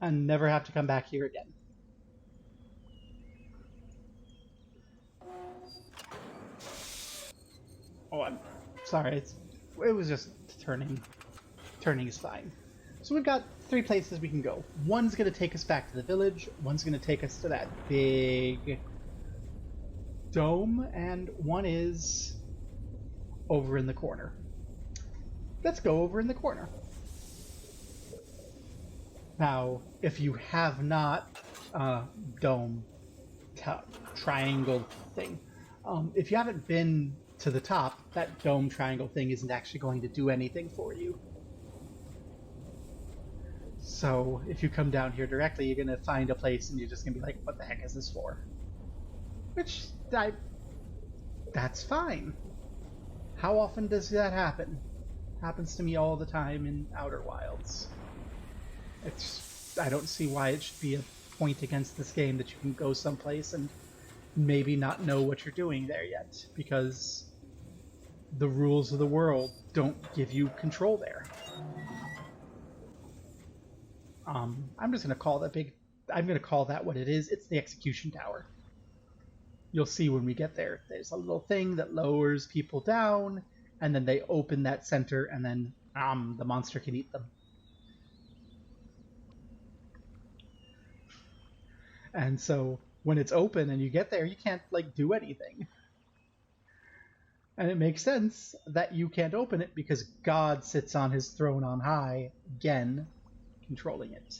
And never have to come back here again. Oh, I'm sorry. It was just turning. Turning is fine. So we've got 3 places we can go. One's going to take us back to the village. One's going to take us to that big dome. And one is over in the corner. Let's go over in the corner. Now, if you have not dome triangle thing, if you haven't been to the top, that dome triangle thing isn't actually going to do anything for you. So if you come down here directly, you're going to find a place and you're just going to be like, what the heck is this for? Which, that's fine. How often does that happen? Happens to me all the time in Outer Wilds. I don't see why it should be a point against this game that you can go someplace and maybe not know what you're doing there yet, because the rules of the world don't give you control there. I'm just gonna call that what it is. It's the execution tower. You'll see when we get there. There's a little thing that lowers people down, and then they open that center, and then the monster can eat them. And so when it's open and you get there, you can't do anything. And it makes sense that you can't open it because God sits on his throne on high, Gen, controlling it.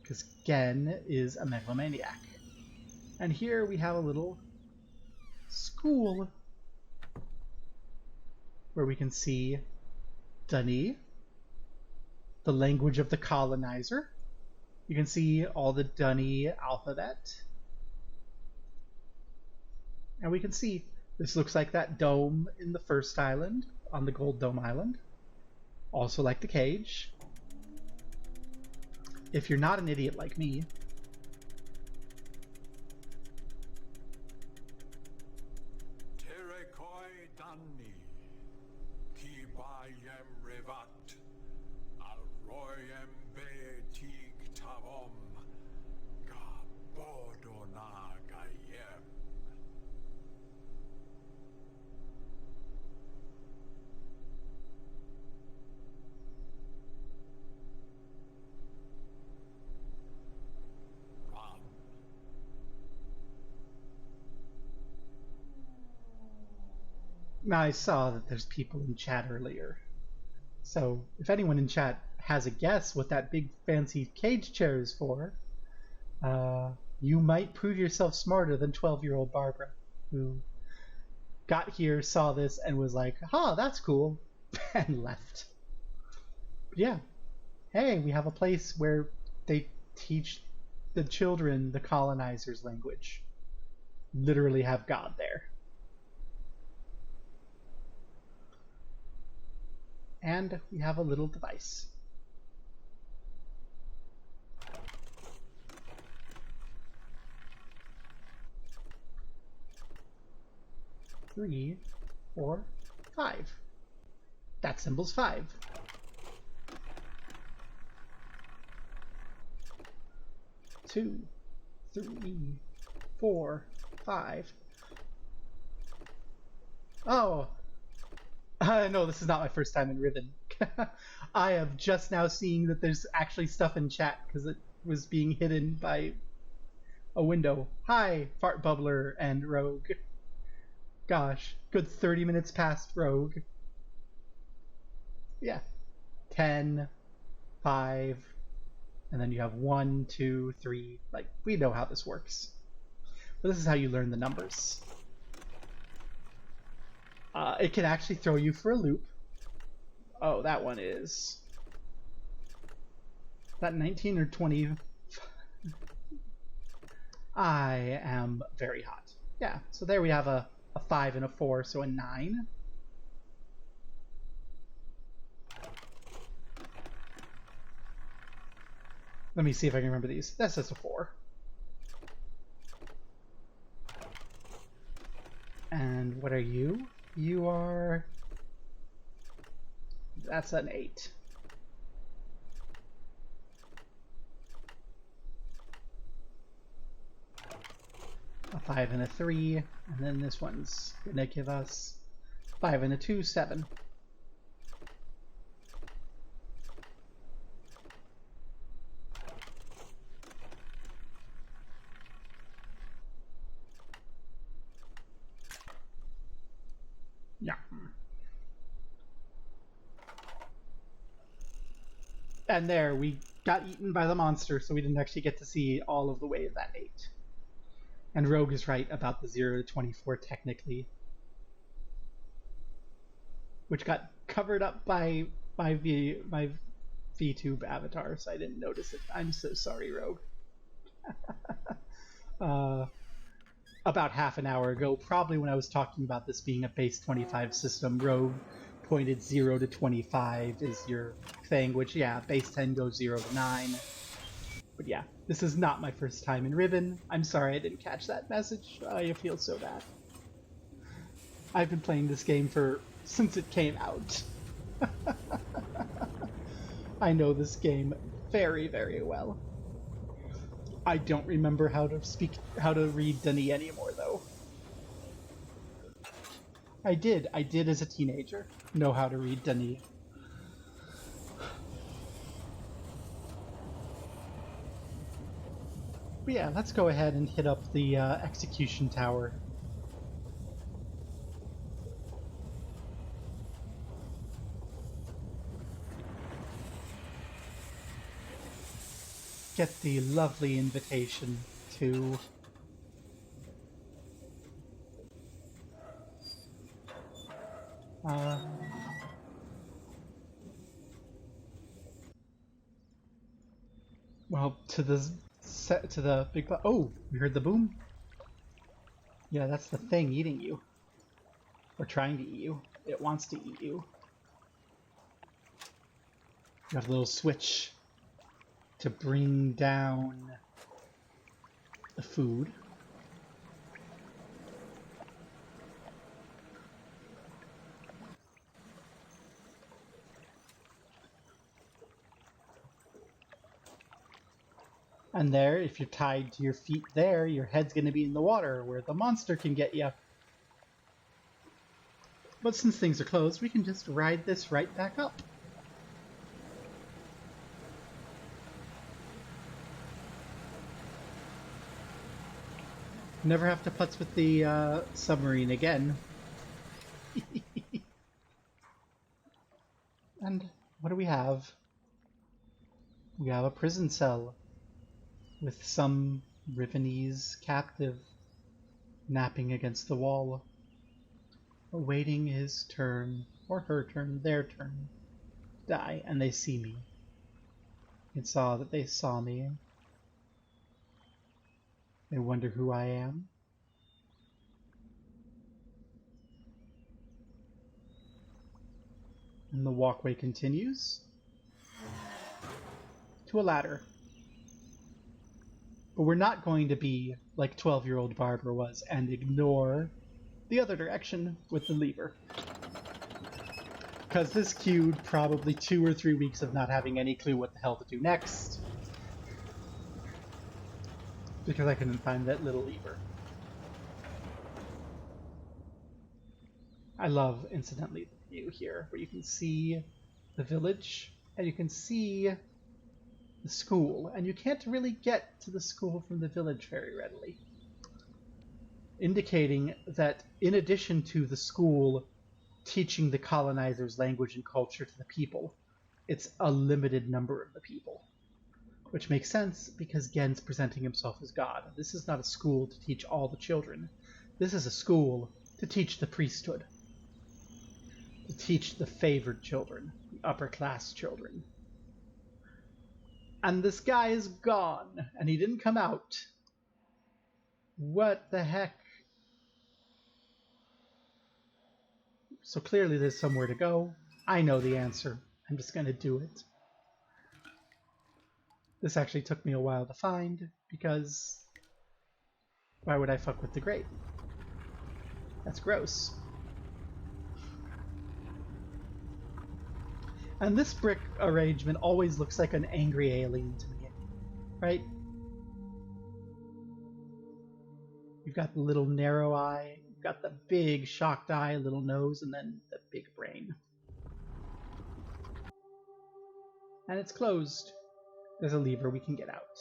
Because Gen is a megalomaniac. And here we have a little school where we can see Dunny, the language of the colonizer. You can see all the Dunny alphabet. And we can see this looks like that dome in the first island, on the Gold Dome Island. Also like the cage. If you're not an idiot like me, now I saw that there's people in chat earlier. So if anyone in chat has a guess what that big fancy cage chair is for, you might prove yourself smarter than 12-year-old Barbara, who got here, saw this, and was like, that's cool, and left. But yeah. Hey, we have a place where they teach the children the colonizers' language. Literally have God there. And we have a little device. Three, 4, 5. That symbol's 5. Two, 3, 4, 5. Oh! No, this is not my first time in Riven. I am just now seeing that there's actually stuff in chat because it was being hidden by a window. Hi, Fart Bubbler and Rogue. Gosh, good 30 minutes past Rogue. Yeah. 10, 5, and then you have 1, 2, 3. We know how this works. But this is how you learn the numbers. It can actually throw you for a loop. Oh, that one is... that 19 or 20? I am very hot. Yeah, so there we have a 5 and a 4, so a 9. Let me see if I can remember these. That's just a 4. And what are you? You are... that's an 8. A 5 and a 3, and then this one's gonna give us 5 and a 2, 7. Yeah. And there, we got eaten by the monster, so we didn't actually get to see all of the way of that 8. And Rogue is right about the 0 to 24 technically. Which got covered up by my VTube avatar, so I didn't notice it. I'm so sorry, Rogue. About half an hour ago, probably when I was talking about this being a base 25 system, Rogue pointed 0 to 25 is your thing, which, yeah, base 10 goes 0 to 9. But yeah, this is not my first time in Riven. I'm sorry I didn't catch that message. I feel so bad. I've been playing this game since it came out. I know this game very, very well. I don't remember how to read Denis anymore, though. I did as a teenager know how to read Denis. But yeah, let's go ahead and hit up the execution tower. Get the lovely invitation to well, to the big. Oh, we heard the boom. Yeah, that's the thing eating you, or trying to eat you. It wants to eat you. You have a little switch to bring down the food. And there, if you're tied to your feet there, your head's going to be in the water where the monster can get you. But since things are closed, we can just ride this right back up. Never have to putz with the submarine again. And what do we have? We have a prison cell with some Rivenese captive napping against the wall, awaiting his turn, or her turn, their turn, die, and they see me. It saw that they saw me. They wonder who I am. And the walkway continues to a ladder. But we're not going to be like 12-year-old Barbara was and ignore the other direction with the lever. Because this queued probably 2 or 3 weeks of not having any clue what the hell to do next. Because I couldn't find that little lever. I love, incidentally, the view here, where you can see the village, and you can see the school, and you can't really get to the school from the village very readily. Indicating that in addition to the school teaching the colonizers' language and culture to the people, it's a limited number of the people. Which makes sense because Gen's presenting himself as God. This is not a school to teach all the children. This is a school to teach the priesthood. To teach the favored children, the upper class children. And this guy is gone, and he didn't come out. What the heck? So clearly there's somewhere to go. I know the answer. I'm just going to do it. This actually took me a while to find, because why would I fuck with the grate? That's gross. And this brick arrangement always looks like an angry alien to me, right? You've got the little narrow eye, you've got the big shocked eye, little nose, and then the big brain. And it's closed. There's a lever, we can get out.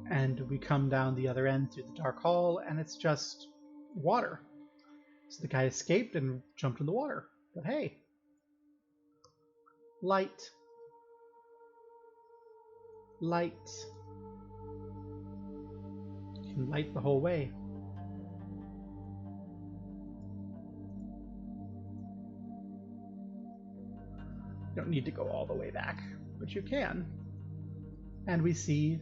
And we come down the other end through the dark hall, and it's just water. So the guy escaped and jumped in the water. But hey, light. Light. You can light the whole way. You don't need to go all the way back, but you can. And we see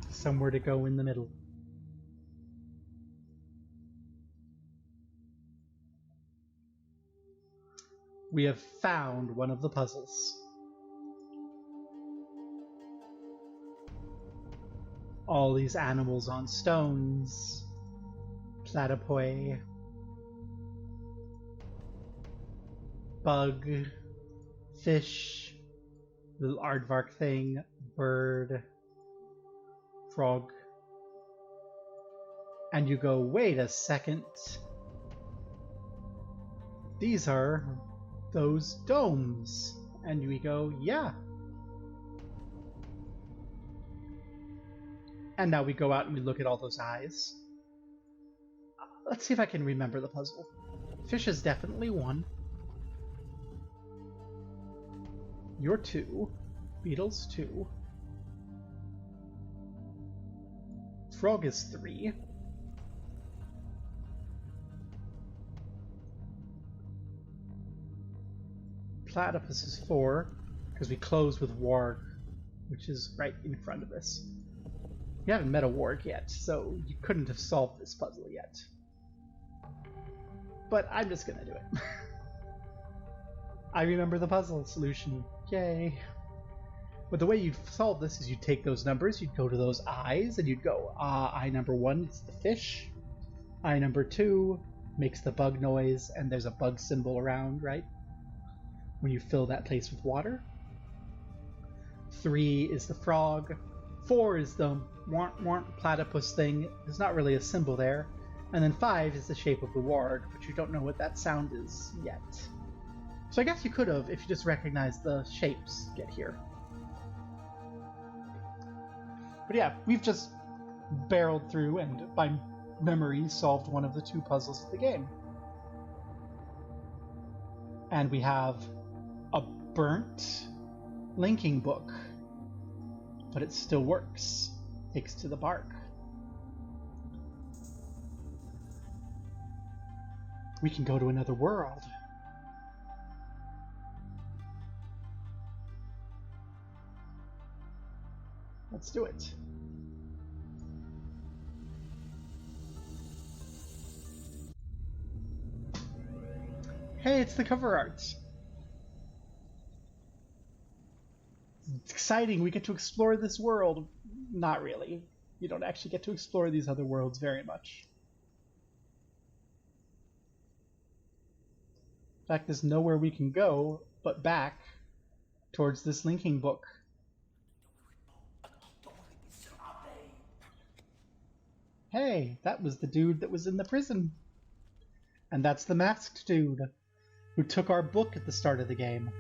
somewhere to go in the middle. We have found one of the puzzles. All these animals on stones. Platypoi. Bug. Fish. Little aardvark thing. Bird. Frog. And you go, wait a second. These are those domes. And we go, yeah. And now we go out and we look at all those eyes. Let's see if I can remember the puzzle. Fish is definitely 1. You're 2. Beetle's 2. Frog is 3. Platypus is 4, because we close with warg, which is right in front of us. We haven't met a warg yet, so you couldn't have solved this puzzle yet. But I'm just gonna do it. I remember the puzzle solution. Yay. But the way you'd solve this is you'd take those numbers, you'd go to those eyes, and you'd go, eye number 1 is the fish. Eye number 2 makes the bug noise, and there's a bug symbol around, right? When you fill that place with water. 3 is the frog. 4 is the platypus thing. There's not really a symbol there. And then 5 is the shape of the warg, but you don't know what that sound is yet. So I guess you could have, if you just recognized the shapes, get here. But yeah, we've just barreled through and by memory solved one of the 2 puzzles of the game. And we have a burnt linking book. But it still works, thanks to the bark. We can go to another world. Let's do it. Hey, it's the cover art. It's exciting, we get to explore this world. Not really. You don't actually get to explore these other worlds very much. In fact, there's nowhere we can go but back towards this linking book. Hey, that was the dude that was in the prison. And that's the masked dude who took our book at the start of the game.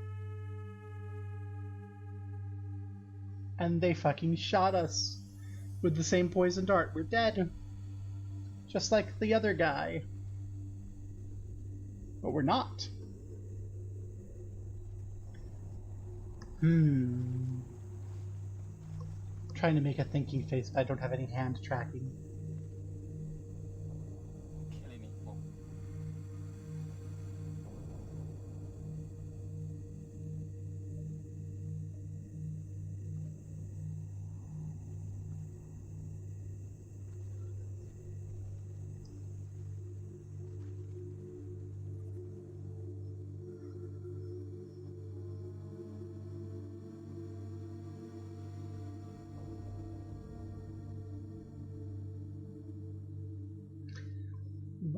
And they fucking shot us with the same poison dart. We're dead. Just like the other guy. But we're not. Trying to make a thinking face, but I don't have any hand tracking.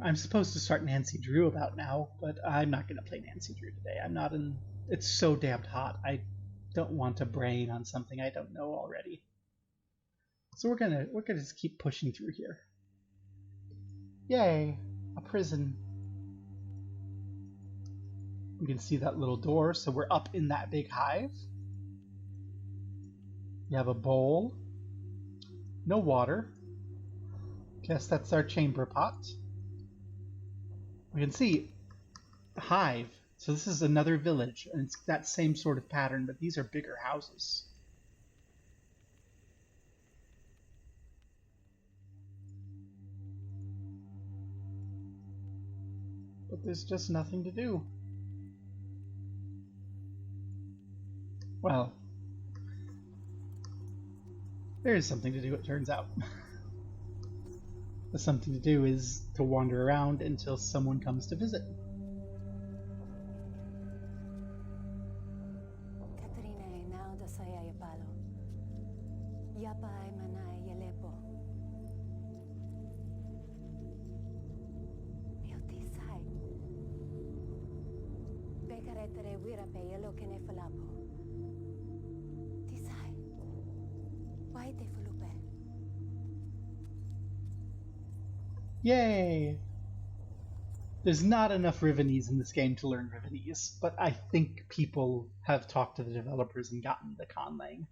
I'm supposed to start Nancy Drew about now, but I'm not going to play Nancy Drew today. I'm not in... It's so damned hot. I don't want to brain on something I don't know already. So we're gonna just keep pushing through here. Yay, a prison. You can see that little door, so we're up in that big hive. We have a bowl. No water. Guess that's our chamber pot. We can see the hive. So this is another village, and it's that same sort of pattern, but these are bigger houses. But there's just nothing to do. Well, there is something to do, it turns out. The something to do is to wander around until someone comes to visit. ye palo. Yapa ay manay yelepo. Miotisay. Bekaretere wira pe yelo kene falapo. Tisay. Why te fulupe? Yay! There's not enough Rivenese in this game to learn Rivenese, but I think people have talked to the developers and gotten the conlang.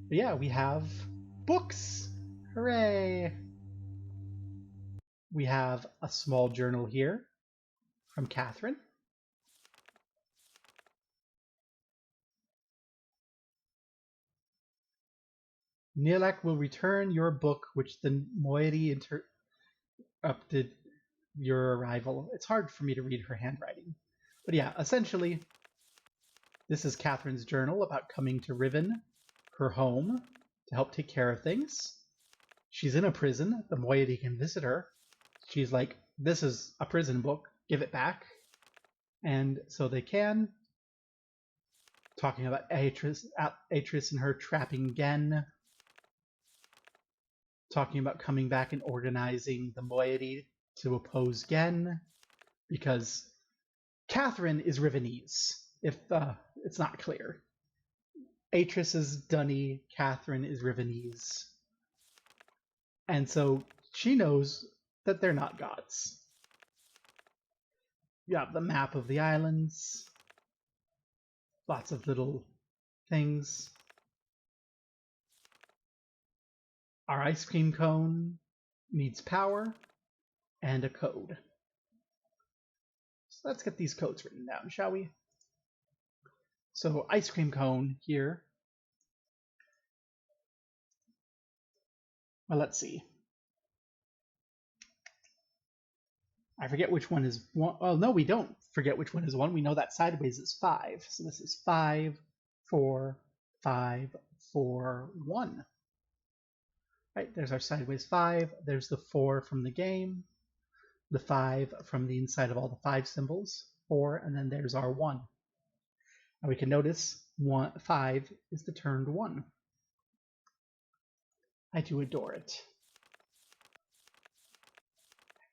But yeah, we have books! Hooray! We have a small journal here from Catherine. Nilak will return your book which the moiety interrupted your arrival. It's hard for me to read her handwriting. But yeah, essentially, this is Catherine's journal about coming to Riven, her home, to help take care of things. She's in a prison. The moiety can visit her. She's like, this is a prison book. Give it back. And so they can. Talking about Atris and her trapping Gen. Talking about coming back and organizing the moiety to oppose Gen. Because Catherine is Rivenese, if it's not clear. Atris is Dunny, Catherine is Rivenese. And so she knows that they're not gods. You have the map of the islands. Lots of little things. Our ice cream cone needs power and a code. So let's get these codes written down, shall we? So ice cream cone here. Well, let's see. I forget which one is one. Oh, no, we don't forget which one is one. We know that sideways is 5. So this is 5, 4, 5, 4, 1. Right, there's our sideways 5. There's the 4 from the game. The 5 from the inside of all the 5 symbols. 4, and then there's our 1. And we can notice 5 is the turned 1. I do adore it.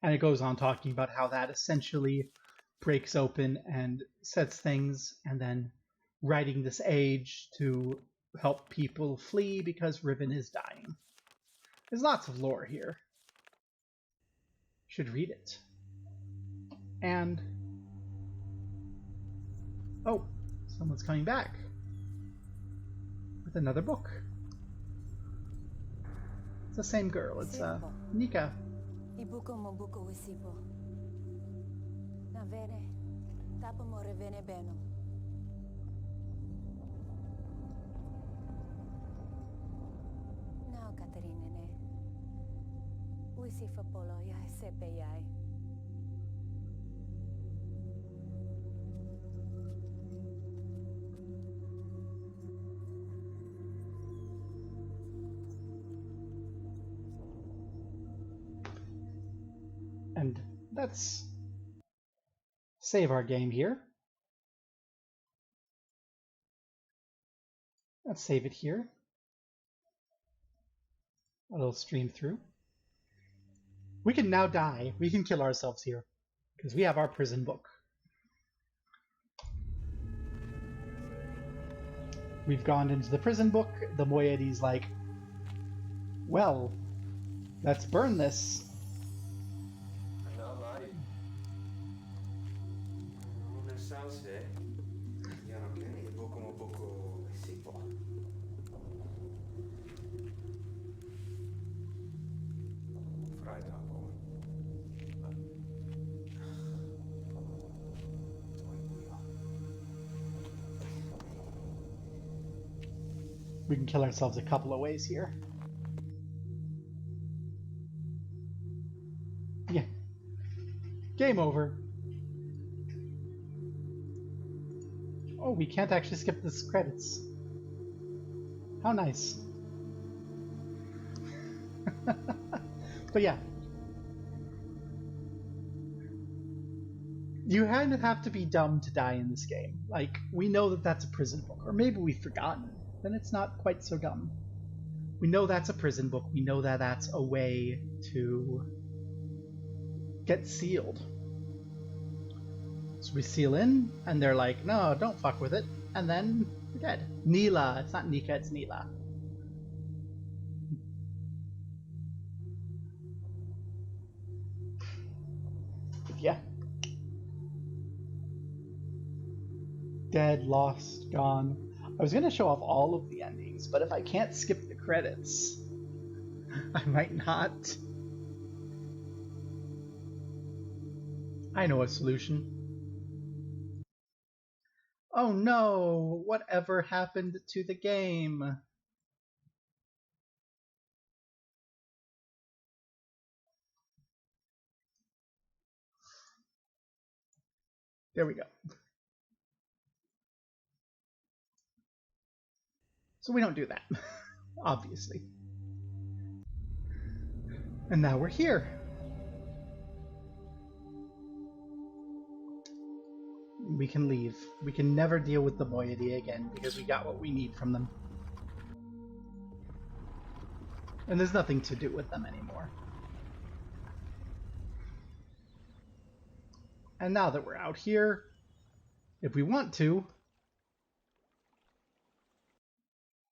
And it goes on talking about how that essentially breaks open and sets things, and then writing this age to help people flee because Riven is dying. There's lots of lore here. Should read it. And oh, someone's coming back with another book. It's the same girl. It's Nika. Ibuko mobuko wisipo. Na vene, tapa mo revene beno. Now, Katerina ne. Wisifa polo ya sepe yai. And let's save our game here. Let's save it here. It'll stream through. We can now die. We can kill ourselves here because we have our prison book. We've gone into the prison book. The moiety's like, well, let's burn this. We can kill ourselves a couple of ways here. Yeah. Game over. Oh, we can't actually skip this credits. How nice. But yeah. You kind of have to be dumb to die in this game. Like, we know that that's a prison book, or maybe we've forgotten. then it's not quite so dumb. We know that's a prison book. We know that that's a way to get sealed. So we seal in, and they're like, no, don't fuck with it. And then we're dead. Neela. It's not Nika, it's Neela. Yeah. Dead, lost, gone. I was going to show off all of the endings, but if I can't skip the credits, I might not. I know a solution. Oh no! Whatever happened to the game? There we go. So we don't do that, obviously. And now we're here. We can leave. We can never deal with the moiety again because we got what we need from them. And there's nothing to do with them anymore. And now that we're out here, if we want to,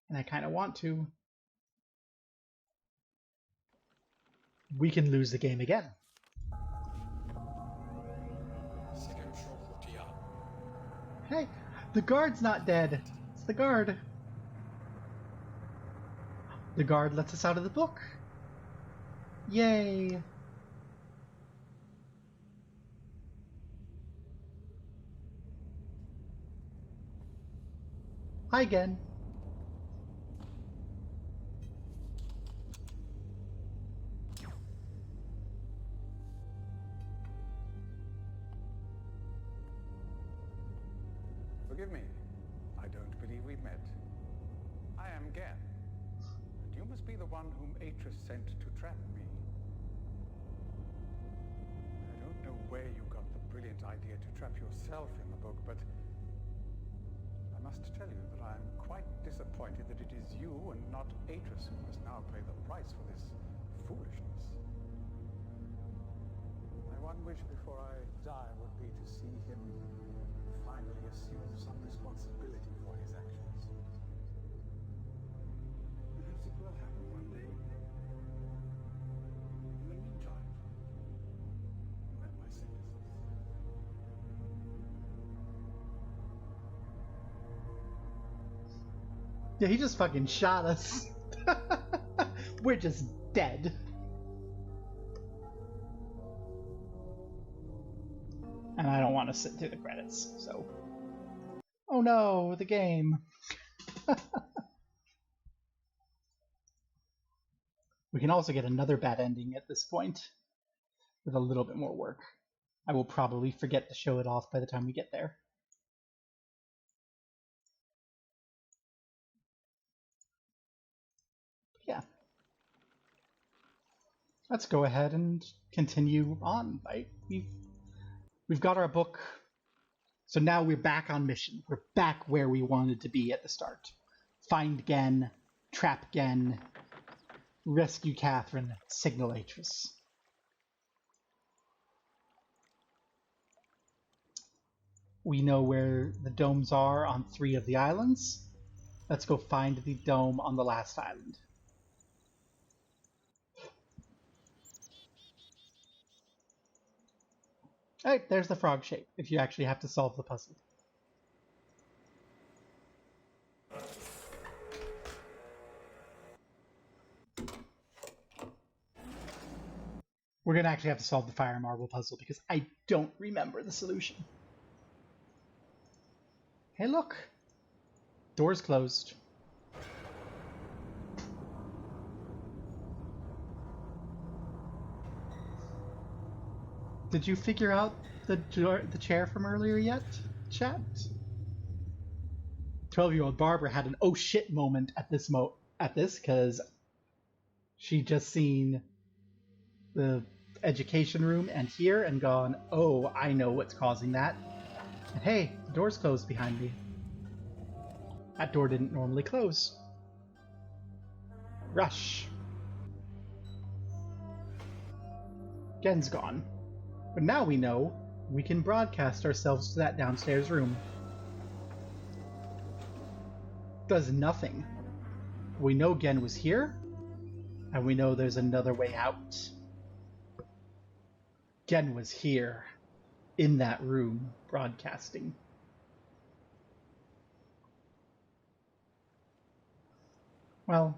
and I kind of want to, we can lose the game again. Hey, the guard's not dead. It's the guard. The guard lets us out of the book. Yay. Hi again. Forgive me. I don't believe we've met. I am Gan, and you must be the one whom Atris sent to trap me. I don't know where you got the brilliant idea to trap yourself in the book, but I must tell you that I am quite disappointed that it is you and not Atris who must now pay the price for this foolishness. My one wish before I die would be to see him finally assume some responsibility for his actions. Perhaps it will happen one day. In the meantime, you have my sympathies. Yeah, he just fucking shot us. We're just dead. And I don't want to sit through the credits, so... Oh no, the game. We can also get another bad ending at this point, with a little bit more work. I will probably forget to show it off by the time we get there. Yeah. Let's go ahead and continue on, right? We've got our book. So now we're back on mission. We're back where we wanted to be at the start. Find Gen, trap Gen, rescue Catherine, signal Atris. We know where the domes are on 3 of the islands. Let's go find the dome on the last island. Alright, there's the frog shape, if you actually have to solve the puzzle. We're going to actually have to solve the fire marble puzzle because I don't remember the solution. Hey, look! Door's closed. Did you figure out the chair from earlier yet, chat? 12-year-old Barbara had an oh shit moment at this because she just seen the education room and here and gone, oh, I know what's causing that. And hey, the door's closed behind me. That door didn't normally close. Rush. Gen's gone. But now we know we can broadcast ourselves to that downstairs room. Does nothing. We know Gen was here, and we know there's another way out. Gen was here, in that room, broadcasting. Well,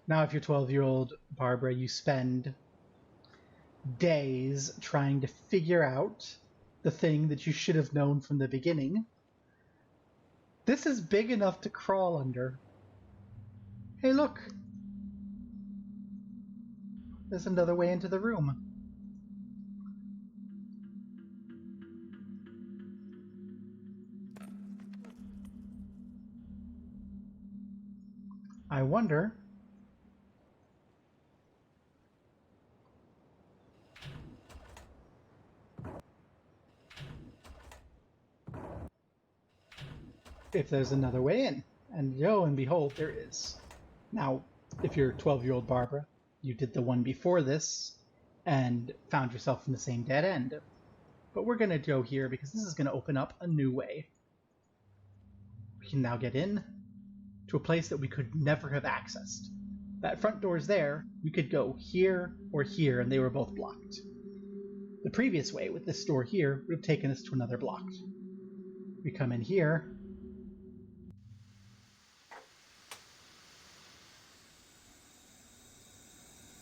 now if you're 12-year-old Barbara, you spend days trying to figure out the thing that you should have known from the beginning. This is big enough to crawl under. Hey, look! There's another way into the room. I wonder if there's another way in. And lo and behold, there is. Now, if you're 12-year-old Barbara, you did the one before this and found yourself in the same dead end. But we're going to go here because this is going to open up a new way. We can now get in to a place that we could never have accessed. That front door's there. We could go here or here, and they were both blocked. The previous way, with this door here, would have taken us to another block. We come in here.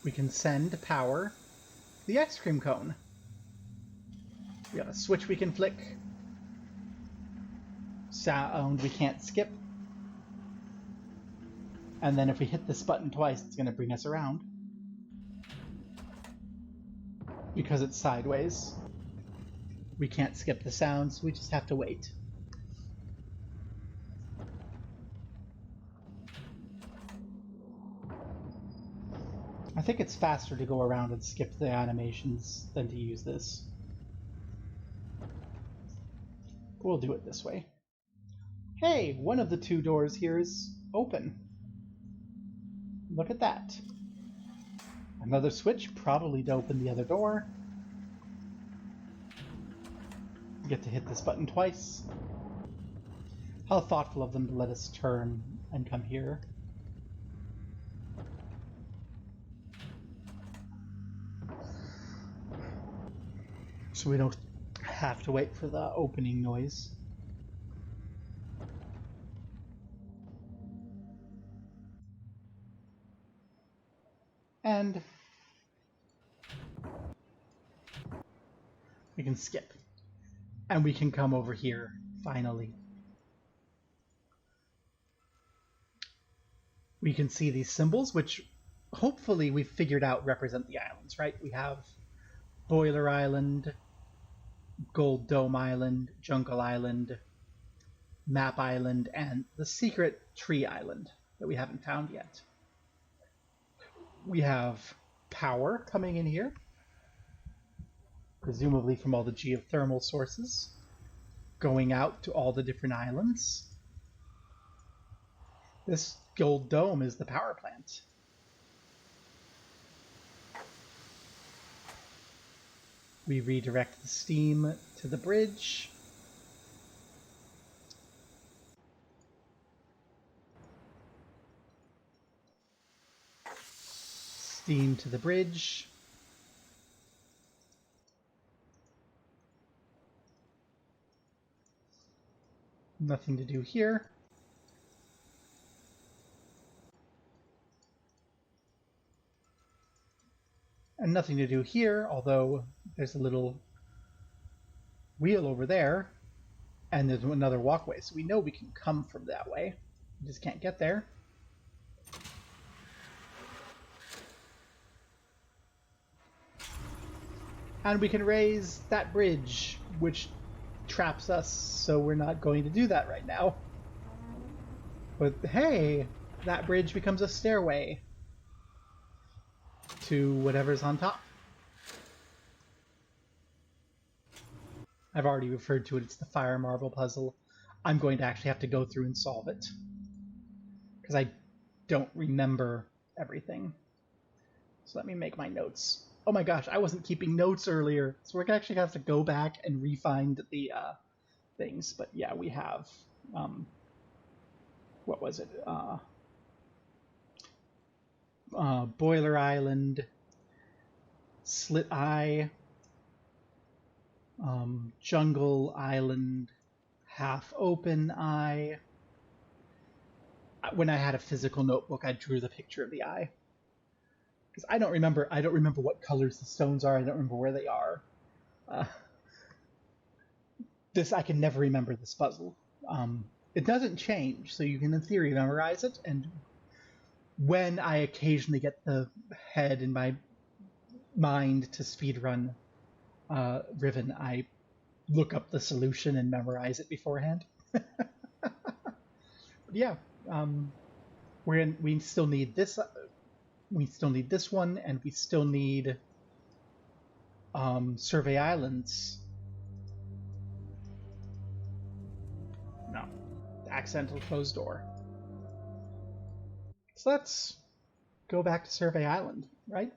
We can send power to the ice cream cone. We got a switch we can flick. Sound we can't skip. And then if we hit this button twice, it's going to bring us around. Because it's sideways. We can't skip the sounds, we just have to wait. I think it's faster to go around and skip the animations than to use this. We'll do it this way. Hey, one of the two doors here is open. Look at that. Another switch, probably to open the other door. We get to hit this button twice. How thoughtful of them to let us turn and come here. So we don't have to wait for the opening noise. And we can skip. And we can come over here, finally. We can see these symbols, which hopefully we've figured out represent the islands, right? We have Boiler Island, Gold Dome Island, Jungle Island, Map Island, and the secret Tree Island that we haven't found yet. We have power coming in here, presumably from all the geothermal sources, going out to all the different islands. This gold dome is the power plant. We redirect the steam to the bridge. Steam to the bridge. Nothing to do here. And nothing to do here, although there's a little wheel over there, and there's another walkway, so we know we can come from that way. We just can't get there. And we can raise that bridge, which traps us, so we're not going to do that right now. But hey, that bridge becomes a stairway to whatever's on top. I've already referred to it. It's the fire marble puzzle. I'm going to actually have to go through and solve it because I don't remember everything. So let me make my notes. Oh my gosh, I wasn't keeping notes earlier, so we're gonna actually have to go back and re-find the things. But yeah, we have what was it? Boiler Island, Slit Eye, Jungle Island, Half Open Eye. When I had a physical notebook, I drew the picture of the eye. Because I don't remember what colors the stones are. I don't remember where they are. I can never remember this puzzle. It doesn't change, so you can, in theory, memorize it. And when I occasionally get the head in my mind to speedrun Riven, I look up the solution and memorize it beforehand. Yeah, we still need this. We still need this one, and we still need Survey Islands. No, accidental closed door. So let's go back to Survey Island, right?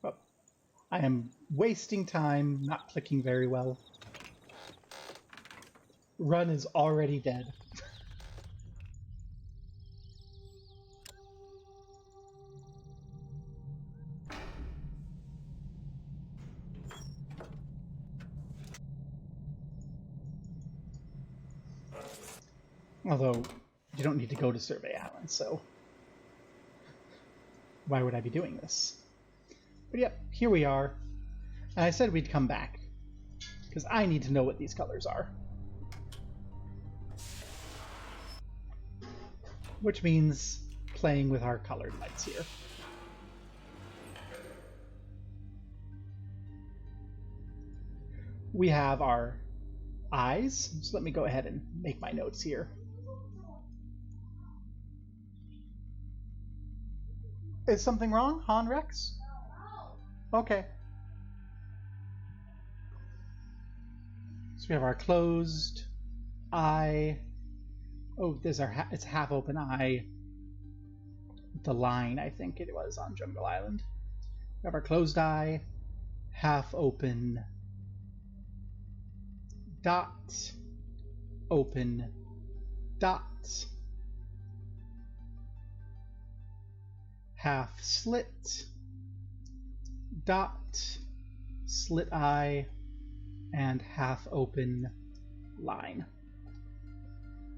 Oh, I am wasting time, not clicking very well. Run is already dead. Although, you don't need to go to Survey Island, so why would I be doing this? But yep, here we are. And I said we'd come back, because I need to know what these colors are. Which means playing with our colored lights here. We have our eyes, so let me go ahead and make my notes here. Is something wrong, Han Rex? Okay. So we have our closed eye. Oh, there's it's half open eye. The line, I think it was on Jungle Island. We have our closed eye, half open dot, open dot, half slit, dot, slit eye, and half open line.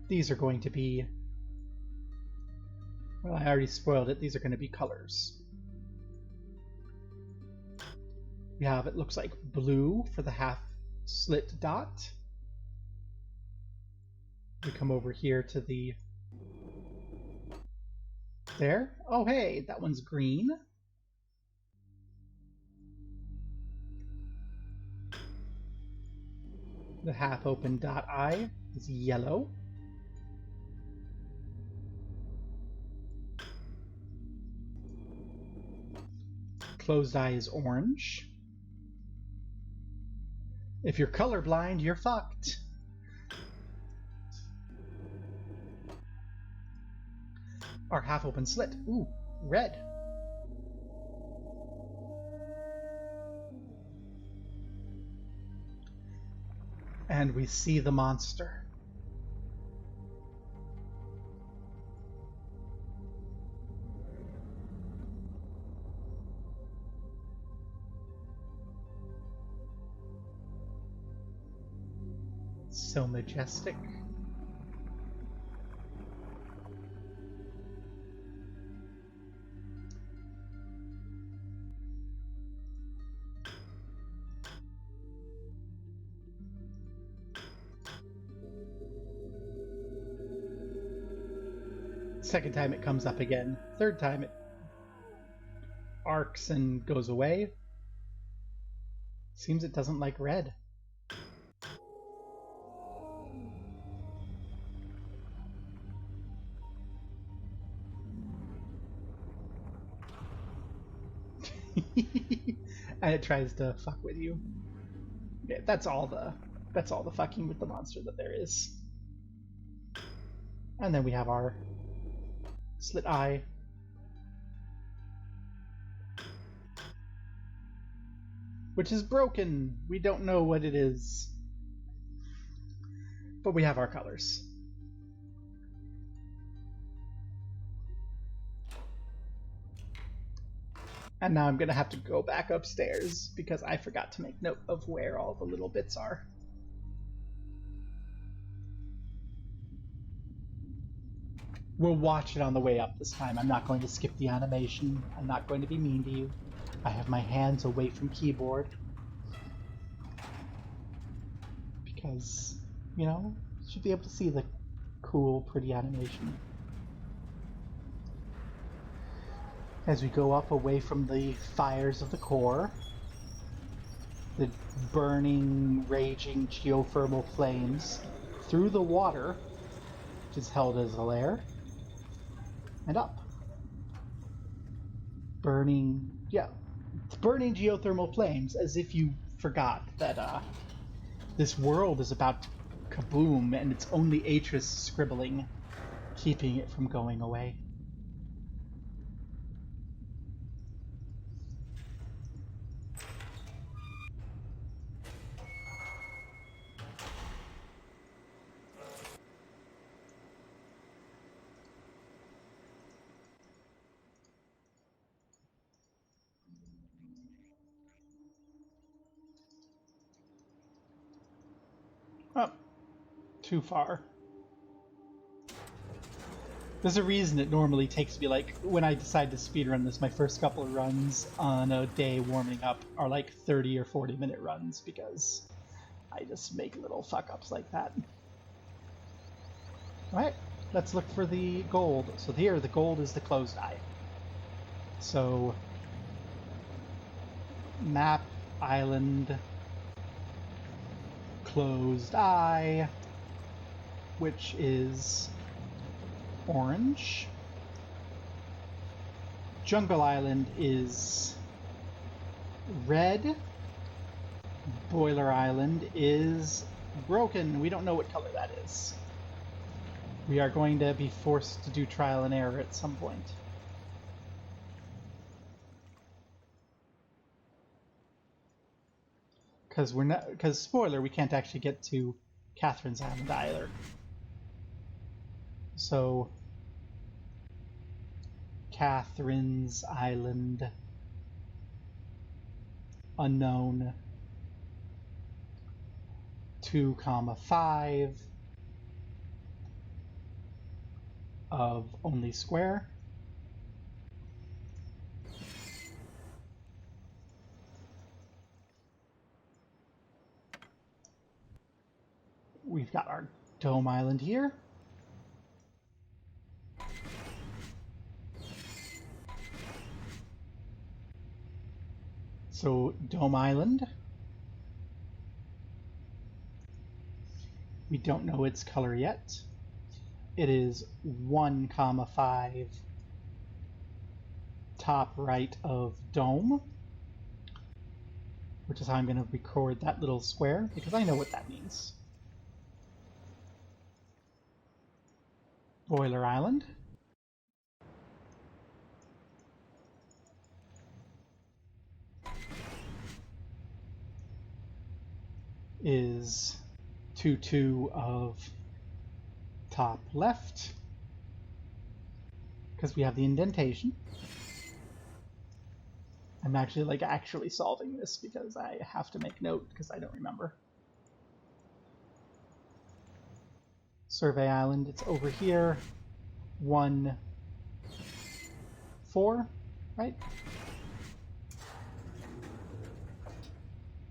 These are going to be, well, I already spoiled it. These are going to be colors. We have, it looks like blue for the half slit dot. We come over here to the, there. Oh, hey, that one's green. The half open dot eye is yellow. Closed eye is orange. If you're colorblind, you're fucked. Our half open slit. Ooh, red. And we see the monster. So majestic. Second time it comes up again. Third time it arcs and goes away. Seems it doesn't like red. And it tries to fuck with you. Yeah, that's all the fucking with the monster that there is. And then we have our slit eye. Which is broken. We don't know what it is. But we have our colors. And now I'm gonna have to go back upstairs because I forgot to make note of where all the little bits are. We'll watch it on the way up this time. I'm not going to skip the animation. I'm not going to be mean to you. I have my hands away from keyboard. Because, you know, you should be able to see the cool, pretty animation. As we go up away from the fires of the core, the burning, raging geothermal flames through the water, which is held as a lair, and up. Burning geothermal flames, as if you forgot that this world is about to kaboom and it's only Atris scribbling, keeping it from going away. Oh, too far. There's a reason it normally takes me, like, when I decide to speedrun this, my first couple of runs on a day warming up are like 30 or 40 minute runs, because I just make little fuck-ups like that. Alright, let's look for the gold. So here, the gold is the closed eye. So, map, island, closed eye, which is orange. Jungle Island is red. Boiler Island is broken. We don't know what color that is. We are going to be forced to do trial and error at some point. Because spoiler, we can't actually get to Catherine's Island either. So, Catherine's Island, unknown, 2,5 of only square. We've got our Dome Island here. So, Dome Island. We don't know its color yet. It is 1,5 top right of Dome, which is how I'm going to record that little square, because I know what that means. Boiler Island. Is 2,2 of top left, because we have the indentation. I'm actually solving this because I have to make note because I don't remember. Survey Island, it's over here. 1, 4, right?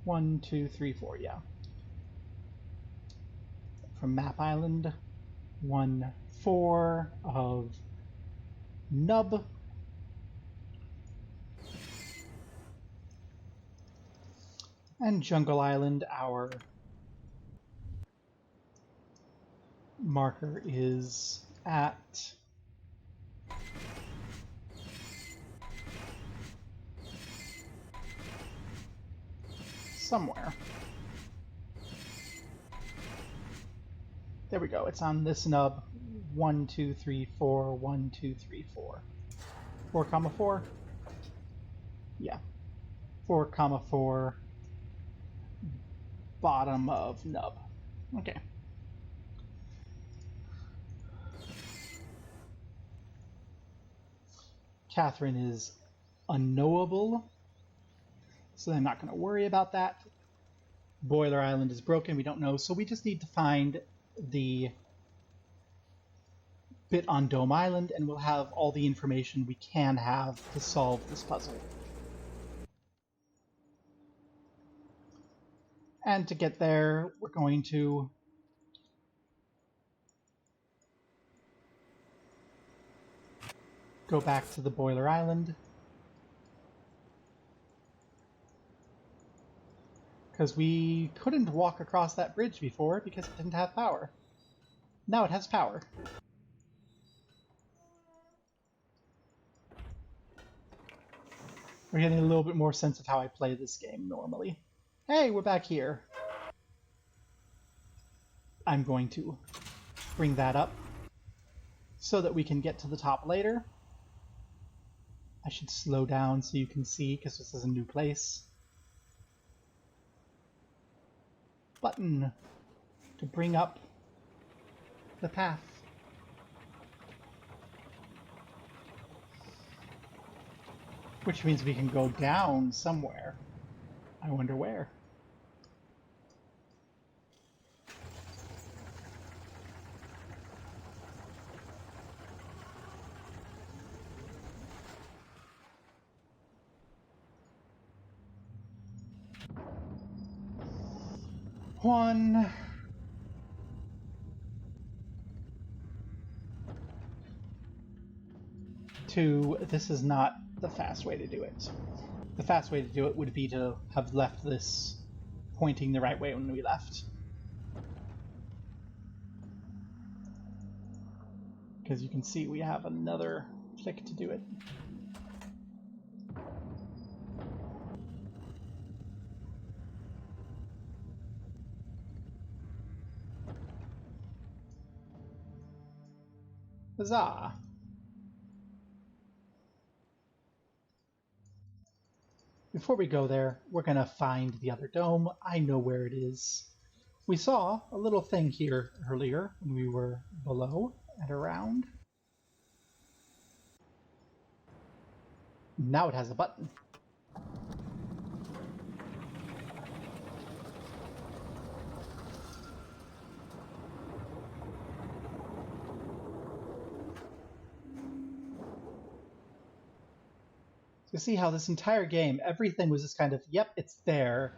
1, 2, 3, 4, yeah. From Map Island, 1, 4 of Nub. And Jungle Island, our marker is at somewhere. There we go. It's on this nub. 1, 2, 3, 4. 1, 2, 3, 4. 4, comma 4. Yeah. 4, comma 4. Bottom of nub. Okay. Catherine is unknowable, so I'm not going to worry about that. Boiler Island is broken, we don't know, so we just need to find the bit on Dome Island, and we'll have all the information we can have to solve this puzzle. And to get there, we're going to go back to the Boiler Island, because we couldn't walk across that bridge before because it didn't have power. Now it has power. We're getting a little bit more sense of how I play this game normally. Hey, we're back here. I'm going to bring that up so that we can get to the top later. I should slow down so you can see, because this is a new place. Button to bring up the path. Which means we can go down somewhere. I wonder where. One. Two. This is not the fast way to do it. The fast way to do it would be to have left this pointing the right way when we left. Because you can see we have another click to do it. Huzzah! Before we go there, we're going to find the other dome. I know where it is. We saw a little thing here earlier when we were below and around. Now it has a button. You see how this entire game, everything was just kind of, yep, it's there,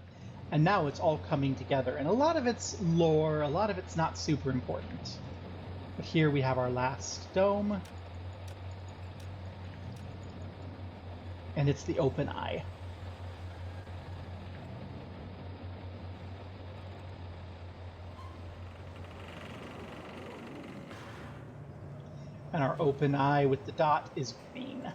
and now it's all coming together. And a lot of it's lore, a lot of it's not super important. But here we have our last dome, and it's the open eye. And our open eye with the dot is green.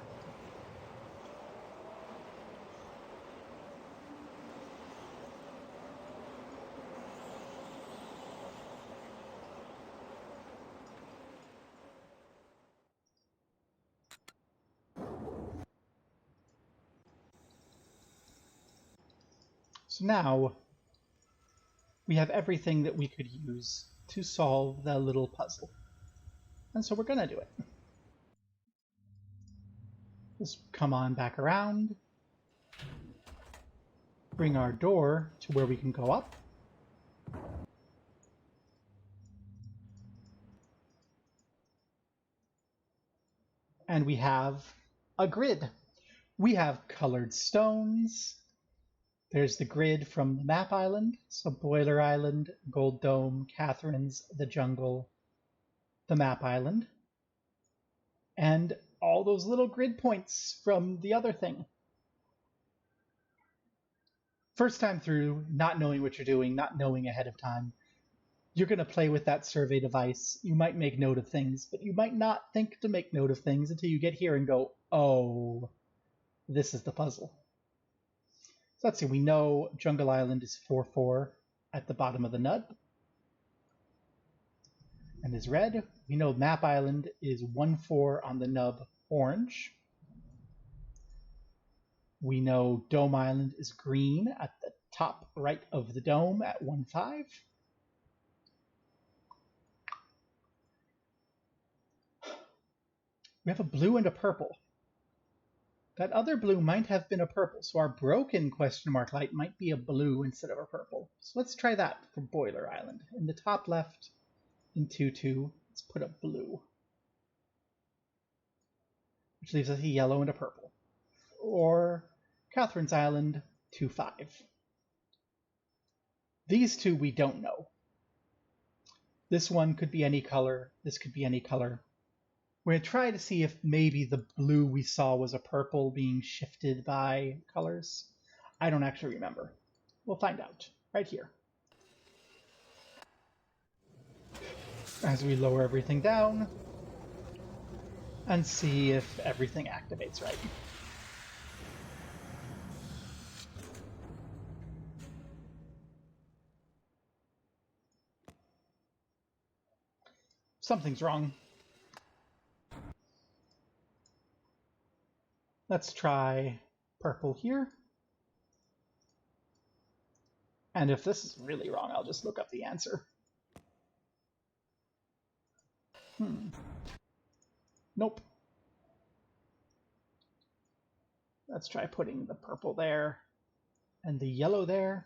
So now we have everything that we could use to solve the little puzzle. And so we're going to do it. Just come on back around. Bring our door to where we can go up. And we have a grid. We have colored stones. There's the grid from the map island. So Boiler Island, Gold Dome, Catherine's, the jungle, the map island. And all those little grid points from the other thing. First time through, not knowing what you're doing, not knowing ahead of time, you're going to play with that survey device. You might make note of things, but you might not think to make note of things until you get here and go, oh, this is the puzzle. So let's see, we know Jungle Island is 4-4 at the bottom of the nut and is red. We know Map Island is 1-4 on the nub, orange. We know Dome Island is green at the top right of the dome at 1-5. We have a blue and a purple. That other blue might have been a purple, so our broken question mark light might be a blue instead of a purple. So let's try that for Boiler Island. In the top left, in 2-2, let's put a blue, which leaves us a yellow and a purple. Or Catherine's Island, 2-5. These two we don't know. This one could be any color, this could be any color. We're going to try to see if maybe the blue we saw was a purple being shifted by colors. I don't actually remember. We'll find out right here. As we lower everything down and see if everything activates right. Something's wrong. Let's try purple here. And if this is really wrong, I'll just look up the answer. Nope. Let's try putting the purple there and the yellow there.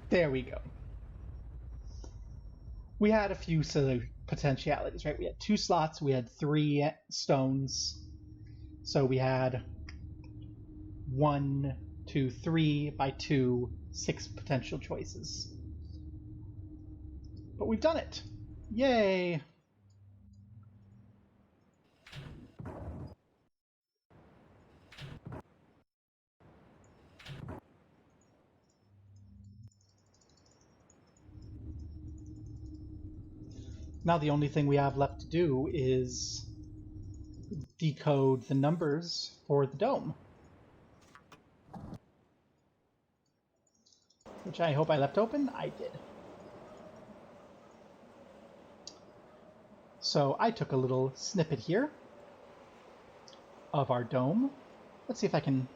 There we go. We had a few potentialities, right? We had 2 slots, we had 3 stones. So we had 1, 2, 3 by 2, 6 potential choices. But we've done it. Yay! Now the only thing we have left to do is decode the numbers for the dome. Which I hope I left open. I did. So I took a little snippet here of our dome. Let's see if I can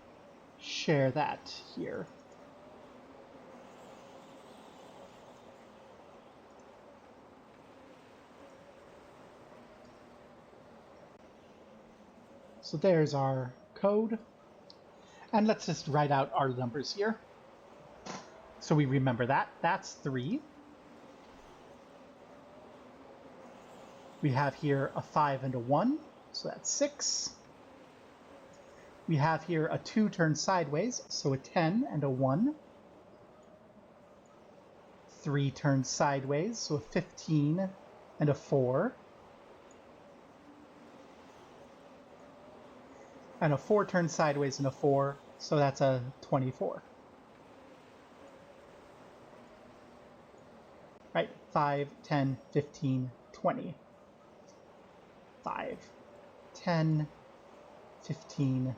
share that here. So there's our code. And let's just write out our numbers here. So we remember that. That's 3. We have here a 5 and a 1, so that's 6. We have here a 2 turned sideways, so a 10 and a 1. 3 turned sideways, so a 15 and a 4. And a 4 turned sideways and a 4, so that's a 24. Right, 5, 10, 15, 20. 5, 10, 15,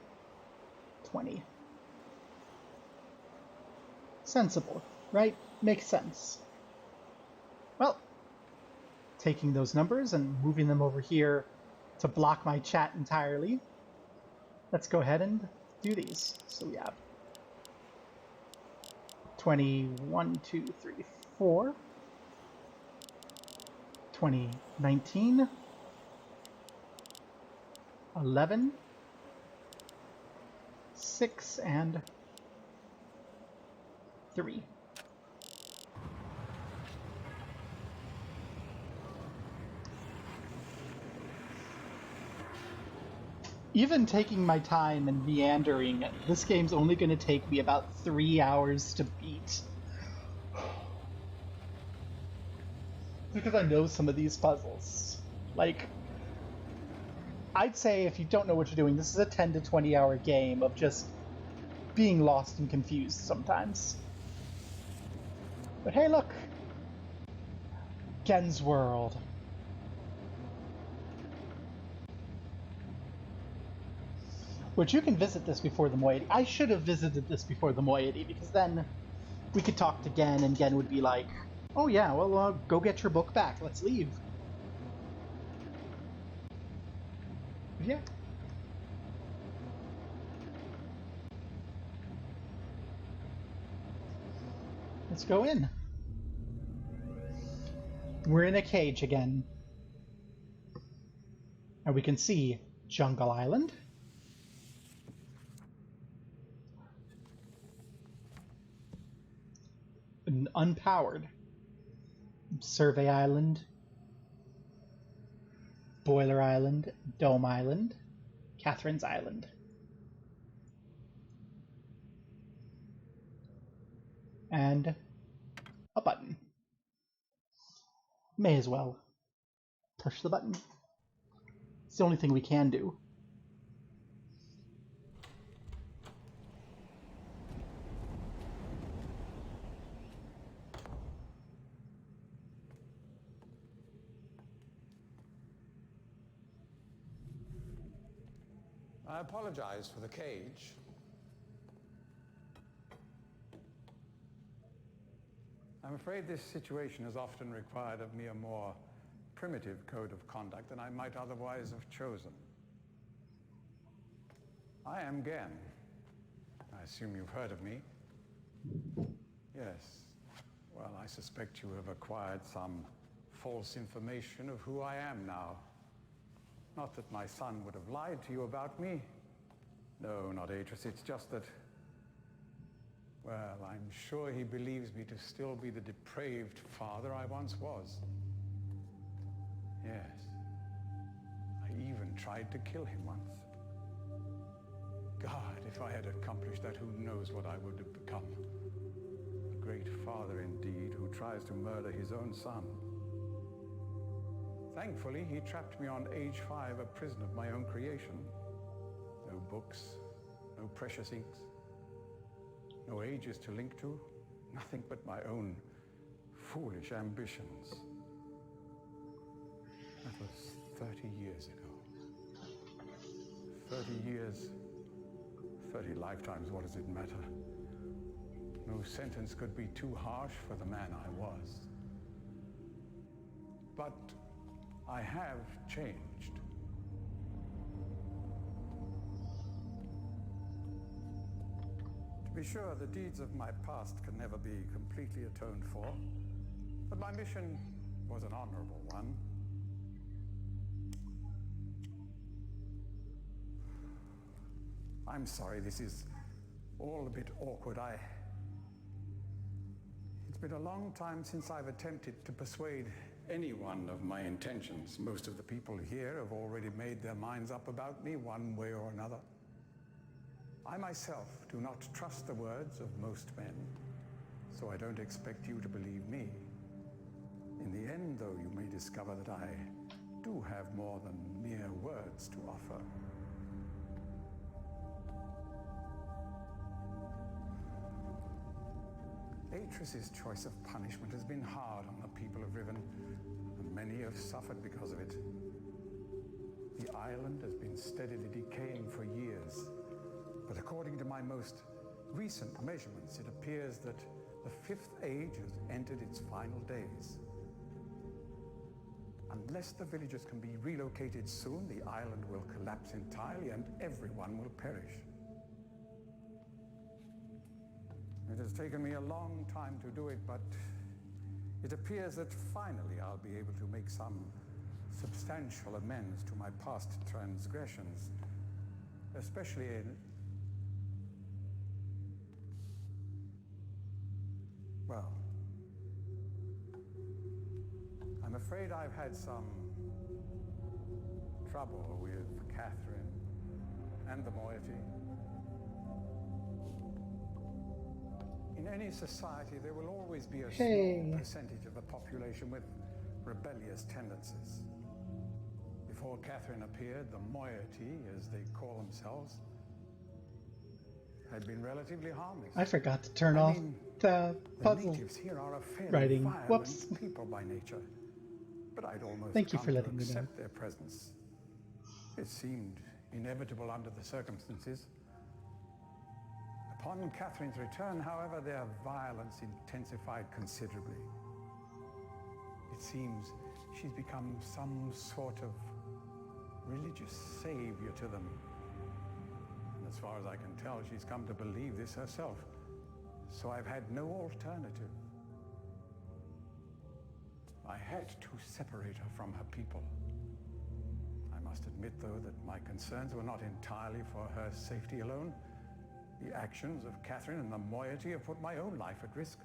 20. Sensible, right? Makes sense. Well, taking those numbers and moving them over here to block my chat entirely, let's go ahead and do these. So we have 21, 2, 3, 4, 2019, 11, 6, and 3. Even taking my time and meandering, this game's only going to take me about 3 hours to beat. Because I know some of these puzzles. Like, I'd say if you don't know what you're doing, this is a 10 to 20 hour game of just being lost and confused sometimes. But hey, look! Gen's World. Which you can visit this before the moiety. I should have visited this before the moiety, because then we could talk to Gen, and Gen would be like, oh yeah, well, go get your book back, let's leave. Yeah. Let's go in. We're in a cage again. And we can see Jungle Island. Unpowered. Survey Island. Boiler Island. Dome Island. Catherine's Island. And a button. May as well push the button. It's the only thing we can do. I apologize for the cage. I'm afraid this situation has often required of me a more primitive code of conduct than I might otherwise have chosen. I am Gen. I assume you've heard of me. Yes. Well, I suspect you have acquired some false information of who I am now. Not that my son would have lied to you about me. No, not Atreus. It's just that, well, I'm sure he believes me to still be the depraved father I once was. Yes. I even tried to kill him once. God, if I had accomplished that, who knows what I would have become. A great father indeed, who tries to murder his own son. Thankfully, he trapped me on age 5, a prison of my own creation. No books, no precious inks, no ages to link to, nothing but my own foolish ambitions. That was 30 years ago. 30 years, 30 lifetimes, what does it matter? No sentence could be too harsh for the man I was. But I have changed. To be sure, the deeds of my past can never be completely atoned for, but my mission was an honorable one. I'm sorry, this is all a bit awkward. It's been a long time since I've attempted to persuade anyone of my intentions. Most of the people here have already made their minds up about me one way or another. I myself do not trust the words of most men, so I don't expect you to believe me. In the end, though, you may discover that I do have more than mere words to offer. Atreus' choice of punishment has been hard on the people of Riven, and many have suffered because of it. The island has been steadily decaying for years, but according to my most recent measurements, it appears that the 5th age has entered its final days. Unless the villagers can be relocated soon, the island will collapse entirely and everyone will perish. It has taken me a long time to do it, but it appears that finally I'll be able to make some substantial amends to my past transgressions, especially in, well, I'm afraid I've had some trouble with Catherine and the moiety. In any society, there will always be a small percentage of the population with rebellious tendencies. If before Catherine appeared, the moiety, as they call themselves, had been relatively harmless. I forgot to turn off the The puzzle natives here are a fairly writing. violent Whoops. people by nature, but I'd almost Thank you come for to letting me know. accept their presence. It seemed inevitable under the circumstances. Upon Catherine's return, however, their violence intensified considerably. It seems she's become some sort of religious savior to them. And as far as I can tell, she's come to believe this herself. So I've had no alternative. I had to separate her from her people. I must admit, though, that my concerns were not entirely for her safety alone. The actions of Catherine and the moiety have put my own life at risk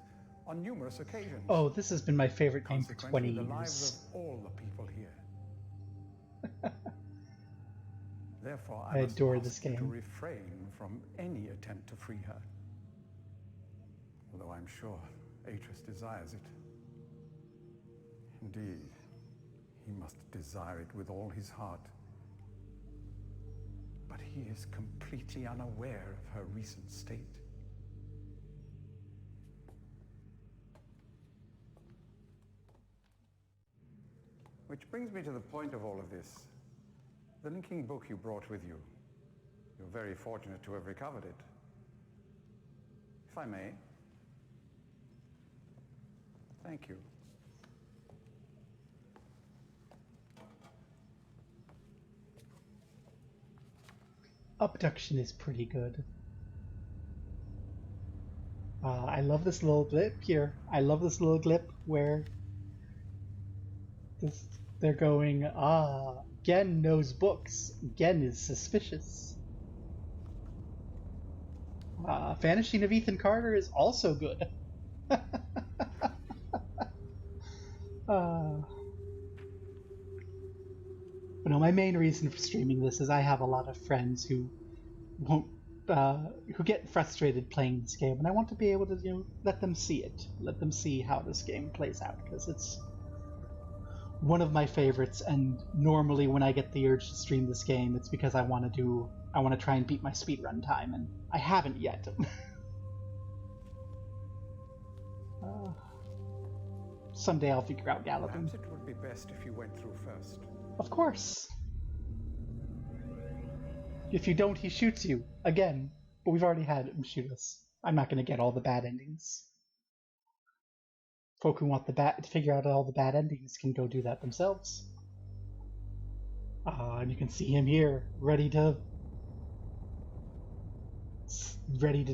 on numerous occasions. Oh, this has been my favorite game for 20 the years. lives of all the people here. Therefore, I I must adore ask this you to game. refrain from any attempt to free her. Although I'm sure Atreus desires it. Indeed, he must desire it with all his heart. But he is completely unaware of her recent state. Which brings me to the point of all of this. The linking book you brought with you. You're very fortunate to have recovered it. If I may. Thank you. Abduction is pretty good. I love this little blip here. I love this little blip where they're going, Gen knows books. Gen is suspicious. Vanishing of Ethan Carter is also good. But no, my main reason for streaming this is I have a lot of friends who won't, who get frustrated playing this game, and I want to be able to, let them see it, let them see how this game plays out, because it's one of my favorites. And normally, when I get the urge to stream this game, it's because I want to try and beat my speedrun time, and I haven't yet. Someday I'll figure out Galloping. Perhaps it would be best if you went through first. Of course. If you don't, he shoots you. Again. But we've already had him shoot us. I'm not going to get all the bad endings. Folk who want to figure out all the bad endings can go do that themselves. And you can see him here, ready to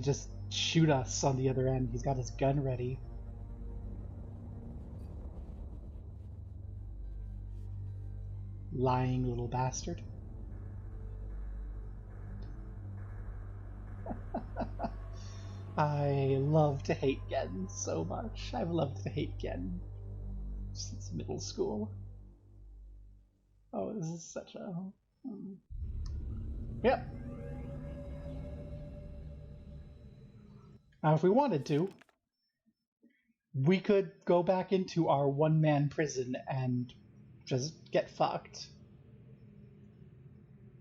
just shoot us on the other end. He's got his gun ready. Lying little bastard. I love to hate Gen so much. I've loved to hate Gen since middle school. Oh, this is such a... Yep. Now, if we wanted to, we could go back into our one-man prison and just get fucked.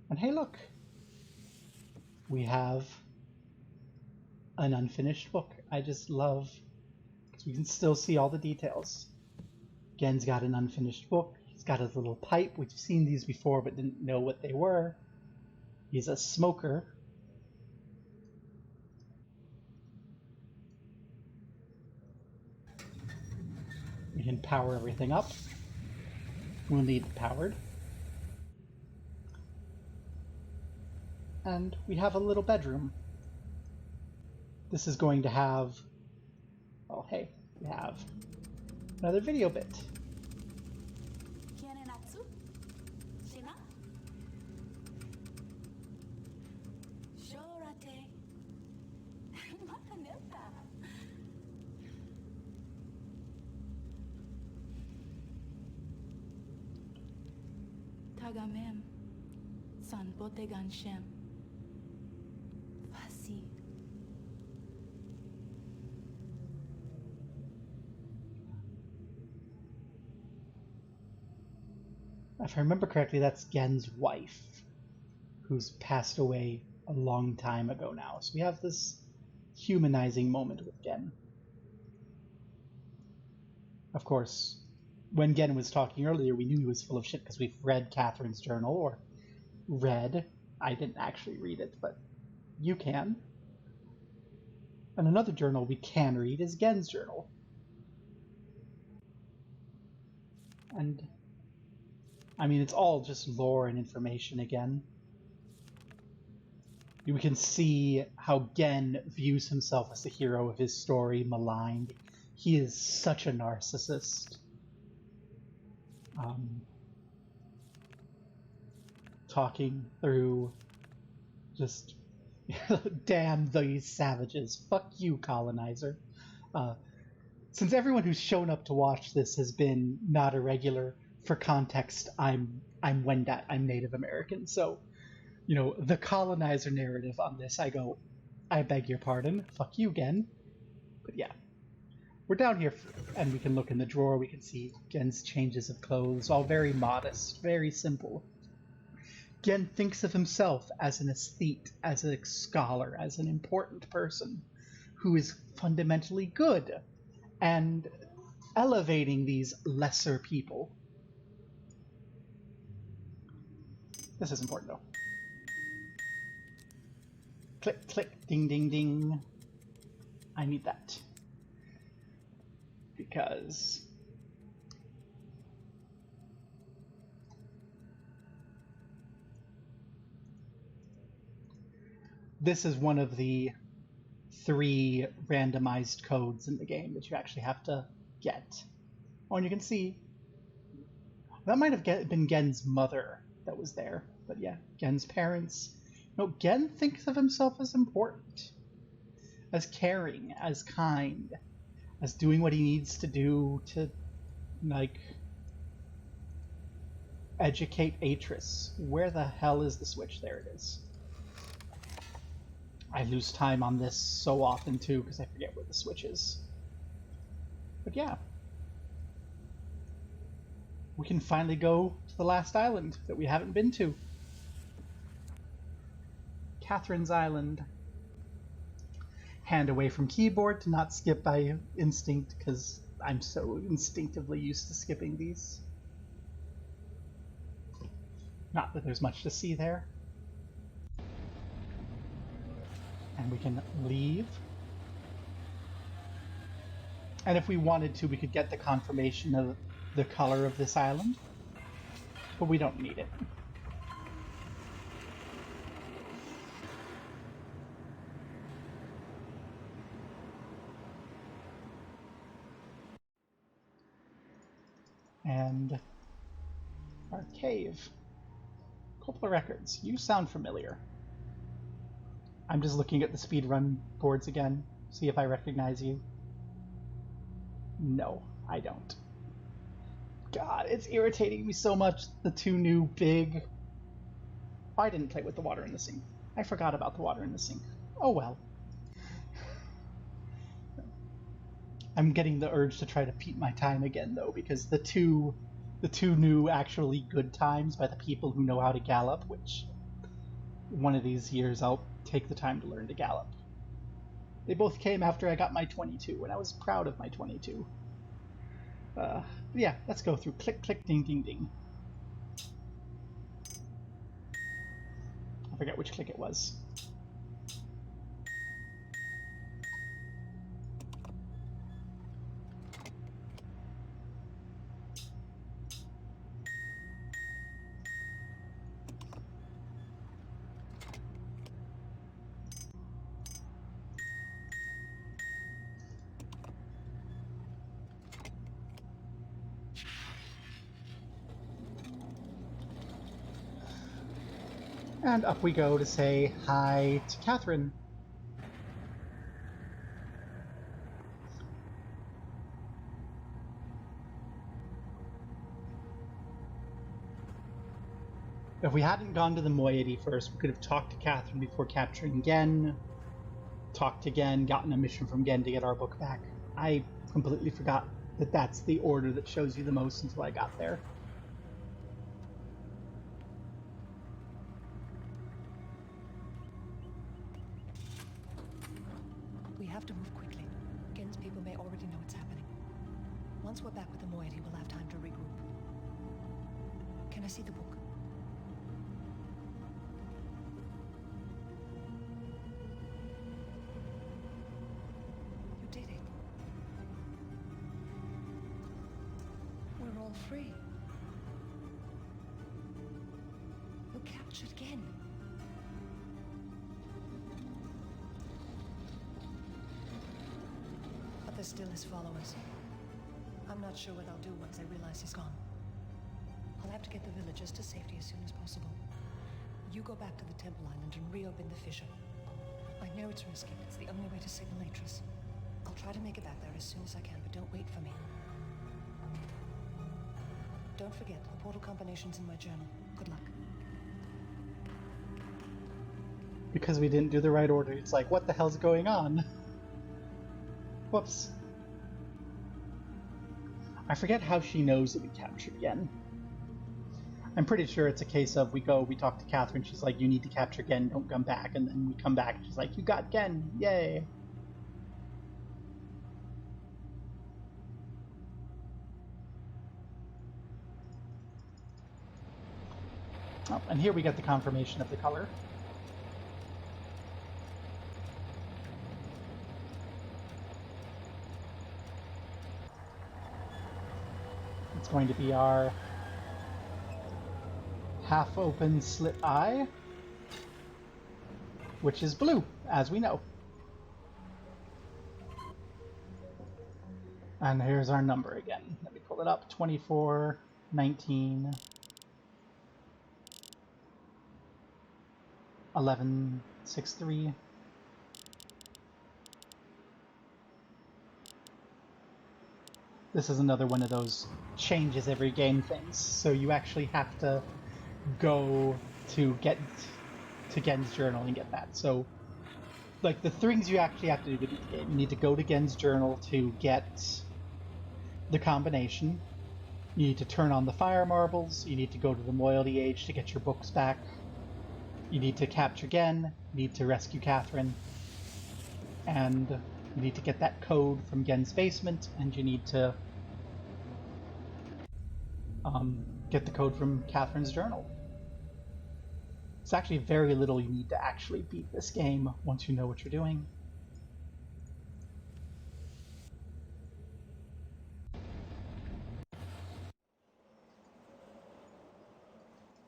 And hey, look. We have an unfinished book. I just love, because we can still see all the details. Gen's got an unfinished book. He's got his little pipe. We've seen these before but didn't know what they were. He's a smoker. We can power everything up. We'll need it powered. And we have a little bedroom. This is going to have... Oh, hey, we have another video bit. Tagamem, san botegan shem, fasi. If I remember correctly, that's Gen's wife, who's passed away a long time ago now. So we have this humanizing moment with Gen. Of course, when Gen was talking earlier, we knew he was full of shit because we've read Catherine's journal, or read. I didn't actually read it, but you can. And another journal we can read is Gen's journal. And, I mean, it's all just lore and information again. We can see how Gen views himself as the hero of his story, maligned. He is such a narcissist. Talking through just, damn these savages. Fuck you, colonizer. Since everyone who's shown up to watch this has been not a regular, for context, I'm Wendat, I'm Native American, so, you know, the colonizer narrative on this, I go, I beg your pardon, fuck you, Gen. But yeah, we're down here, and we can look in the drawer, we can see Gen's changes of clothes, all very modest, very simple. Gen thinks of himself as an aesthete, as a scholar, as an important person who is fundamentally good and elevating these lesser people. This is important though. Click, click, ding, ding, ding. I need that. Because this is one of the 3 randomized codes in the game that you actually have to get. Oh, and you can see that might have been Gen's mother that was there, but yeah, Gen's parents. No, Gen thinks of himself as important, as caring, as kind, as doing what he needs to do to, like, educate Atris. Where the hell is the switch? There it is. I lose time on this so often too because I forget where the switch is. But yeah. We can finally go to the last island that we haven't been to. Catherine's Island. Hand away from keyboard to not skip by instinct because I'm so instinctively used to skipping these. Not that there's much to see there. And we can leave. And if we wanted to, we could get the confirmation of the color of this island, but we don't need it. And our cave. Coppola Records. You sound familiar. I'm just looking at the speedrun boards again, see if I recognize you. No, I don't. God, it's irritating me so much, the 2 new big... Oh, I didn't play with the water in the sink. I forgot about the water in the sink. Oh well. I'm getting the urge to try to beat my time again, though, because the two new actually good times by the people who know how to gallop, which one of these years I'll take the time to learn to gallop. They both came after I got my 22, and I was proud of my 22. Yeah, let's go through click, click, ding, ding, ding. I forget which click it was. And up we go to say hi to Catherine. If we hadn't gone to the moiety first, we could have talked to Catherine before capturing Gen, talked to Gen, gotten a mission from Gen to get our book back. I completely forgot that that's the order that shows you the most until I got there. Once we're back with the moiety, we'll have time to regroup. Can I see the book? You did it. We're all free. You're captured again. But there still is followers. I'm not sure what I'll do once I realize he's gone. I'll have to get the villagers to safety as soon as possible. You go back to the Temple Island and reopen the fissure. I know it's risky, but it's the only way to signal Atris. I'll try to make it back there as soon as I can, but don't wait for me. Don't forget, the portal combination's in my journal. Good luck. Because we didn't do the right order, it's like, what the hell's going on? Whoops. I forget how she knows that we captured Gen. I'm pretty sure it's a case of we talk to Catherine, she's like, you need to capture Gen, don't come back, and then we come back, and she's like, you got Gen, yay! Oh, and here we get the confirmation of the color. It's going to be our half-open slit eye, which is blue, as we know. And here's our number again. Let me pull it up. 24, 19, 11, 63. This is another one of those changes every game things, so you actually have to go to Gen's journal and get that. So, like, the things you actually have to do to beat the game, you need to go to Gen's journal to get the combination, you need to turn on the fire marbles, you need to go to the Moiety Age to get your books back, you need to capture Gen, you need to rescue Catherine, and you need to get that code from Gen's basement, and you need to get the code from Catherine's journal. It's actually very little you need to actually beat this game once you know what you're doing.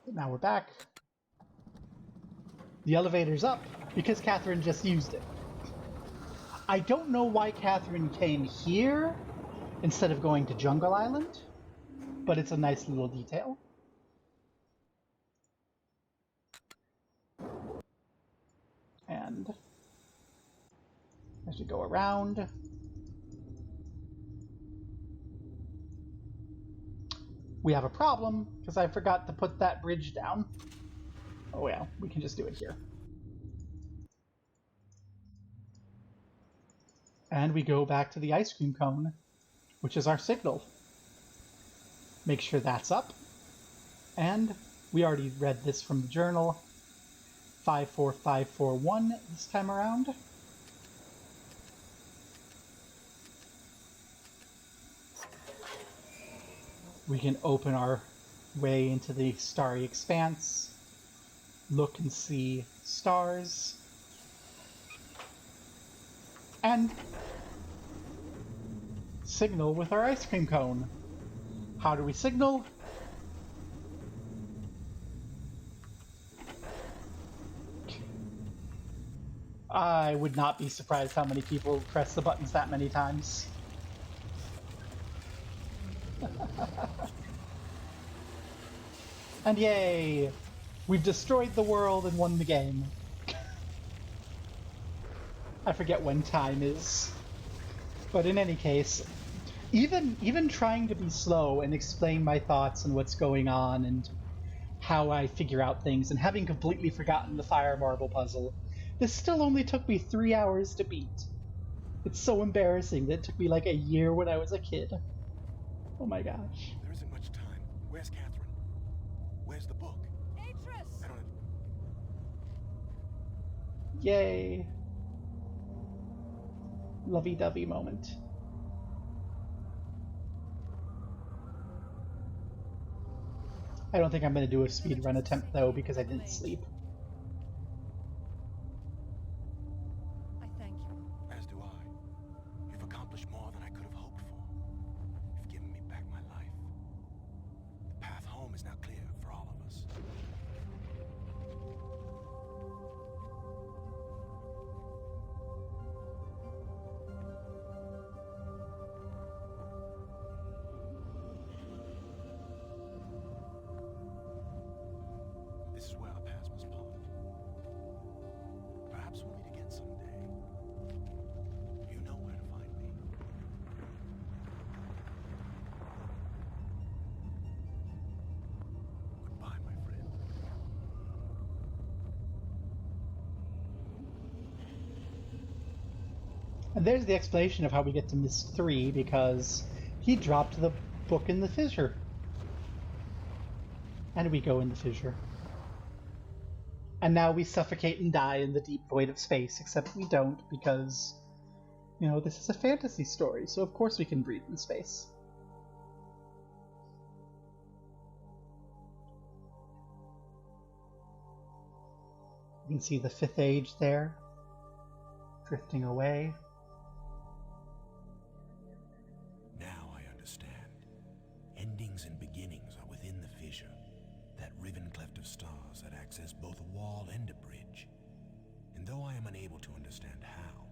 But now we're back. The elevator's up because Catherine just used it. I don't know why Catherine came here instead of going to Jungle Island, but it's a nice little detail. And as we go around, we have a problem because I forgot to put that bridge down. Oh well, we can just do it here. And we go back to the ice cream cone, which is our signal. Make sure that's up. And we already read this from the journal. 54541 this time around. We can open our way into the starry expanse, look and see stars, and signal with our ice cream cone. How do we signal? I would not be surprised how many people press the buttons that many times. And yay! We've destroyed the world and won the game. I forget when time is. But in any case, even trying to be slow and explain my thoughts and what's going on and how I figure out things, and having completely forgotten the fire marble puzzle, this still only took me 3 hours to beat. It's so embarrassing that it took me like a year when I was a kid. Oh my gosh. There isn't much time. Where's Catherine? Where's the book? Atris! I don't... Yay. Lovey-dovey moment. I don't think I'm going to do a speedrun attempt, though, because I didn't sleep. I thank you. As do I. You've accomplished more than I could have hoped for. You've given me back my life. The path home is now clear for all of us. This is where our paths must part. Perhaps we'll meet again someday. You know where to find me. Goodbye, my friend. And there's the explanation of how we get to Miss 3, because he dropped the book in the fissure. And we go in the fissure. And now we suffocate and die in the deep void of space, except we don't, because, you know, this is a fantasy story, so of course we can breathe in space. You can see the fifth age there, drifting away. Now I understand. Endings and beginnings are within the fissure. That riven cleft of stars that access both a wall and a bridge. And though I am unable to understand how,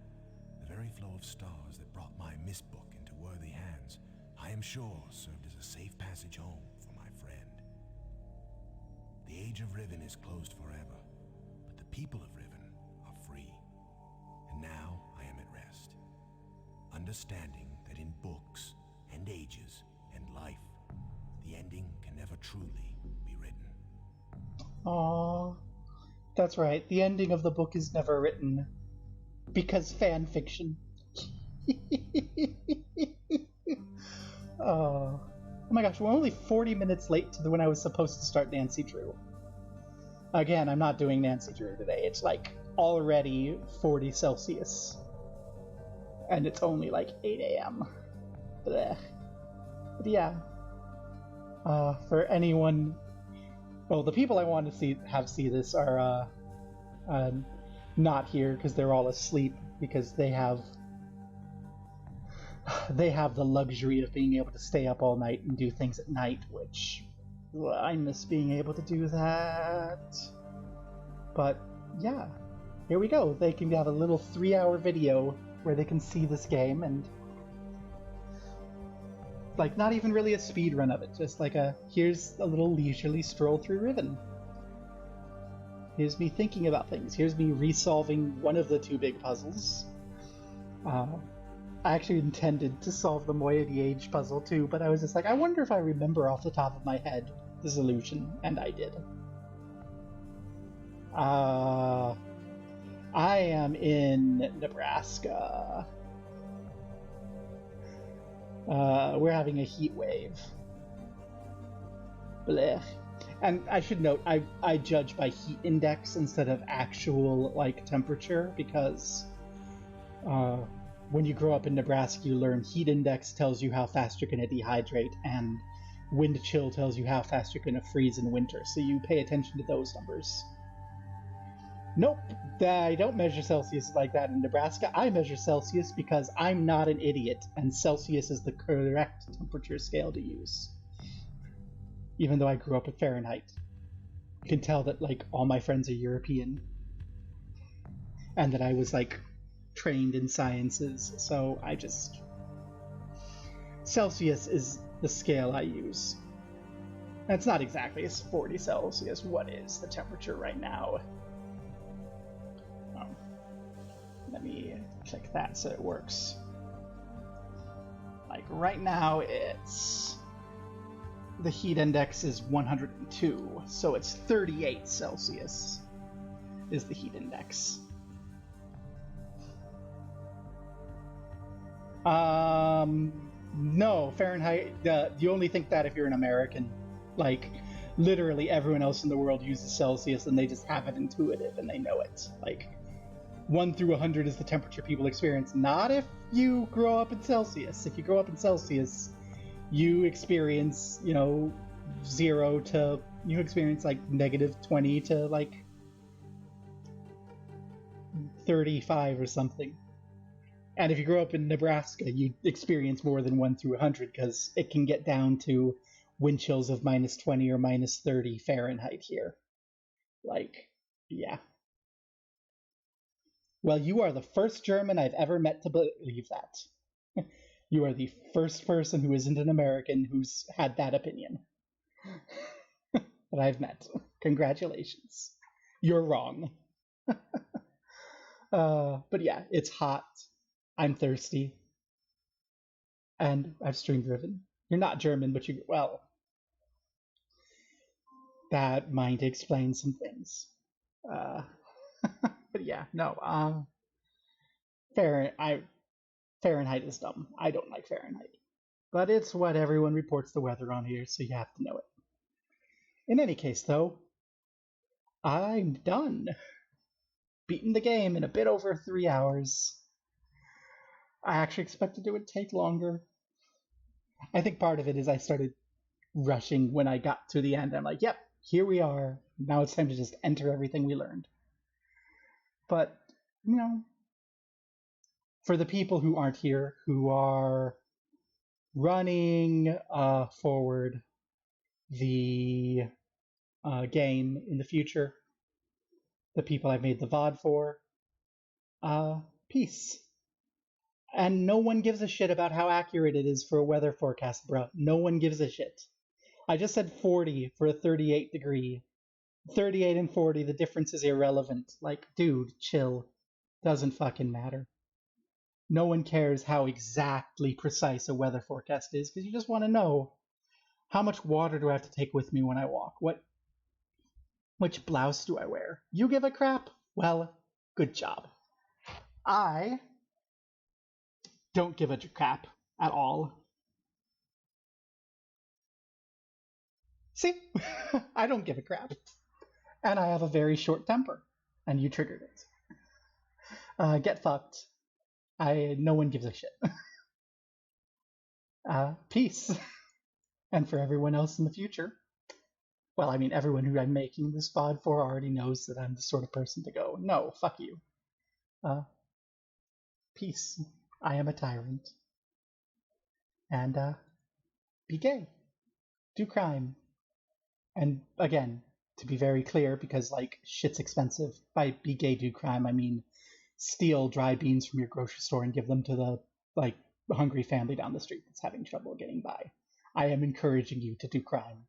the very flow of stars that brought my mist book into worthy hands, I am sure served as a safe passage home for my friend. The age of Riven is closed forever, but the people of Riven are free. And now I am at rest, understanding that in books and ages and life, the ending can never truly be written. Aww. That's right, the ending of the book is never written. Because fan fiction. Oh my gosh, we're only 40 minutes late to when I was supposed to start Nancy Drew. Again, I'm not doing Nancy Drew today. It's like already 40 Celsius. And it's only like 8 a.m. Blech. But yeah. For anyone... Well, the people I want to see this are not here because they're all asleep, because they have the luxury of being able to stay up all night and do things at night, which I miss being able to do that. But yeah, here we go. They can have a little 3-hour video where they can see this game, and like not even really a speed run of it, just like here's a little leisurely stroll through Riven. Here's me thinking about things. Here's me resolving one of the 2 big puzzles. I actually intended to solve the Moiety Age puzzle too, but I was just like, I wonder if I remember off the top of my head the solution, and I did. I am in Nebraska. We're having a heat wave. Blech. And I should note, I judge by heat index instead of actual, like, temperature, because when you grow up in Nebraska, you learn heat index tells you how fast you're going to dehydrate, and wind chill tells you how fast you're going to freeze in winter, so you pay attention to those numbers. Nope, I don't measure Celsius like that in Nebraska. I measure Celsius because I'm not an idiot, and Celsius is the correct temperature scale to use. Even though I grew up with Fahrenheit. You can tell that, like, all my friends are European. And that I was, like, trained in sciences, so I just... Celsius is the scale I use. And it's not exactly 40 Celsius. What is the temperature right now? Let me check that so it works. Like right now it's... The heat index is 102, so it's 38 Celsius is the heat index. No, Fahrenheit, you only think that if you're an American. Like, literally everyone else in the world uses Celsius and they just have it intuitive and they know it. Like, 1 through 100 is the temperature people experience, not if you grow up in Celsius. If you grow up in Celsius, you experience, you know, 0 to, you experience like -20 to like 35 or something. And if you grow up in Nebraska, you experience more than 1 through 100 because it can get down to wind chills of -20 or -30 Fahrenheit here. Like, yeah. Well, you are the first German I've ever met to believe that. You are the first person who isn't an American who's had that opinion that I've met. Congratulations. You're wrong. But yeah, it's hot. I'm thirsty. And I've streamed Riven. You're not German, but you, well, that might explain some things. But yeah, no. Fahrenheit is dumb. I don't like Fahrenheit. But it's what everyone reports the weather on here, so you have to know it. In any case, though, I'm done. Beaten the game in a bit over 3 hours. I actually expected it would take longer. I think part of it is I started rushing when I got to the end. I'm like, yep, here we are. Now it's time to just enter everything we learned. But, you know, for the people who aren't here, who are running forward the game in the future, the people I've made the VOD for, peace. And no one gives a shit about how accurate it is for a weather forecast, bro. No one gives a shit. I just said 40 for a 38 degree. 38 and 40, the difference is irrelevant. Like, dude, chill. Doesn't fucking matter. No one cares how exactly precise a weather forecast is, because you just want to know, how much water do I have to take with me when I walk? Which blouse do I wear? You give a crap? Well, good job. I don't give a crap at all. See? I don't give a crap. And I have a very short temper. And you triggered it. Get fucked. No one gives a shit. Peace. And for everyone else in the future, well, I mean, everyone who I'm making this VOD for already knows that I'm the sort of person to go, no, fuck you. Peace. I am a tyrant. And, be gay. Do crime. And again, to be very clear, because, like, shit's expensive, by be gay, do crime, I mean steal dry beans from your grocery store and give them to the, like, hungry family down the street that's having trouble getting by. I am encouraging you to do crime.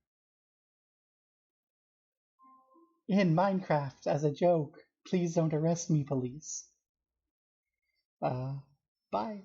In Minecraft, as a joke. Please don't arrest me, police. Bye.